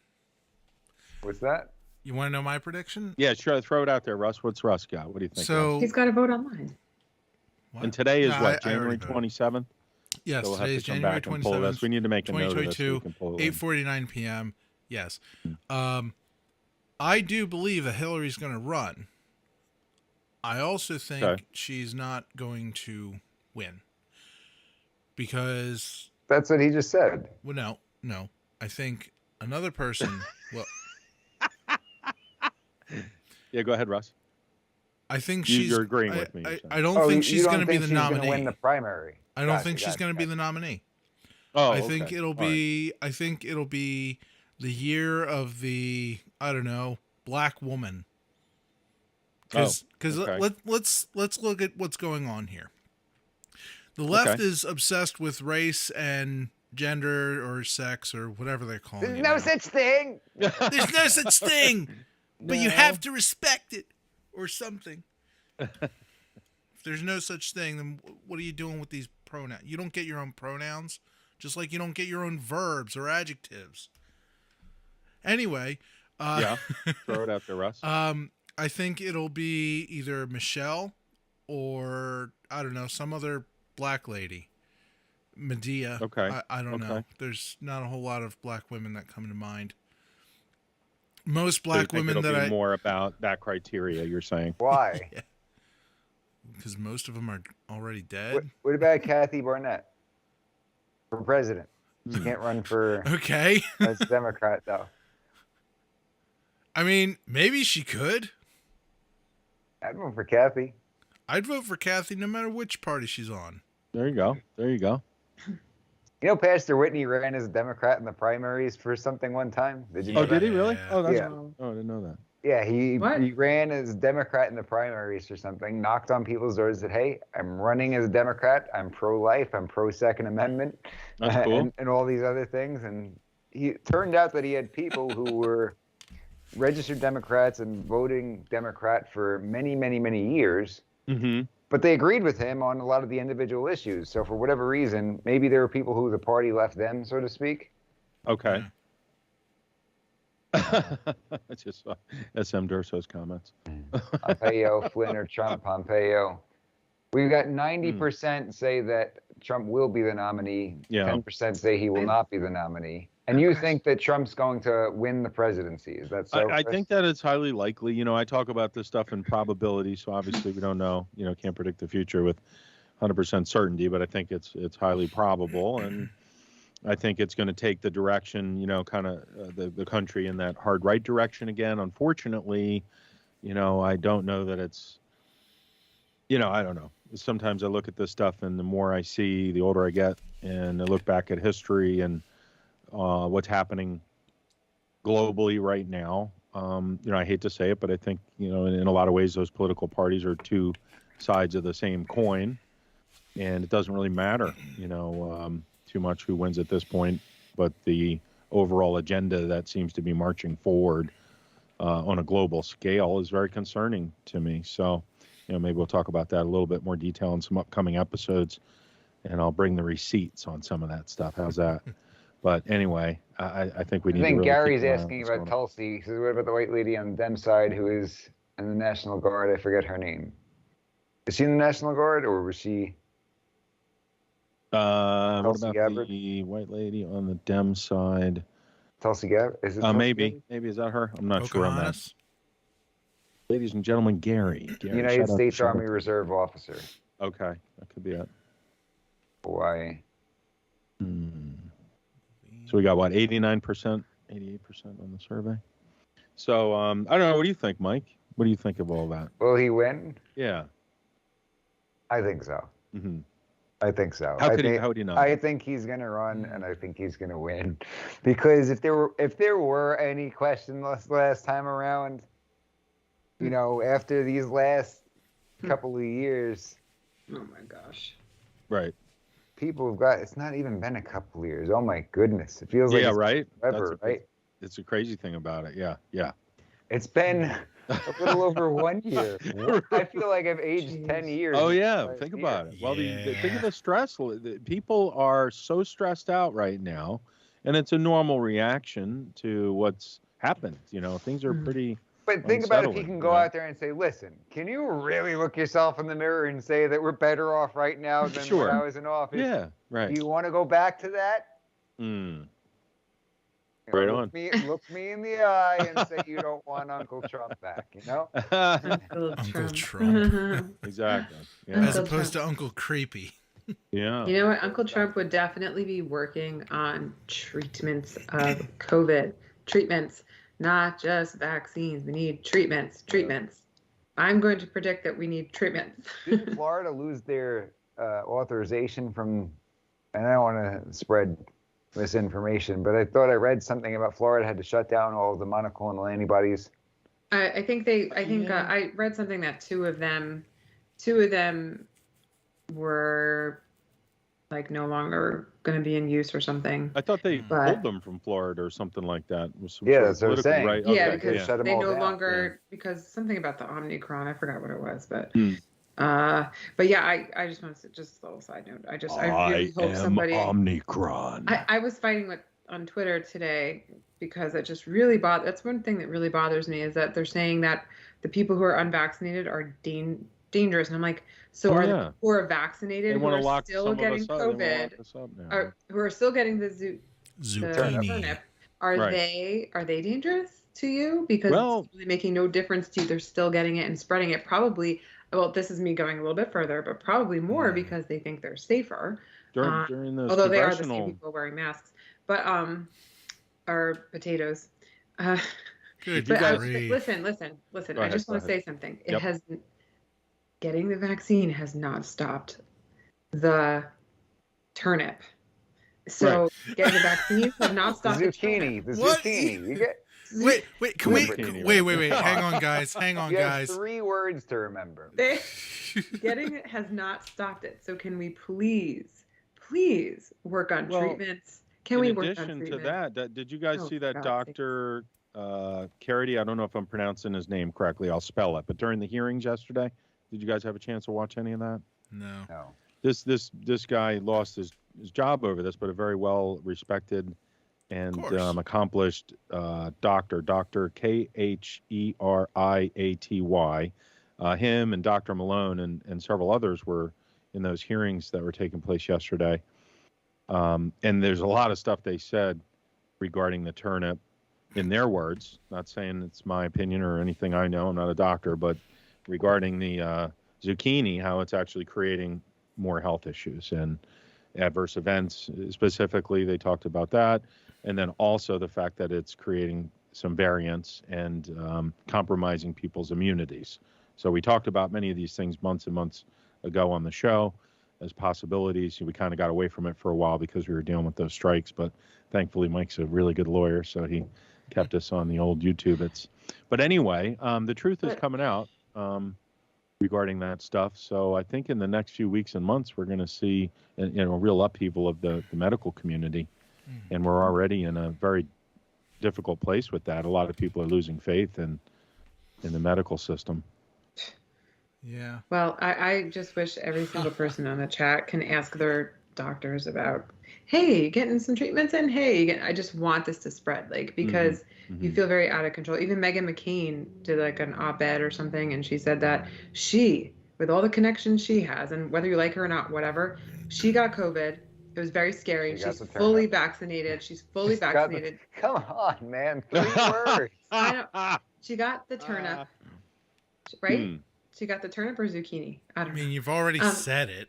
B: What's that?
D: You want to know my prediction?
C: Yeah, sure. Throw it out there, Russ. What's Russ got? What do you think?
D: So
E: he's got to vote online.
C: What? And today is January 27th?
D: Yes,
C: so we'll
D: today is January 27th.
C: We need to make a note of this.
D: 2022, 8:49 p.m. Yes. I do believe that Hillary's going to run. I also think she's not going to win. Because...
B: That's what he just said.
D: Well, no. I think another person... well...
C: Yeah, go ahead, Russ.
D: I think
C: you're agreeing with me.
D: I don't think she's going to be the nominee.
B: Gonna win the primary.
D: I don't think she's going to be the nominee.
C: Oh,
D: I think it'll be. Right. I think it'll be the year of the black woman. Because let's look at what's going on here. The left is obsessed with race and gender or sex or whatever they're calling it.
B: There's no such thing.
D: There's no such thing. But you have to respect it or something. If there's no such thing, then what are you doing with these pronouns? You don't get your own pronouns, just like you don't get your own verbs or adjectives. Anyway.
C: Throw it out there, Russ.
D: I think it'll be either Michelle or, some other black lady. Medea.
C: Okay.
D: I don't know. There's not a whole lot of black women that come to mind. Most black women that
C: more about that criteria, you're saying.
B: Why?
D: Because most of them are already dead.
B: What about Kathy Barnett for president? She can't run for as a Democrat, though.
D: I mean, maybe she could.
B: I'd vote for Kathy.
D: I'd vote for Kathy no matter which party she's on.
C: There you go.
B: Pastor Whitney ran as a Democrat in the primaries for something one time. Did you know
C: did he really? Oh, that's
B: I
C: didn't know that.
B: Yeah, he ran as a Democrat in the primaries or something, knocked on people's doors, said, hey, I'm running as a Democrat. I'm pro-life. I'm pro-Second Amendment.
C: That's cool.
B: And all these other things. And it turned out that he had people who were registered Democrats and voting Democrat for many, many, many years.
C: Mm-hmm.
B: But they agreed with him on a lot of the individual issues. So for whatever reason, maybe there were people who the party left them, so to speak.
C: Okay. I just saw SM Durso's comments.
B: Pompeo, Flynn, or Trump. Pompeo. We've got 90% say that Trump will be the nominee. 10% say he will not be the nominee. And you think that Trump's going to win the presidency? Is that so?
C: I think that it's highly likely. I talk about this stuff in probability, so obviously we don't know. Can't predict the future with 100% certainty, but I think it's highly probable, and I think it's going to take the direction, kind of the country in that hard right direction again. Unfortunately, I don't know that it's. I don't know. Sometimes I look at this stuff, and the more I see, the older I get, and I look back at history and what's happening globally right now. I hate to say it, but I think, in a lot of ways, those political parties are two sides of the same coin, and it doesn't really matter, too much who wins at this point, but the overall agenda that seems to be marching forward on a global scale is very concerning to me. So, maybe we'll talk about that a little bit more detail in some upcoming episodes, and I'll bring the receipts on some of that stuff. How's that? But anyway, I think we need to really
B: Gary's asking about Tulsi. He says, what about the white lady on the Dem side who is in the National Guard? I forget her name. Is she in the National Guard, or was she?
C: What about
B: Gabbard?
C: the white lady on the Dem side?
B: Tulsi Gabbard? Is it
C: maybe is that her? I'm not sure on that. Ladies and gentlemen, Gary
B: United States Army Reserve officer.
C: Okay, that could be it.
B: Hawaii.
C: So we got what, 89%, 88% on the survey. So I don't know. What do you think, Mike? What do you think of all that?
B: Will he win?
C: Yeah,
B: I think so.
C: Mm-hmm.
B: I think so.
C: How would you know?
B: I think he's going to run, and I think he's going to win, because if there were any question last time around, after these last couple of years,
E: oh my gosh,
C: right?
B: People have got. It's not even been a couple of years. Oh my goodness, it feels like it's
C: right.
B: Forever, right?
C: It's a crazy thing about it. Yeah.
B: It's been a little over 1 year. I feel like I've aged 10 years.
C: Oh, yeah. Think about it. Well, think of the stress. People are so stressed out right now, and it's a normal reaction to what's happened. Things are pretty
B: But think about if you can go out there and say, listen, can you really look yourself in the mirror and say that we're better off right now than when I was in office?
C: Yeah, right.
B: Do you want to go back to that?
C: Right
B: look
C: on.
B: Look me in the eye and say you don't want Uncle Trump back,
D: Uncle Trump.
C: Exactly. Yeah.
D: As opposed to Uncle Creepy.
C: Yeah.
E: You know what? Uncle Trump would definitely be working on treatments of COVID. Treatments, not just vaccines. We need treatments. I'm going to predict that we need treatments.
B: Did Florida lose their authorization from, and I don't want to spread misinformation, but I thought I read something about Florida had to shut down all of the monoclonal antibodies.
E: I think I read something that two of them were like no longer going to be in use or something.
C: I thought they pulled them from Florida or something like that.
B: That's what I'm saying.
C: Right?
E: Yeah,
C: Okay.
E: because
B: shut them
E: they
B: all
E: no
B: down.
E: longer because something about the Omicron. I forgot what it was, but yeah, I just want to just a little side note. I really hope somebody.
C: Omicron.
E: I was fighting on Twitter today because it just really that's one thing that really bothers me is that they're saying that the people who are unvaccinated are dangerous, and I'm like, so are the people who are vaccinated who are still getting COVID, who are still getting the
D: zucchini?
E: Are they dangerous to you? Because it's really making no difference to you. They're still getting it and spreading it. Probably. Well, this is me going a little bit further, but probably more because they think they're safer.
C: During those
E: although they are the same people wearing masks, but are potatoes.
D: Good.
E: But listen. I just want to say something. Getting the vaccine has not stopped the turnip. So getting the vaccines have not stopped
B: the zucchini. The zucchini. You get.
D: Wait, wait. Hang on, guys.
B: You have 3 words to remember.
E: Getting it has not stopped it. So can we please work on treatments? Can we work on treatments?
C: In addition to that, did you guys see that Dr. Carity? I don't know if I'm pronouncing his name correctly. I'll spell it. But during the hearings yesterday, did you guys have a chance to watch any of that?
D: No.
C: This guy lost his job over this, but a very well respected and accomplished doctor, Dr. Kheriaty. Him and Dr. Malone and several others were in those hearings that were taking place yesterday. And there's a lot of stuff they said regarding the turnip in their words, not saying it's my opinion or anything I know, I'm not a doctor, but regarding the zucchini, how it's actually creating more health issues and adverse events. Specifically, they talked about that. And then also the fact that it's creating some variants and compromising people's immunities. So we talked about many of these things months and months ago on the show as possibilities. We kind of got away from it for a while because we were dealing with those strikes. But thankfully, Mike's a really good lawyer, so he kept us on the old YouTube. But anyway, the truth is coming out regarding that stuff. So I think in the next few weeks and months, we're going to see a real upheaval of the medical community. And we're already in a very difficult place with that. A lot of people are losing faith in the medical system.
D: Yeah.
E: Well, I just wish every single person on the chat can ask their doctors about, hey, getting some treatments in? Hey, I just want this to spread, because you feel very out of control. Even Meghan McCain did an op-ed or something, and she said that she, with all the connections she has, and whether you like her or not, whatever, she got COVID. It was very scary. She's fully vaccinated. She's fully vaccinated.
B: Come on, man. 3 words.
E: I know. She got the turnip, right? She got the turnip or zucchini. I don't know.
D: You've already said it.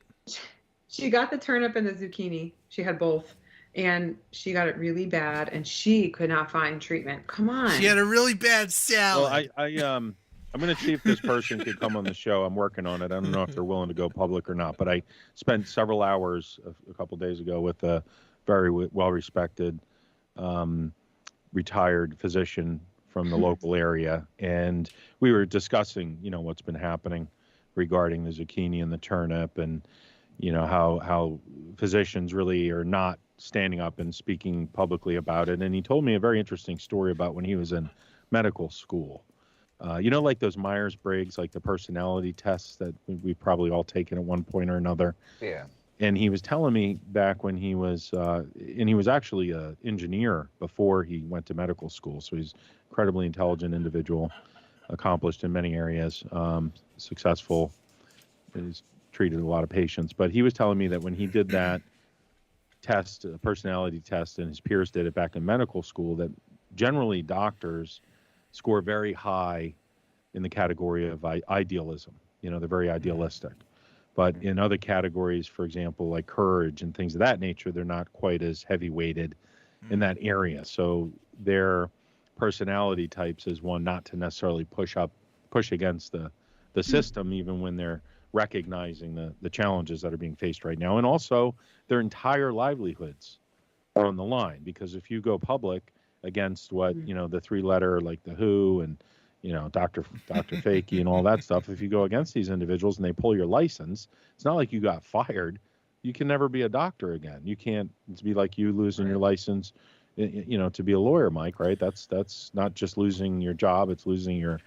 E: She got the turnip and the zucchini. She had both. And she got it really bad, and she could not find treatment. Come on.
D: She had a really bad salad.
C: Well, I'm going to see if this person could come on the show. I'm working on it. I don't know if they're willing to go public or not, but I spent several hours a couple days ago with a very well-respected retired physician from the local area, and we were discussing, what's been happening regarding the zucchini and the turnip, and how physicians really are not standing up and speaking publicly about it. And he told me a very interesting story about when he was in medical school. Like those Myers-Briggs, like the personality tests that we've probably all taken at one point or another.
B: Yeah.
C: And he was telling me back when he was, and he was actually an engineer before he went to medical school. So he's an incredibly intelligent individual, accomplished in many areas, successful. He's treated a lot of patients. But he was telling me that when he did that test, a personality test, and his peers did it back in medical school, that generally doctors score very high in the category of idealism. They're very idealistic. But in other categories, for example, like courage and things of that nature, they're not quite as heavy weighted in that area. So their personality types is one not to necessarily push against the system, even when they're recognizing the challenges that are being faced right now. And also their entire livelihoods are on the line, because if you go public against what, the 3-letter, like the WHO and, Dr. Fakey and all that stuff, if you go against these individuals and they pull your license, it's not like you got fired. You can never be a doctor again. You can't, it's be like you losing your license, to be a lawyer, Mike, right? That's not just losing your job, it's losing your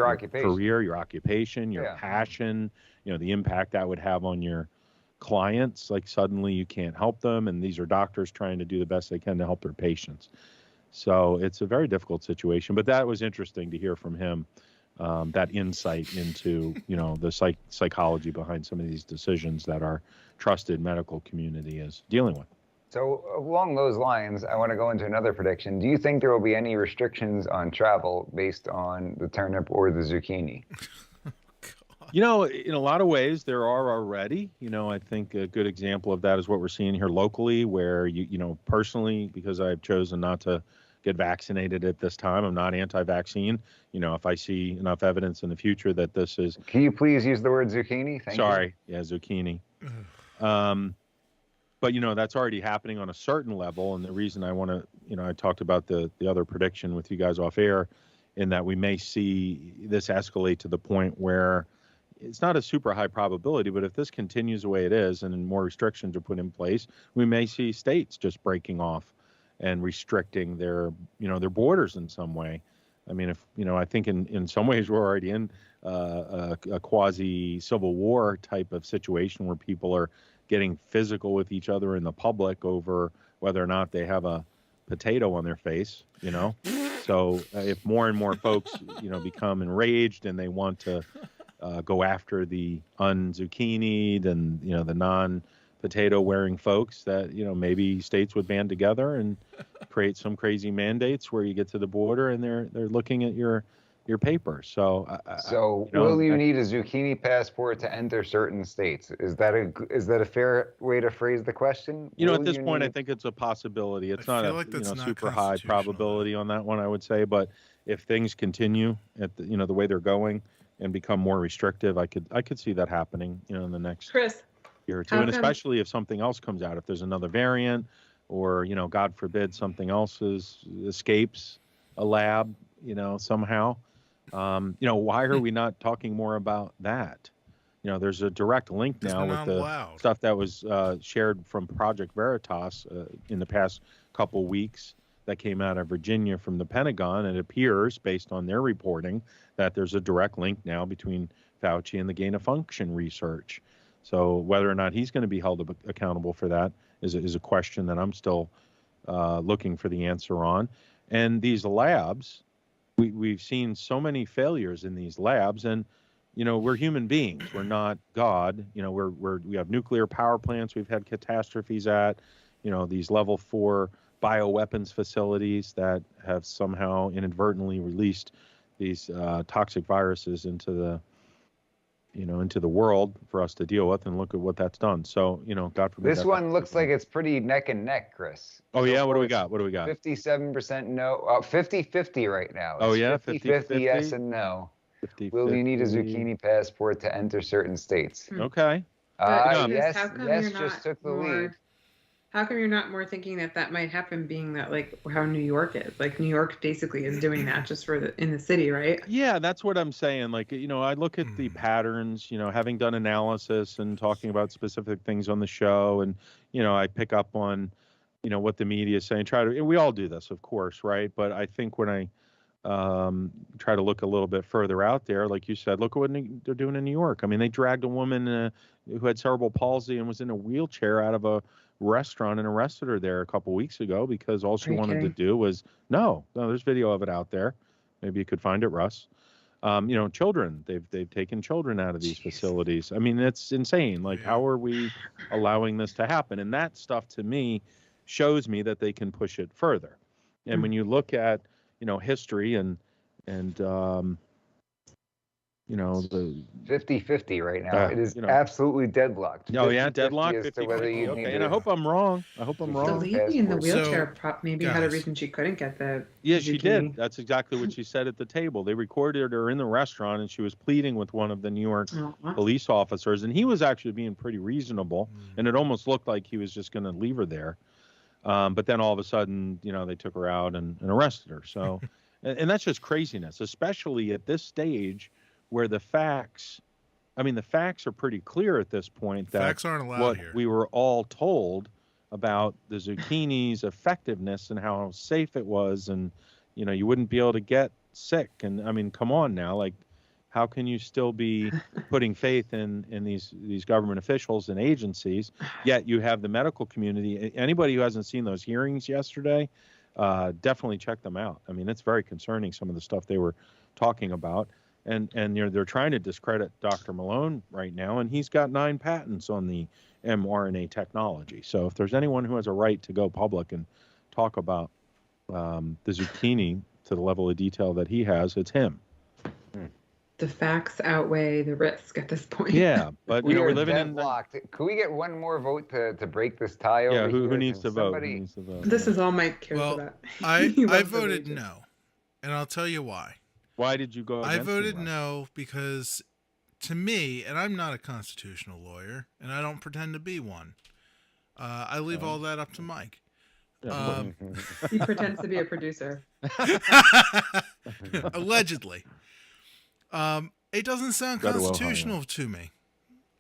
B: occupation,
C: career, your occupation, your passion, the impact that would have on your clients. Like suddenly you can't help them, and these are doctors trying to do the best they can to help their patients. So it's a very difficult situation, but that was interesting to hear from him, that insight into, the psychology behind some of these decisions that our trusted medical community is dealing with.
B: So along those lines, I want to go into another prediction. Do you think there will be any restrictions on travel based on the turnip or the zucchini?
C: In a lot of ways, there are already. I think a good example of that is what we're seeing here locally, where, personally, because I've chosen not to get vaccinated at this time, I'm not anti-vaccine. If I see enough evidence in the future that this is...
B: Can you please use the word zucchini? Thank you.
C: Yeah, zucchini. But, that's already happening on a certain level. And the reason I want to, I talked about the other prediction with you guys off air, in that we may see this escalate to the point where it's not a super high probability, but if this continues the way it is and more restrictions are put in place, we may see states just breaking off and restricting their borders in some way. I mean, I think in some ways we're already in a quasi civil war type of situation where people are getting physical with each other in the public over whether or not they have a potato on their face, So if more and more folks, become enraged and they want to go after the unzucchinied and, the non-potato wearing folks, that, maybe states would band together and create some crazy mandates where you get to the border and they're looking at your paper. So,
B: will you need a zucchini passport to enter certain states? Is that a fair way to phrase the question?
C: At this point, I think it's a possibility. It's not a super high probability on that one, I would say. But if things continue at the way they're going and become more restrictive, I could see that happening, in the next year or two, and especially if something else comes out, if there's another variant, or God forbid something else escapes a lab, somehow. Why are we not talking more about that? There's a direct link now with the stuff that was shared from Project Veritas in the past couple weeks that came out of Virginia from the Pentagon. It appears, based on their reporting, that there's a direct link now between Fauci and the gain-of-function research. So whether or not he's going to be held accountable for that is a question that I'm still looking for the answer on. And these labs, we've seen so many failures in these labs, and we're human beings. We're not God. We have nuclear power plants we've had catastrophes at. These level 4 bioweapons facilities that have somehow inadvertently released these toxic viruses into the world for us to deal with, and look at what that's done. So, God forbid.
B: This one looks like it's pretty neck and neck, Chris.
C: Oh, yeah? What do we got?
B: 57% no, 50-50 right now.
C: Oh, yeah?
B: 50-50 yes and no.
C: 50-50.
B: Will you need a zucchini passport to enter certain states?
C: Okay.
B: Yes,
E: how come
B: yes,
E: you're
B: just
E: not
B: took the
E: more,
B: lead.
E: How come you're not more thinking that might happen, being that like how New York is? Like New York basically is doing that just in the city, right?
C: Yeah, that's what I'm saying. Like, I look at the patterns, having done analysis and talking about specific things on the show, and, I pick up on, what the media is saying. We all do this, of course, right? But I think when I try to look a little bit further out there, like you said, look at what they're doing in New York. I mean, they dragged a woman who had cerebral palsy and was in a wheelchair out of a restaurant and arrested her there a couple weeks ago because all she wanted to do was no, there's video of it out there. Maybe you could find it, Russ. Children, they've taken children out of these facilities. I mean, it's insane. Like, how are we allowing this to happen? And that stuff to me shows me that they can push it further. And when you look at history and the
B: 50-50 right now. It is absolutely deadlocked.
C: Oh, yeah, deadlocked.
B: 50-50.
C: Okay, and I hope I'm wrong. The
E: lady in the wheelchair maybe had a reason she couldn't get the
C: Yeah, she did. That's exactly what she said at the table. They recorded her in the restaurant, and she was pleading with one of the New York police officers, and he was actually being pretty reasonable, and it almost looked like he was just going to leave her there. But then all of a sudden, they took her out and arrested her. So, and that's just craziness, especially at this stage where the facts are pretty clear at this point. That
D: facts aren't allowed
C: what
D: here.
C: We were all told about the zucchini's effectiveness and how safe it was, and you wouldn't be able to get sick. And I mean, come on now, like, how can you still be putting faith in these government officials and agencies, yet you have the medical community? Anybody who hasn't seen those hearings yesterday, definitely check them out. I mean, it's very concerning, some of the stuff they were talking about. And they're trying to discredit Dr. Malone right now, and he's got 9 patents on the mRNA technology. So if there's anyone who has a right to go public and talk about the zucchini to the level of detail that he has, it's him.
E: The facts outweigh the risk at this point.
C: Yeah, but
B: we're
C: living
B: deadlocked. Could we get one more vote to break this tie over
C: here?
B: Who
C: needs to vote?
E: This is all Mike cares about.
D: I voted no, and I'll tell you why.
C: Why did you go against
D: I voted no because, to me, and I'm not a constitutional lawyer, and I don't pretend to be one. I leave all that up to Mike.
E: He pretends to be a producer.
D: Allegedly. It doesn't sound constitutional to me.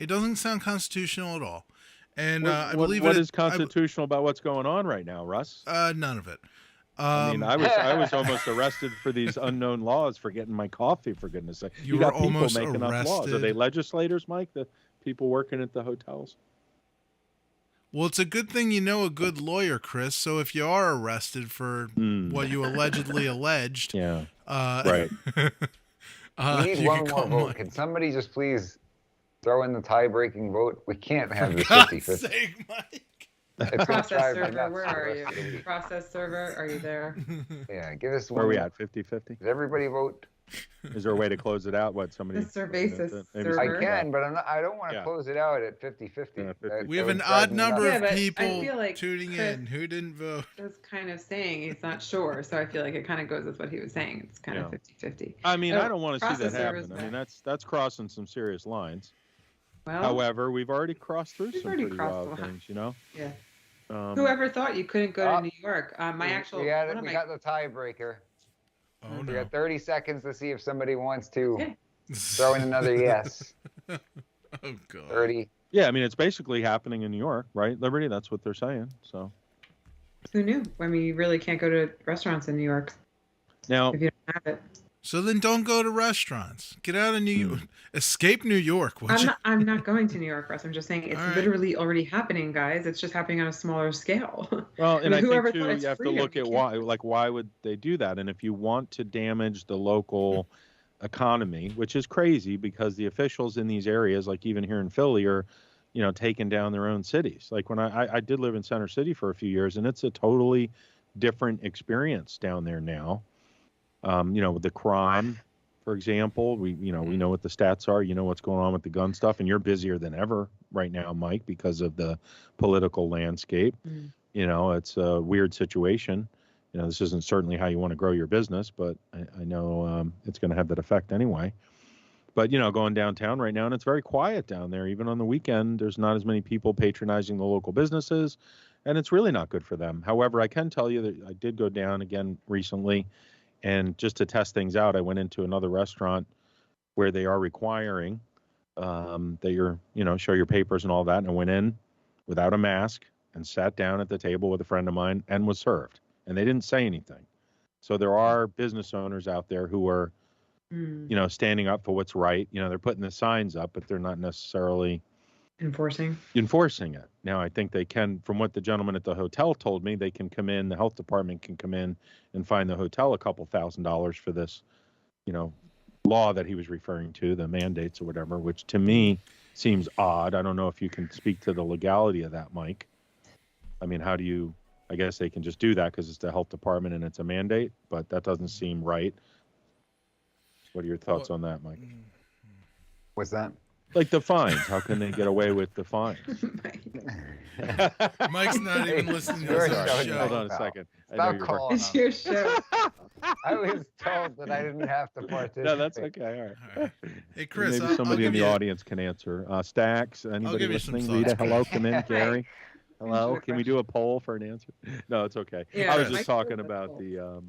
D: It doesn't sound constitutional at all. And I believe
C: what is constitutional about what's going on right now, Russ?
D: None of it.
C: I mean, I was almost arrested for these unknown laws for getting my coffee, for goodness sake.
D: You
C: got
D: were
C: people
D: almost
C: making up laws. Are
D: arrested.
C: they legislators, Mike? The people working at the hotels?
D: Well, it's a good thing you know a good lawyer, Chris. So if you are arrested for what you allegedly alleged,
C: right.
B: We need one more vote. Can somebody just please throw in the tie-breaking vote? We can't have this 50-50.
E: Process server, where are you? Process server, are you there?
B: Yeah, give us one.
C: Where are we at, 50-50?
B: Does everybody vote?
C: Is there a way to close it out?
E: The Survesis server.
B: I can, but I don't want to close it out at 50-50.
D: We have an odd number of people
E: I feel like
D: tuning in who didn't vote.
E: Was kind of saying he's not sure, so I feel like it kind of goes with what he was saying. It's kind of 50-50.
C: I mean, I don't want to see that happen. I mean, that's crossing some serious lines.
E: Well,
C: however, we've already crossed through some pretty wild things,
E: Yeah.
C: Whoever
E: Whoever thought you couldn't go to New York?
B: We got the tiebreaker.
D: Oh,
B: We
D: no.
B: got 30 seconds to see if somebody wants to throw in another yes.
D: Oh, God.
B: 30.
C: Yeah, I mean, it's basically happening in New York, right, Liberty? That's what they're saying. So
E: Who knew? I mean, you really can't go to restaurants in New York
C: now,
E: if you don't have it.
D: So then don't go to restaurants. Get out of New York. Escape New York.
E: I'm not going to New York, Russ. I'm just saying it's literally already happening, guys. It's just happening on a smaller scale.
C: well, and I think
E: whoever
C: too,
E: thought it's
C: you have to
E: freedom,
C: look at why would they do that? And if you want to damage the local economy, which is crazy because the officials in these areas, like even here in Philly, are, taking down their own cities. Like when I did live in Center City for a few years, and it's a totally different experience down there now. With the crime, for example, we know what the stats are, what's going on with the gun stuff, and you're busier than ever right now, Mike, because of the political landscape. It's a weird situation. This isn't certainly how you want to grow your business, but I know it's going to have that effect anyway. But, going downtown right now, and it's very quiet down there. Even on the weekend, there's not as many people patronizing the local businesses, and it's really not good for them. However, I can tell you that I did go down again recently. And just to test things out, I went into another restaurant where they are requiring that you're, show your papers and all that. And I went in without a mask and sat down at the table with a friend of mine and was served. And they didn't say anything. So there are business owners out there who are, standing up for what's right. They're putting the signs up, but they're not necessarily
E: enforcing
C: it. Now, I think they can, from what the gentleman at the hotel told me, they can come in, the health department can come in and fine the hotel a couple $1,000s for this, law that he was referring to, the mandates or whatever, which to me seems odd. I don't know if you can speak to the legality of that, Mike. I mean, I guess they can just do that because it's the health department and it's a mandate, but that doesn't seem right. What are your thoughts on that, Mike?
B: What's that?
C: Like the fines. How can they get away with the fines?
D: Mike's not even listening to this show.
C: Hold on a second.
B: Stop calling.
E: It's your show.
B: I was told that I didn't have to participate.
C: No, that's okay. All right.
D: Hey, Chris.
C: Maybe somebody in the audience can answer. Stacks, anybody listening? Rita, hello, come in. Gary, hello. Can we do a poll for an answer? No, it's okay.
E: Yeah,
C: I was just talking about the,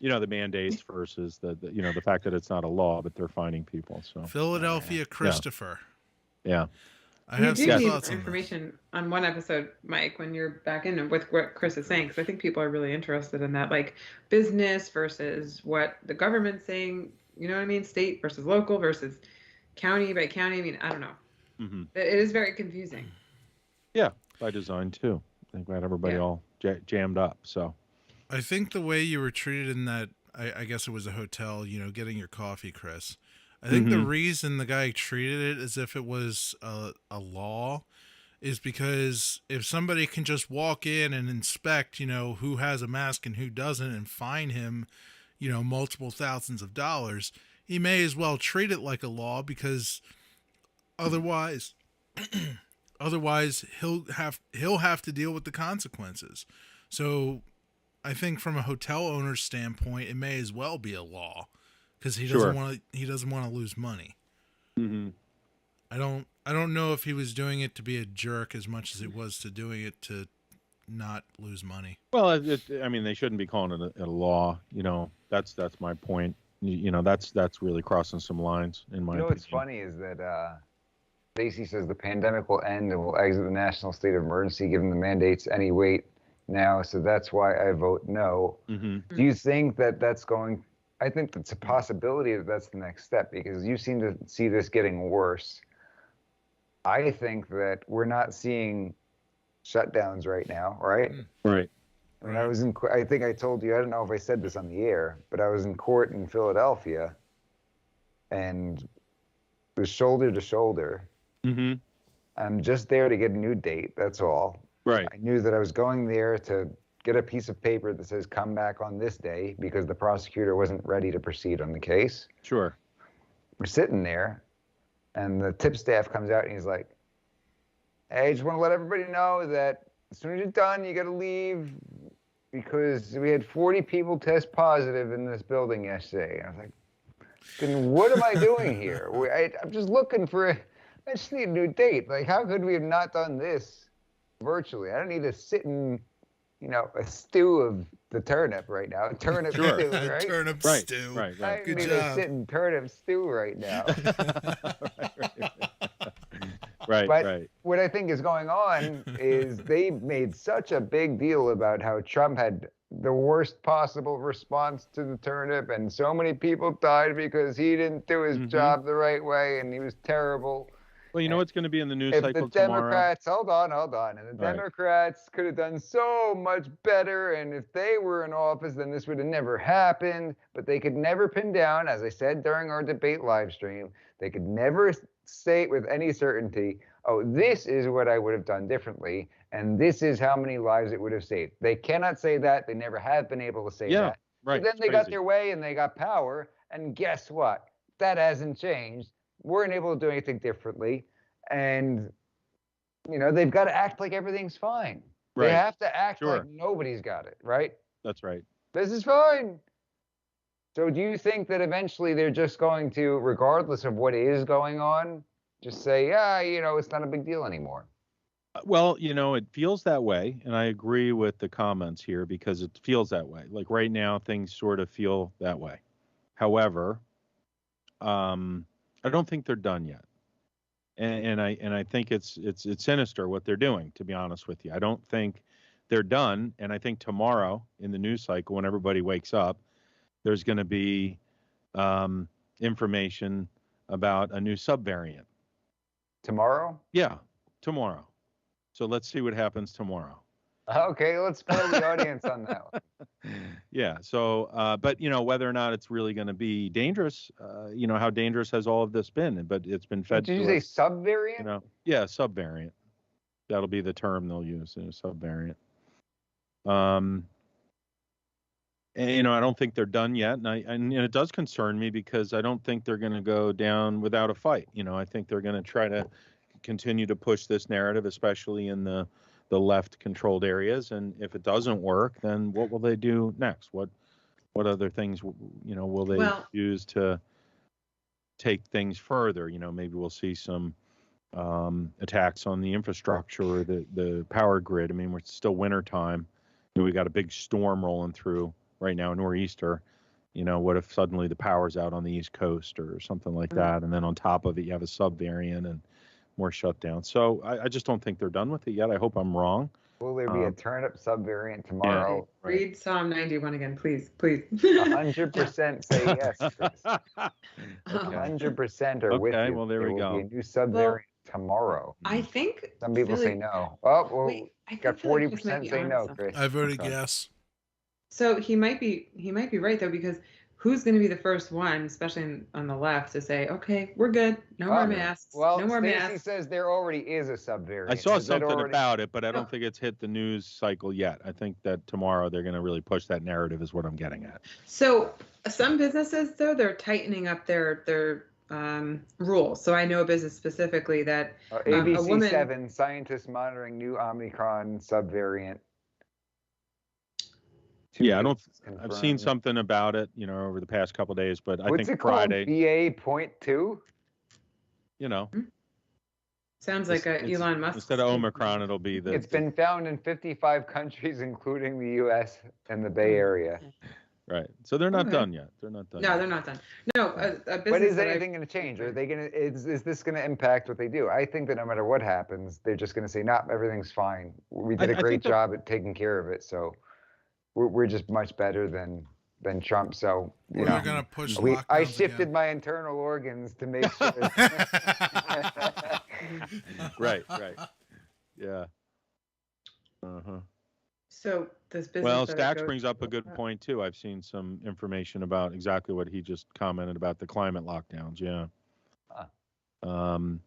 C: the mandates versus the fact that it's not a law, but they're fining people. So
D: Philadelphia Christopher.
C: Yeah.
D: I have some thoughts on
E: information on one episode, Mike, when you're back in with what Chris is saying, because I think people are really interested in that, like business versus what the government's saying, you know what I mean? State versus local versus county by county. I mean, I don't know.
C: Mm-hmm.
E: It is very confusing.
C: Yeah, by design too. I think we had everybody all jammed up. So
D: I think the way you were treated in that, I guess it was a hotel, getting your coffee, Chris. I think the reason the guy treated it as if it was a law is because if somebody can just walk in and inspect, who has a mask and who doesn't and fine him, multiple thousands of dollars, he may as well treat it like a law because otherwise he'll have to deal with the consequences. So I think from a hotel owner's standpoint, it may as well be a law. Because he doesn't want to lose money.
C: Mm-hmm.
D: I don't know if he was doing it to be a jerk as much as it was to doing it to not lose money.
C: Well, I mean, they shouldn't be calling it a law. That's my point. That's really crossing some lines in my opinion.
B: What's funny is that Stacey says the pandemic will end and we'll exit the national state of emergency, given the mandates any weight now. So that's why I vote no.
C: Mm-hmm.
B: Do you think that that's going? I think that's a possibility that that's the next step because you seem to see this getting worse. I think that we're not seeing shutdowns right now, right?
C: Right.
B: I mean, I think I told you, I don't know if I said this on the air, but I was in court in Philadelphia and it was shoulder to shoulder.
C: Mm-hmm.
B: I'm just there to get a new date. That's all.
C: Right.
B: I knew that I was going there to get a piece of paper that says come back on this day because the prosecutor wasn't ready to proceed on the case.
C: Sure.
B: We're sitting there and the tip staff comes out and he's like, hey, I just want to let everybody know that as soon as you're done, you got to leave because we had 40 people test positive in this building yesterday. And I was like, then what am I doing here? I'm just looking I just need a new date. Like, how could we have not done this virtually? I don't need to sit in a stew of the turnip right now. Turnip
C: Sure.
B: stew, right?
D: Turnip
C: Right,
D: stew.
C: right,
B: I
C: right.
D: Good
B: need
D: job.
B: to sit in turnip stew right now.
C: Right,
B: But
C: right.
B: what I think is going on is they made such a big deal about how Trump had the worst possible response to the turnip, and so many people died because he didn't do his job the right way, and he was terrible.
C: Well, you know what's going to be in the news
B: If
C: cycle
B: the
C: tomorrow?
B: Democrats, hold on, and the
C: Right.
B: Democrats could have done so much better, and if they were in office, then this would have never happened. But they could never pin down, as I said during our debate live stream, they could never say with any certainty, oh, this is what I would have done differently, and this is how many lives it would have saved. They cannot say that. They never have been able to say that.
C: Right.
B: But then
C: It's
B: they got
C: crazy.
B: their way and they got power, and guess what? That hasn't changed. Weren't able to do anything differently, and they've got to act like everything's fine.
C: Right.
B: They have to act
C: Sure.
B: like nobody's got it, right?
C: That's right.
B: This is fine. So do you think that eventually they're just going to, regardless of what is going on, just say, yeah, it's not a big deal anymore?
C: Well, it feels that way, and I agree with the comments here because it feels that way. Like right now, things sort of feel that way. However, I don't think they're done yet, and I think it's sinister what they're doing. To be honest with you, I don't think they're done, and I think tomorrow in the news cycle, when everybody wakes up, there's going to be information about a new subvariant.
B: Tomorrow?
C: Yeah, tomorrow. So let's see what happens tomorrow.
B: Okay, let's fill the audience on that one.
C: Yeah. So, but whether or not it's really going to be dangerous, how dangerous has all of this been? But it's been fed.
B: Did you
C: to
B: say
C: us,
B: subvariant?
C: Yeah, subvariant. That'll be the term they'll use, subvariant. And I don't think they're done yet, and it does concern me because I don't think they're going to go down without a fight. I think they're going to try to continue to push this narrative, especially in the left-controlled areas. And if it doesn't work, then what will they do next? What other things will they use to take things further? Maybe we'll see some attacks on the infrastructure or the power grid. I mean, we're still wintertime. We got a big storm rolling through right now, nor'easter. What if suddenly the power's out on the East Coast or something like that? And then on top of it, you have a subvariant and more shutdowns. So I just don't think they're done with it yet. I hope I'm wrong.
B: Will there be a turnip subvariant tomorrow?
E: Yeah. Read Psalm 91 again, please.
B: 100% say yes, Chris. 100% are with you.
C: Well, there we go.
B: Will be a new subvariant tomorght.
E: I think
B: some people say no. Oh, well, got 40% say no, Chris.
D: I voted yes.
E: So he might be right though, because who's going to be the first one, especially on the left, to say, okay, we're good, no more masks,
B: well,
E: no more
B: Stacey
E: masks?
B: Says there already is a subvariant.
C: I saw something about it, but I don't think it's hit the news cycle yet. I think that tomorrow they're going to really push that narrative is what I'm getting at.
E: So some businesses, though, they're tightening up their rules. So I know a business specifically that
B: ABC 7, scientists monitoring new Omicron subvariant.
C: Yeah, I've seen something about it, over the past couple of days, but I think Friday.
B: BA.2?
E: Sounds like Elon Musk.
C: Instead of Omicron, it'll be the.
B: It's been found in 55 countries, including the U.S. and the Bay Area.
C: Right. So they're not done yet. They're not done.
E: No,
C: yet.
E: they're not done. No, a business.
B: But is anything going to change? Are they going to? Is this going to impact what they do? I think that no matter what happens, they're just going to say, "Nah, everything's fine. We did a great job at taking care of it." So. We're just much better than Trump. So
D: we're gonna push.
B: I shifted my internal organs to make sure.
C: Right. Yeah.
E: So this business.
C: Well, Stacks brings up a good point too. I've seen some information about exactly what he just commented about the climate lockdowns. Yeah. And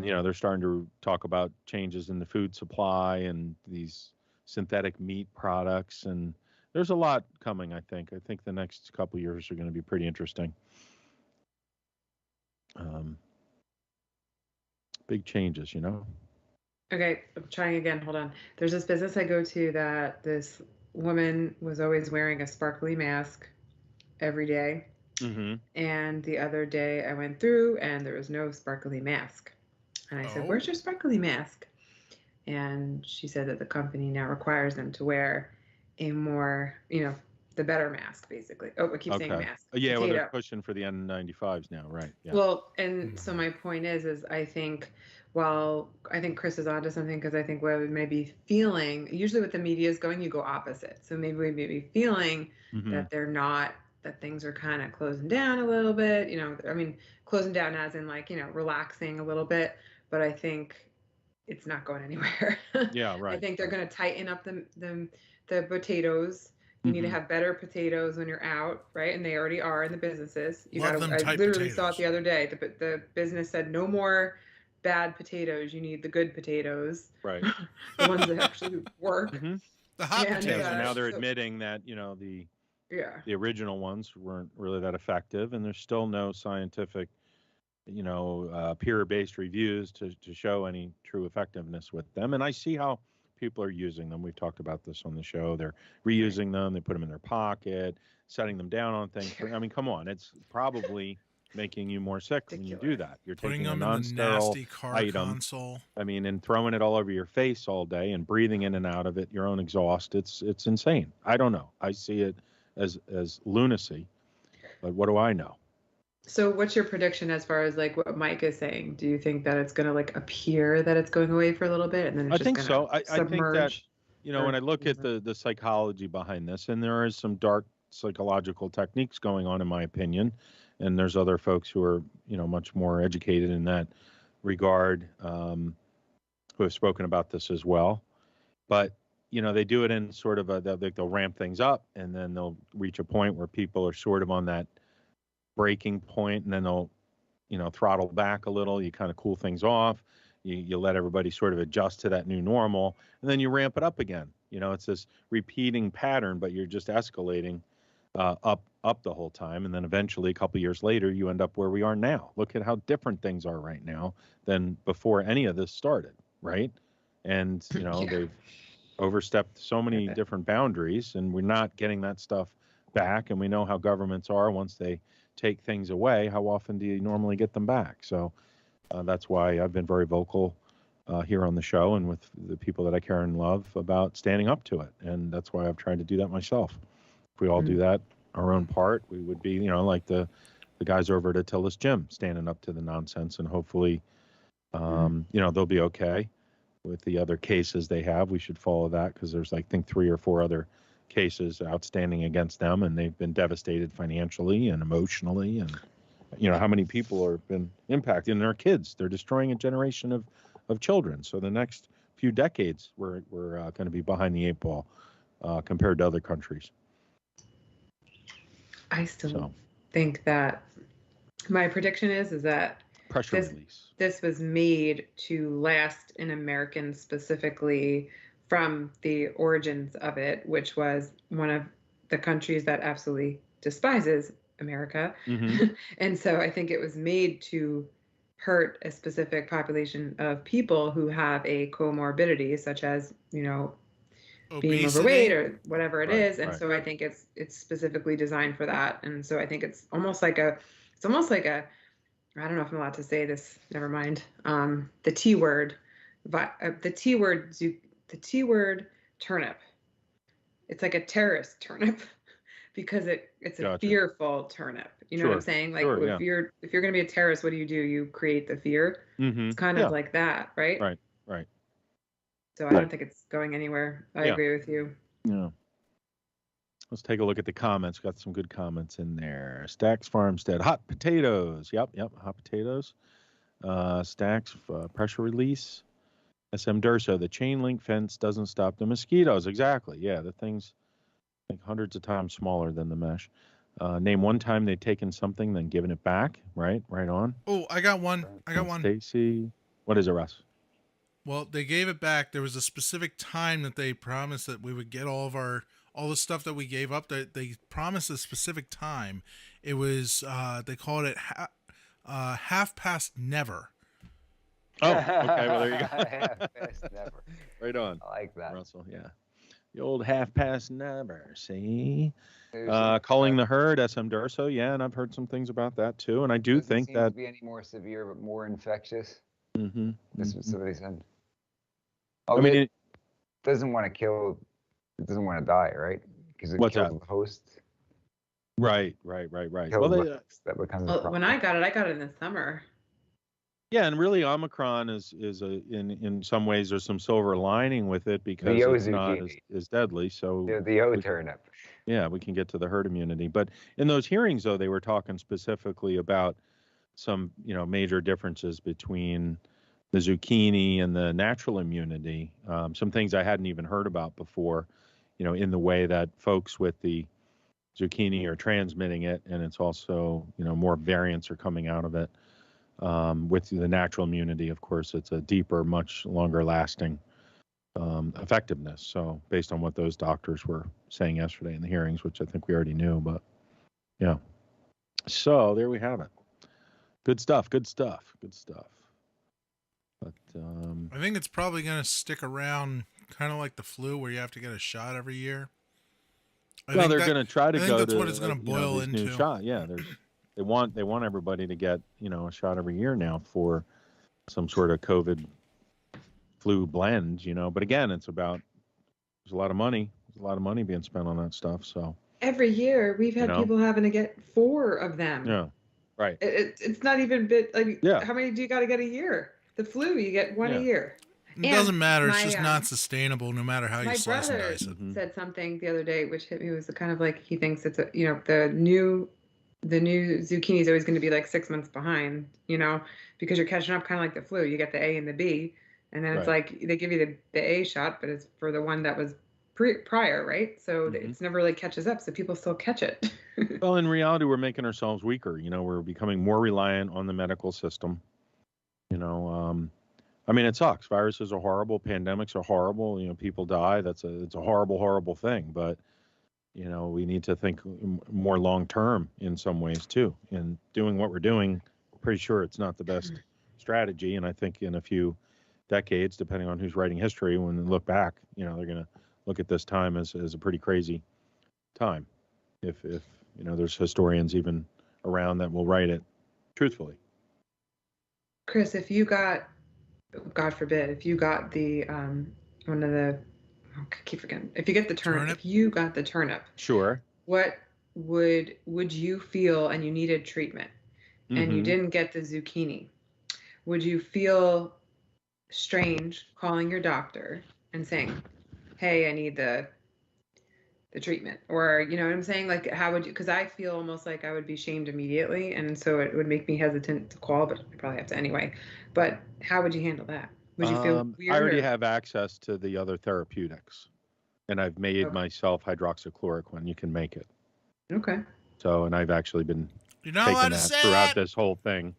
C: they're starting to talk about changes in the food supply and these synthetic meat products, and there's a lot coming. I think the next couple of years are going to be pretty interesting. Big changes,
E: Okay, I'm trying again. Hold on. There's this business I go to that this woman was always wearing a sparkly mask every day. Mm-hmm. And the other day I went through and there was no sparkly mask. And I said, "Where's your sparkly mask?" And she said that the company now requires them to wear a more, the better mask, basically. Oh, I keep saying mask.
C: Yeah, well,
E: Potato.
C: they're pushing for the N95s now, right? Yeah.
E: Well, and so my point is I think, I think Chris is onto something, because I think what we may be feeling, usually with the media is going, you go opposite. So maybe we may be feeling that they're not, that things are kind of closing down a little bit, I mean, closing down as in like, relaxing a little bit, but I think it's not going anywhere.
C: Yeah, right.
E: I think they're going to tighten up the potatoes. You need to have better potatoes when you're out, right? And they already are in the businesses. I literally saw it the other day. The business said no more bad potatoes. You need the good potatoes.
C: Right.
E: The ones that actually work.
D: The hot potatoes.
C: So now they're admitting that, the original ones weren't really that effective, and there's still no scientific, peer-based reviews to show any true effectiveness with them. And I see how people are using them. We've talked about this on the show. They're reusing them. They put them in their pocket, setting them down on things. I mean, come on. It's probably making you more sick when you do that. You're
D: putting
C: taking a
D: them
C: non-sterile
D: in the nasty car
C: item.
D: console.
C: I mean, and throwing it all over your face all day and breathing in and out of it, your own exhaust. It's insane. I don't know. I see it as lunacy, but what do I know?
E: So what's your prediction as far as like what Mike is saying? Do you think that it's going to like appear that it's going away for a little bit, and then it's
C: I
E: just
C: think
E: gonna
C: so. I think that,
E: submerge?
C: when I look at the psychology behind this, and there is some dark psychological techniques going on, in my opinion, and there's other folks who are, much more educated in that regard, who have spoken about this as well. But, they do it in sort of they'll ramp things up, and then they'll reach a point where people are sort of on that breaking point, and then they'll, throttle back a little. You kind of cool things off. You let everybody sort of adjust to that new normal, and then you ramp it up again. It's this repeating pattern, but you're just escalating up the whole time, and then eventually, a couple years later, you end up where we are now. Look at how different things are right now than before any of this started, right? And they've overstepped so many different boundaries, and we're not getting that stuff back. And we know how governments are. Once they take things away, how often do you normally get them back? So that's why I've been very vocal here on the show and with the people that I care and love about standing up to it. And that's why I've tried to do that myself. If we all do that, our own part, we would be, like the guys over at Attila's Gym, standing up to the nonsense, and hopefully, they'll be okay with the other cases they have. We should follow that, because there's, I think, 3 or 4 other cases outstanding against them, and they've been devastated financially and emotionally. And, how many people have been impacted, and their kids. They're destroying a generation of children. So the next few decades, we're going to be behind the 8 ball compared to other countries.
E: I still think that my prediction is that
C: pressure release.
E: This was made to last in Americans, specifically from the origins of it, which was one of the countries that absolutely despises America. And so I think it was made to hurt a specific population of people who have a comorbidity, such as, being overweight or whatever it is. And so I think it's specifically designed for that. And so I think it's almost like a, I don't know if I'm allowed to say this, never mind. The T word turnip. It's like a terrorist turnip because it's a fearful turnip. You know what I'm saying? Like if you're going to be a terrorist, what do? You create the fear. It's kind of like that, right?
C: Right.
E: So I don't think it's going anywhere. I agree with you.
C: Yeah. Let's take a look at the comments. Got some good comments in there. Stacks Farmstead, hot potatoes. Yep, hot potatoes. Stacks, pressure release. SM Durso, the chain link fence doesn't stop the mosquitoes. Exactly. Yeah, the thing's like hundreds of times smaller than the mesh. Name one time they've taken something, then given it back. Right on.
D: Oh, I got one.
C: Stacy. What is it, Russ?
D: Well, they gave it back. There was a specific time that they promised that we would get all the stuff that we gave up. They promised a specific time. It was they called it never.
C: Oh, okay. Well, there you go.
B: Half-past never.
C: Right on.
B: I like that,
C: Russell. Yeah, the old never. See, calling the herd, SM Durso. Yeah, and I've heard some things about that too. And I do think
B: seem
C: that
B: to be any more severe, but more infectious. This is what somebody said. Oh,
C: I mean,
B: it doesn't want to kill. It doesn't want to die, right? Because it
C: What's
B: kills
C: that?
B: the host.
C: right.
B: Kills
C: Well,
B: the host. That becomes a
E: Well,
B: problem.
E: when I got it in the summer.
C: yeah, and really, Omicron is in some ways there's some silver lining with it because
B: The O
C: it's not
B: zucchini.
C: as deadly. So
B: The O turnip.
C: yeah, we can get to the herd immunity. But in those hearings, though, they were talking specifically about some major differences between the zucchini and the natural immunity. Some things I hadn't even heard about before. In the way that folks with the zucchini are transmitting it, and it's also more variants are coming out of it. With the natural immunity, of course, it's a deeper, much longer lasting effectiveness. So based on what those doctors were saying yesterday in the hearings, which I think we already knew, but yeah. So there we have it. Good stuff. But
D: I think it's probably going to stick around, kind of like the flu, where you have to get a shot every year.
C: Well, they're going to try to
D: I think
C: go
D: that's
C: to
D: what it's going to boil
C: these
D: into.
C: new shot. Yeah, they want everybody to get a shot every year now for some sort of COVID flu blend. But again, it's about there's a lot of money. There's a lot of money being spent on that stuff. So
E: Every year we've had people having to get 4 of them.
C: yeah, right.
E: It's not even bit like
C: Yeah.
E: how many do you got to get a year? The flu, you get 1 a year.
D: It doesn't matter. It's just not sustainable, no matter how you
E: My
D: slice and
E: brother
D: dice it.
E: said something the other day, which hit me, was kind of like he thinks it's the new zucchini is always going to be like 6 months behind, because you're catching up kind of like the flu. You get the A and the B, and then it's like they give you the A shot, but it's for the one that was prior, right? So it's never really catches up, so people still catch it.
C: Well, in reality, we're making ourselves weaker. We're becoming more reliant on the medical system. I mean, it sucks. Viruses are horrible. Pandemics are horrible. People die. It's a horrible, horrible thing. But we need to think more long term in some ways too. And doing what we're doing, I'm pretty sure it's not the best strategy. And I think in a few decades, depending on who's writing history, when they look back, they're going to look at this time as a pretty crazy time. If there's historians even around that will write it truthfully.
E: Chris, if you got, God forbid, if you got the one of the, I keep forgetting, if you get the turnip, if you got the turnip,
C: sure,
E: what would you feel, and you needed treatment, and you didn't get the zucchini, would you feel strange calling your doctor and saying, hey, I need the treatment? Or, you know what I'm saying? Like, how would you, because I feel almost like I would be shamed immediately. And so it would make me hesitant to call, but I probably have to anyway. But how would you handle that? Would you feel weird?
C: I already have access to the other therapeutics, and I've made myself hydroxychloroquine. You can make it.
E: Okay.
C: So, and I've actually been
D: You're not
C: taking
D: allowed to
C: that
D: say
C: throughout
D: it.
C: this whole thing,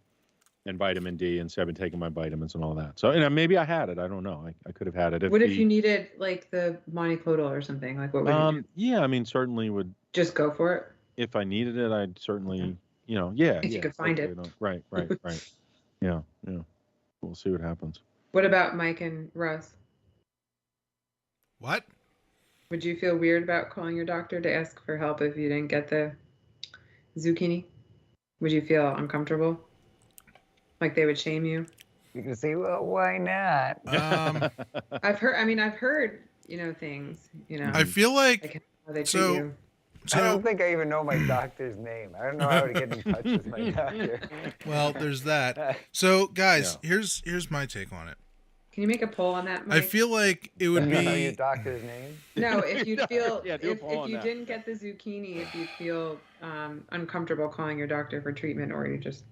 C: and vitamin D, and so I've been taking my vitamins and all that. So, and maybe I had it. I don't know. I could have had it.
E: What if you needed like the monoclonal or something? Like, what would you do?
C: Yeah, I mean, certainly would.
E: Just go for it.
C: If I needed it, I'd certainly, yeah.
E: If you could find it.
C: Right. Yeah. We'll see what happens.
E: What about Mike and Russ?
D: What?
E: Would you feel weird about calling your doctor to ask for help if you didn't get the zucchini? Would you feel uncomfortable? Like they would shame you?
B: You can say, well, why not?
E: I've heard, things,
D: I feel like
E: how they treat
D: so.
E: you.
B: I don't think I even know my doctor's name. I don't know how to get in touch with my doctor.
D: Well, there's that. So, guys, here's my take on it.
E: Can you make a poll on that, Mike?
D: I feel like it would
B: You know your
D: be.
B: doctor's name?
E: No, if you feel
C: Yeah, do a poll
E: if
C: on
E: you
C: that.
E: didn't get the zucchini, if you feel uncomfortable calling your doctor for treatment, or you just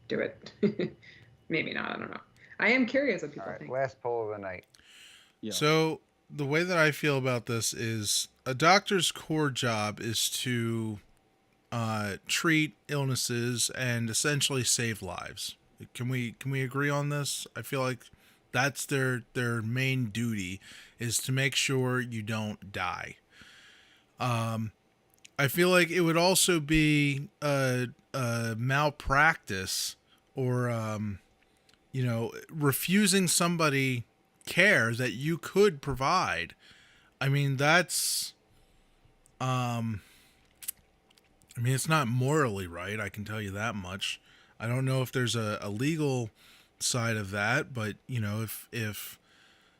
E: do it. Maybe not. I don't know. I am curious what people think.
B: Last poll of the night.
C: Yeah.
D: So the way that I feel about this is a doctor's core job is to treat illnesses and essentially save lives. Can we agree on this? I feel like that's their main duty, is to make sure you don't die. I feel like it would also be a malpractice, or refusing somebody care that you could provide. I mean, that's it's not morally right, I can tell you that much. I don't know if there's a legal side of that, but if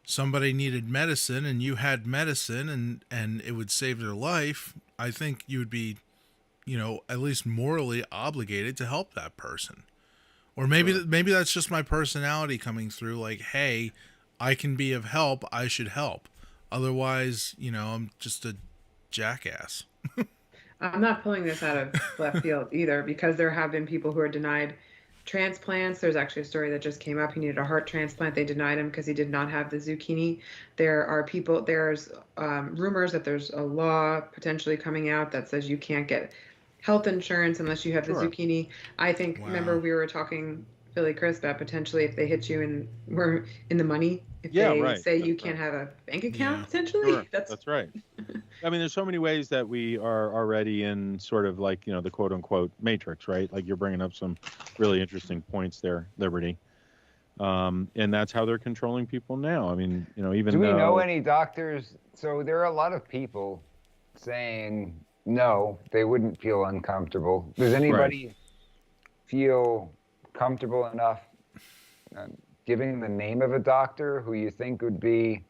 D: somebody needed medicine and you had medicine and it would save their life, I think you would be, at least morally obligated to help that person. Or maybe that's just my personality coming through. Like, hey, I can be of help. I should help. Otherwise, I'm just a jackass.
E: I'm not pulling this out of left field either, because there have been people who are denied transplants. There's actually a story that just came up. He needed a heart transplant. They denied him because he did not have the zucchini. There's rumors that there's a law potentially coming out that says you can't get health insurance unless you have the zucchini. I think, remember we were talking, Philly Chris, about potentially if they hit you and we're in the money, if they say you can't have a bank account, potentially.
C: Sure. That's right. I mean, there's so many ways that we are already in sort of like, the quote unquote matrix, right? Like you're bringing up some really interesting points there, Liberty. And that's how they're controlling people now. I mean, even
B: do we know any doctors? So there are a lot of people saying no, they wouldn't feel uncomfortable. Does anybody feel comfortable enough giving the name of a doctor who you think would be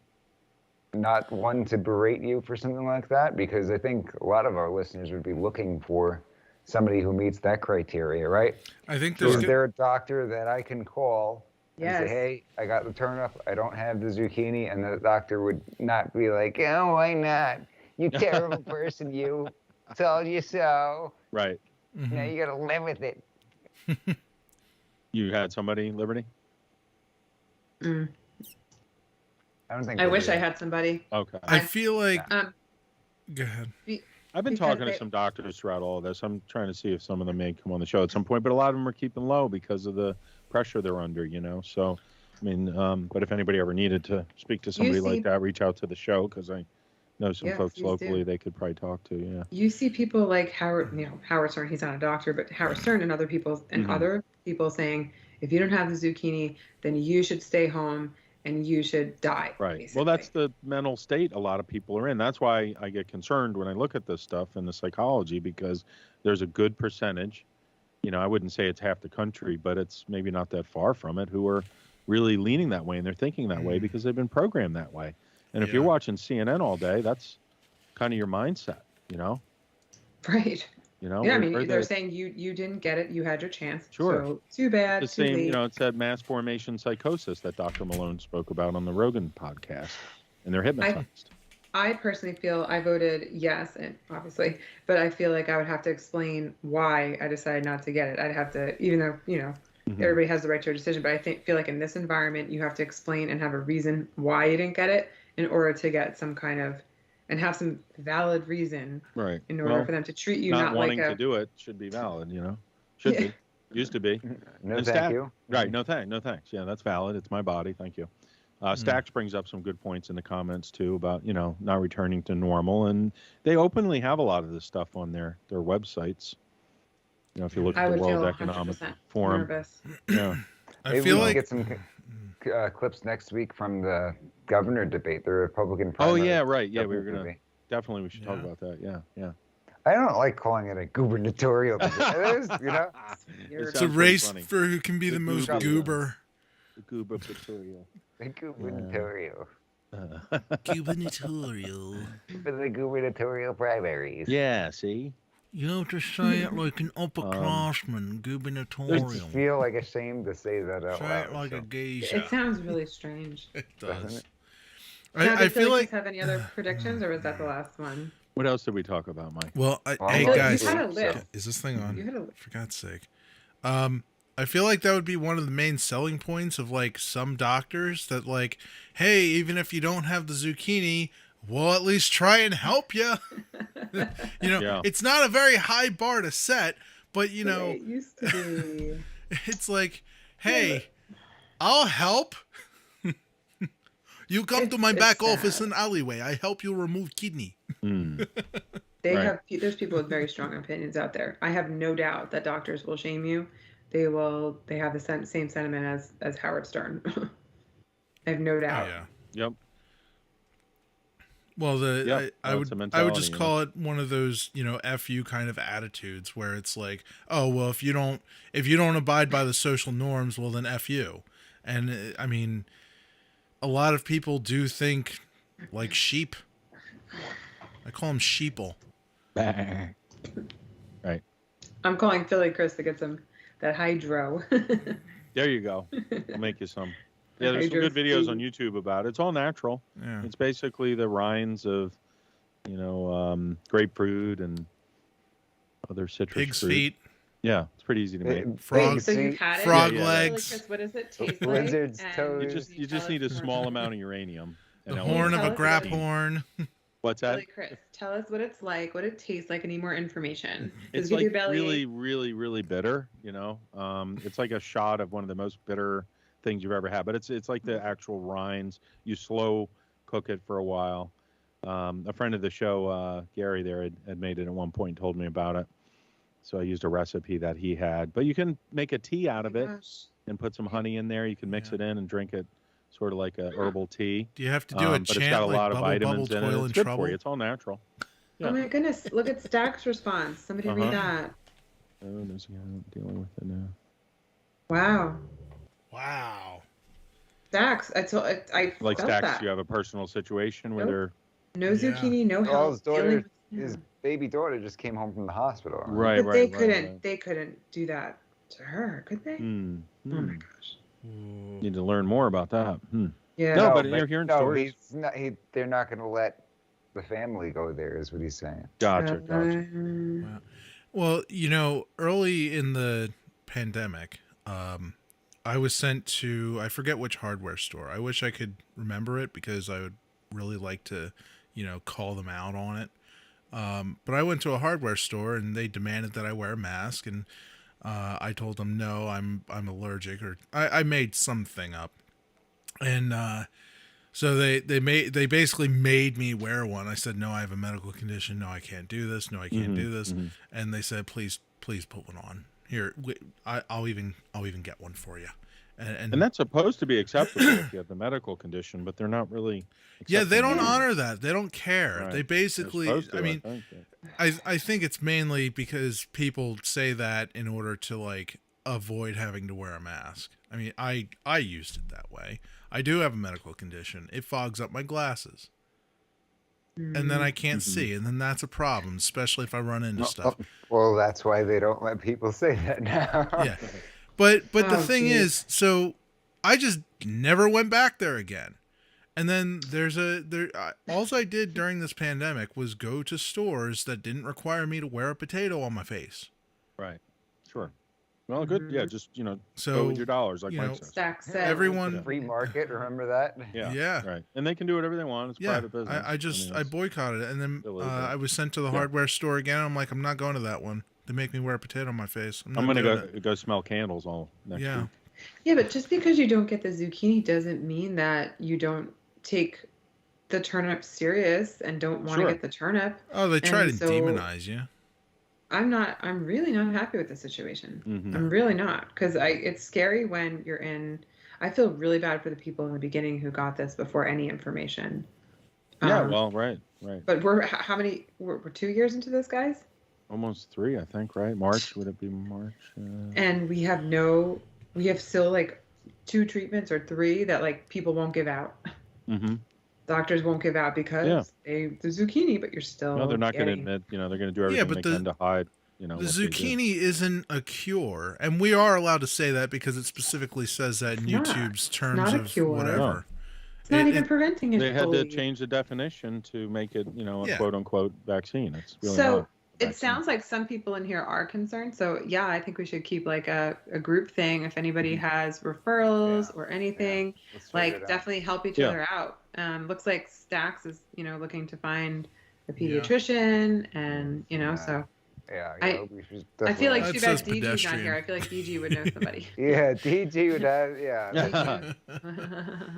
B: not one to berate you for something like that? Because I think a lot of our listeners would be looking for somebody who meets that criteria, right?
D: I think
B: is there a doctor that I can call and say,
E: Yes.
B: hey, I got the turnip, I don't have the zucchini, and the doctor would not be like, oh, why not? You terrible person, you. Told you so.
C: Right.
B: Now you got to live with it.
C: You had somebody, Liberty?
E: Mm.
B: I don't think.
E: I wish I had somebody.
C: Okay.
D: I feel like. Go ahead.
C: I've been talking to some doctors throughout all of this. I'm trying to see if some of them may come on the show at some point, but a lot of them are keeping low because of the pressure they're under, So, I mean, but if anybody ever needed to speak to somebody like that, reach out to the show, because I know some folks locally they could probably talk to. Yeah.
E: You see people like Howard Stern, he's not a doctor, but Howard Stern and other people saying, if you don't have the zucchini, then you should stay home and you should die.
C: Right.
E: Basically.
C: Well, that's the mental state a lot of people are in. That's why I get concerned when I look at this stuff and the psychology, because there's a good percentage, I wouldn't say it's half the country, but it's maybe not that far from it, who are really leaning that way and they're thinking that way because they've been programmed that way. And if you're watching CNN all day, that's kind of your mindset,
E: Right.
C: Yeah,
E: I mean, they're saying you didn't get it. You had your chance.
C: Sure.
E: So too bad.
C: The
E: too
C: same,
E: late.
C: it's that mass formation psychosis that Dr. Malone spoke about on the Rogan podcast, and they're hypnotized.
E: I personally feel I voted yes, and obviously, but I feel like I would have to explain why I decided not to get it. I'd have to, even though, everybody has the right to a decision, but I feel like in this environment, you have to explain and have a reason why you didn't get it in order to get some kind of, and have some valid reason,
C: right?
E: In order for them to treat you
C: not
E: like
C: wanting to do it should be valid, should be, used to be.
B: No, thank you.
C: Right? No thanks. Yeah, that's valid. It's my body. Thank you. Stax brings up some good points in the comments too about not returning to normal, and they openly have a lot of this stuff on their websites. If you look at the World Economic Forum,
E: nervous.
C: Yeah,
B: I feel like get some clips next week from the governor debate, the Republican primary.
C: Oh yeah, right. Yeah, we should talk about that. Yeah.
B: I don't like calling it a gubernatorial debate. It is,
D: It's a race for who can be the most goober.
C: The gubernatorial.
B: The gubernatorial.
D: Gubernatorial.
B: For the gubernatorial primaries.
C: Yeah, see?
D: You have to say it like an upperclassman, gubernatorial.
B: I just feel like ashamed to say that out
D: loud. Say it like a geisha.
E: It sounds really strange.
D: It does.
E: I feel like. Have any other predictions, or was that the last one?
C: What else did we talk about, Mike?
D: Well, hey guys,
E: you had a list.
D: Is this thing on? For God's sake. I feel like that would be one of the main selling points of like some doctors that like, hey, even if you don't have the zucchini, we'll at least try and help you. It's not a very high bar to set, but
E: it used to be.
D: It's like, hey, I'll help. You come to my back office in alleyway. I help you remove kidney.
E: There's people with very strong opinions out there. I have no doubt that doctors will shame you. They have the same sentiment as Howard Stern. I have no doubt.
D: Oh,
C: yeah. Yep.
D: Well, I would just call it one of those, F you kind of attitudes where it's like, oh, well, if you don't abide by the social norms, well, then F you. And I mean, a lot of people do think like sheep. I call them sheeple.
C: Right.
E: I'm calling Philly Chris to get some that hydro.
C: There you go. I'll make you some. Yeah, there's some good videos on YouTube about it. It's all natural.
D: Yeah.
C: It's basically the rinds of, grapefruit and other citrus
D: Pig's
C: fruit.
D: feet.
C: Yeah, it's pretty easy to make.
D: Frog,
E: so you've had it?
D: frog
E: Philly
D: legs.
E: Chris, what does it taste
B: Lizard's
E: like?
B: toes.
C: You just need a small amount of uranium.
D: The horn of a grap horn.
C: What's that?
E: Philly Chris, tell us what it's like, what it tastes like. I need more information.
C: It's
E: Give
C: like
E: your belly
C: really, really, really bitter. It's like a shot of one of the most bitter things you've ever had. But it's like the actual rinds. You slow cook it for a while. A friend of the show, Gary, there had made it at one point and told me about it. So I used a recipe that he had. But you can make a tea out of it and put some honey in there. You can mix it in and drink it sort of like a herbal tea.
D: Do you have to do a
C: but it's
D: chant
C: got a
D: like
C: lot of
D: bubble,
C: vitamins
D: bubble,
C: in it.
D: toil,
C: It's
D: and
C: good
D: trouble?
C: for you. It's all natural. Yeah.
E: Oh my goodness! Look at Stack's response. Somebody read that.
C: Oh, there's a guy dealing with it now.
E: Wow.
D: Wow.
E: Stacks. I
C: Like
E: felt
C: Stacks,
E: that.
C: you have a personal situation where
E: Nope.
C: they're
E: No zucchini, no
B: Well,
E: help.
B: his daughter,
E: dealing
B: his baby daughter, just came home from the hospital.
E: But they couldn't do that to her, could they?
C: Oh
E: my gosh.
C: Need to learn more about that.
E: Yeah.
C: No, but you're hearing stories.
B: They're not going to let the family go there, is what he's saying.
C: Gotcha.
D: Well, early in the pandemic, I was sent to, I forget which hardware store. I wish I could remember it because I would really like to, call them out on it. But I went to a hardware store and they demanded that I wear a mask, and I told them no, I'm allergic, or I made something up, and so they basically made me wear one. I said no, I have a medical condition. No, I can't do this. No, I can't do this. And they said please put one on. Here, I'll even get one for you. And
C: that's supposed to be acceptable if you have the medical condition, but they're not really.
D: Yeah, they don't
C: accepting
D: honor that. They don't care.
C: Right.
D: They basically,
C: They're supposed to,
D: I mean,
C: I
D: I think it's mainly because people say that in order to avoid having to wear a mask. I mean, I used it that way. I do have a medical condition. It fogs up my glasses. And then I can't see, and then that's a problem, especially if I run into stuff.
B: Well, that's why they don't let people say that now.
D: Yeah. But the thing is, so I just never went back there again. And then all I did during this pandemic was go to stores that didn't require me to wear a potato on my face.
C: Right. Sure. Well, good. Yeah, just go
D: So,
C: with your dollars, like Mike says.
E: Stack said.
D: Everyone,
B: Free market, remember that?
C: Yeah. Right. And they can do whatever they want. It's private business.
D: I boycotted it, and then I was sent to the hardware store again. I'm like, I'm not going to that one. They make me wear a potato on my face.
C: I'm going to go smell candles all next week.
E: Yeah, but just because you don't get the zucchini doesn't mean that you don't take the turnip serious and don't want to get the turnip.
D: Oh, they try to demonize you.
E: I'm really not happy with the situation. I'm really not, because it's scary when you're in. I feel really bad for the people in the beginning who got this before any information.
C: Yeah, well, right.
E: But we're 2 years into this, guys?
C: Almost 3, I think, right? March, would it be March?
E: And we have still 2 treatments or 3 that people won't give out. Doctors won't give out because the zucchini, but you're still.
C: No, they're not going to admit. They're going to do everything they can to hide. The
D: zucchini isn't a cure, and we are allowed to say that because it specifically says that in YouTube's terms of whatever.
C: No.
E: It's not even preventing it.
C: They had to change the definition to make it, a quote unquote vaccine. It's really not.
E: It sounds like some people in here are concerned. So yeah, I think we should keep a group thing. If anybody has referrals or anything, definitely help each other out. Looks like Stacks is, looking to find a pediatrician and, so.
B: Yeah,
E: I feel like too bad DG's not here. I feel like DG would know somebody.
B: Yeah, DG would have,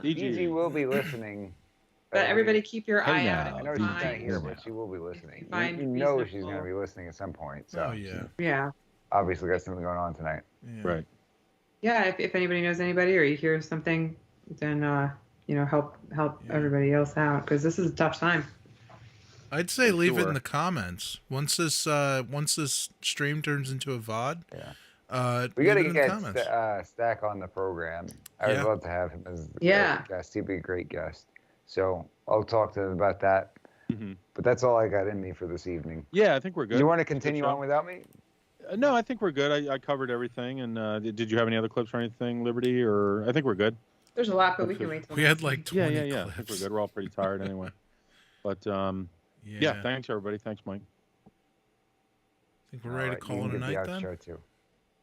B: DG will be listening.
E: But everybody keep your eye out.
B: I know she's not here, but she will be listening. You know she's going to be listening at some point. So.
D: Oh, yeah.
E: Yeah.
B: Obviously got something going on tonight.
D: Yeah.
C: Right.
E: Yeah, if anybody knows anybody or you hear something, then, help everybody else out, because this is a tough time.
D: I'd say leave it in the comments. Once this stream turns into a VOD,
B: We got to
D: leave it in the
B: get
D: comments.
B: Stack on the program. I would
D: Yeah.
B: love to have him as
E: Yeah.
B: a guest. He'd be a great guest. So I'll talk to him about that.
C: Mm-hmm.
B: But that's all I got in me for this evening.
C: Yeah, I think we're good.
B: You want to
C: Good
B: continue
C: show.
B: on without me?
C: No, I think we're good. I covered everything. And did you have any other clips or anything, Liberty? Or I think we're good.
E: There's a lot, but we can wait till
D: We had like 20
C: Yeah. I think we're good. We're all pretty tired anyway. But yeah, thanks everybody. Thanks, Mike.
D: I think we're ready to call it a night then.
B: Too.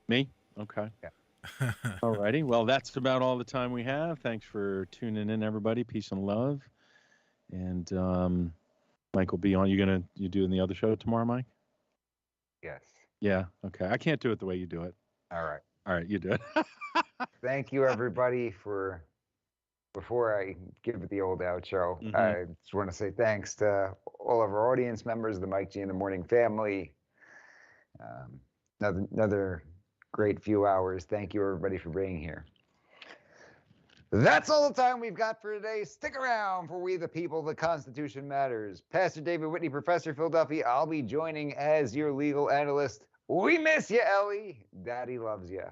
C: Me? Okay.
B: Yeah.
C: All righty. Well, that's about all the time we have. Thanks for tuning in, everybody. Peace and love. And Mike will be on. You doing the other show tomorrow, Mike?
B: Yes.
C: Yeah. Okay. I can't do it the way you do it.
B: All right.
C: All right. You do it.
B: Thank you, everybody, before I give the old outro, I just want to say thanks to all of our audience members, the Mike G in the Morning family. Another great few hours. Thank you, everybody, for being here. That's all the time we've got for today. Stick around for We the People, the Constitution Matters. Pastor David Whitney, Professor Philadelphia. I'll be joining as your legal analyst. We miss you, Ellie. Daddy loves you.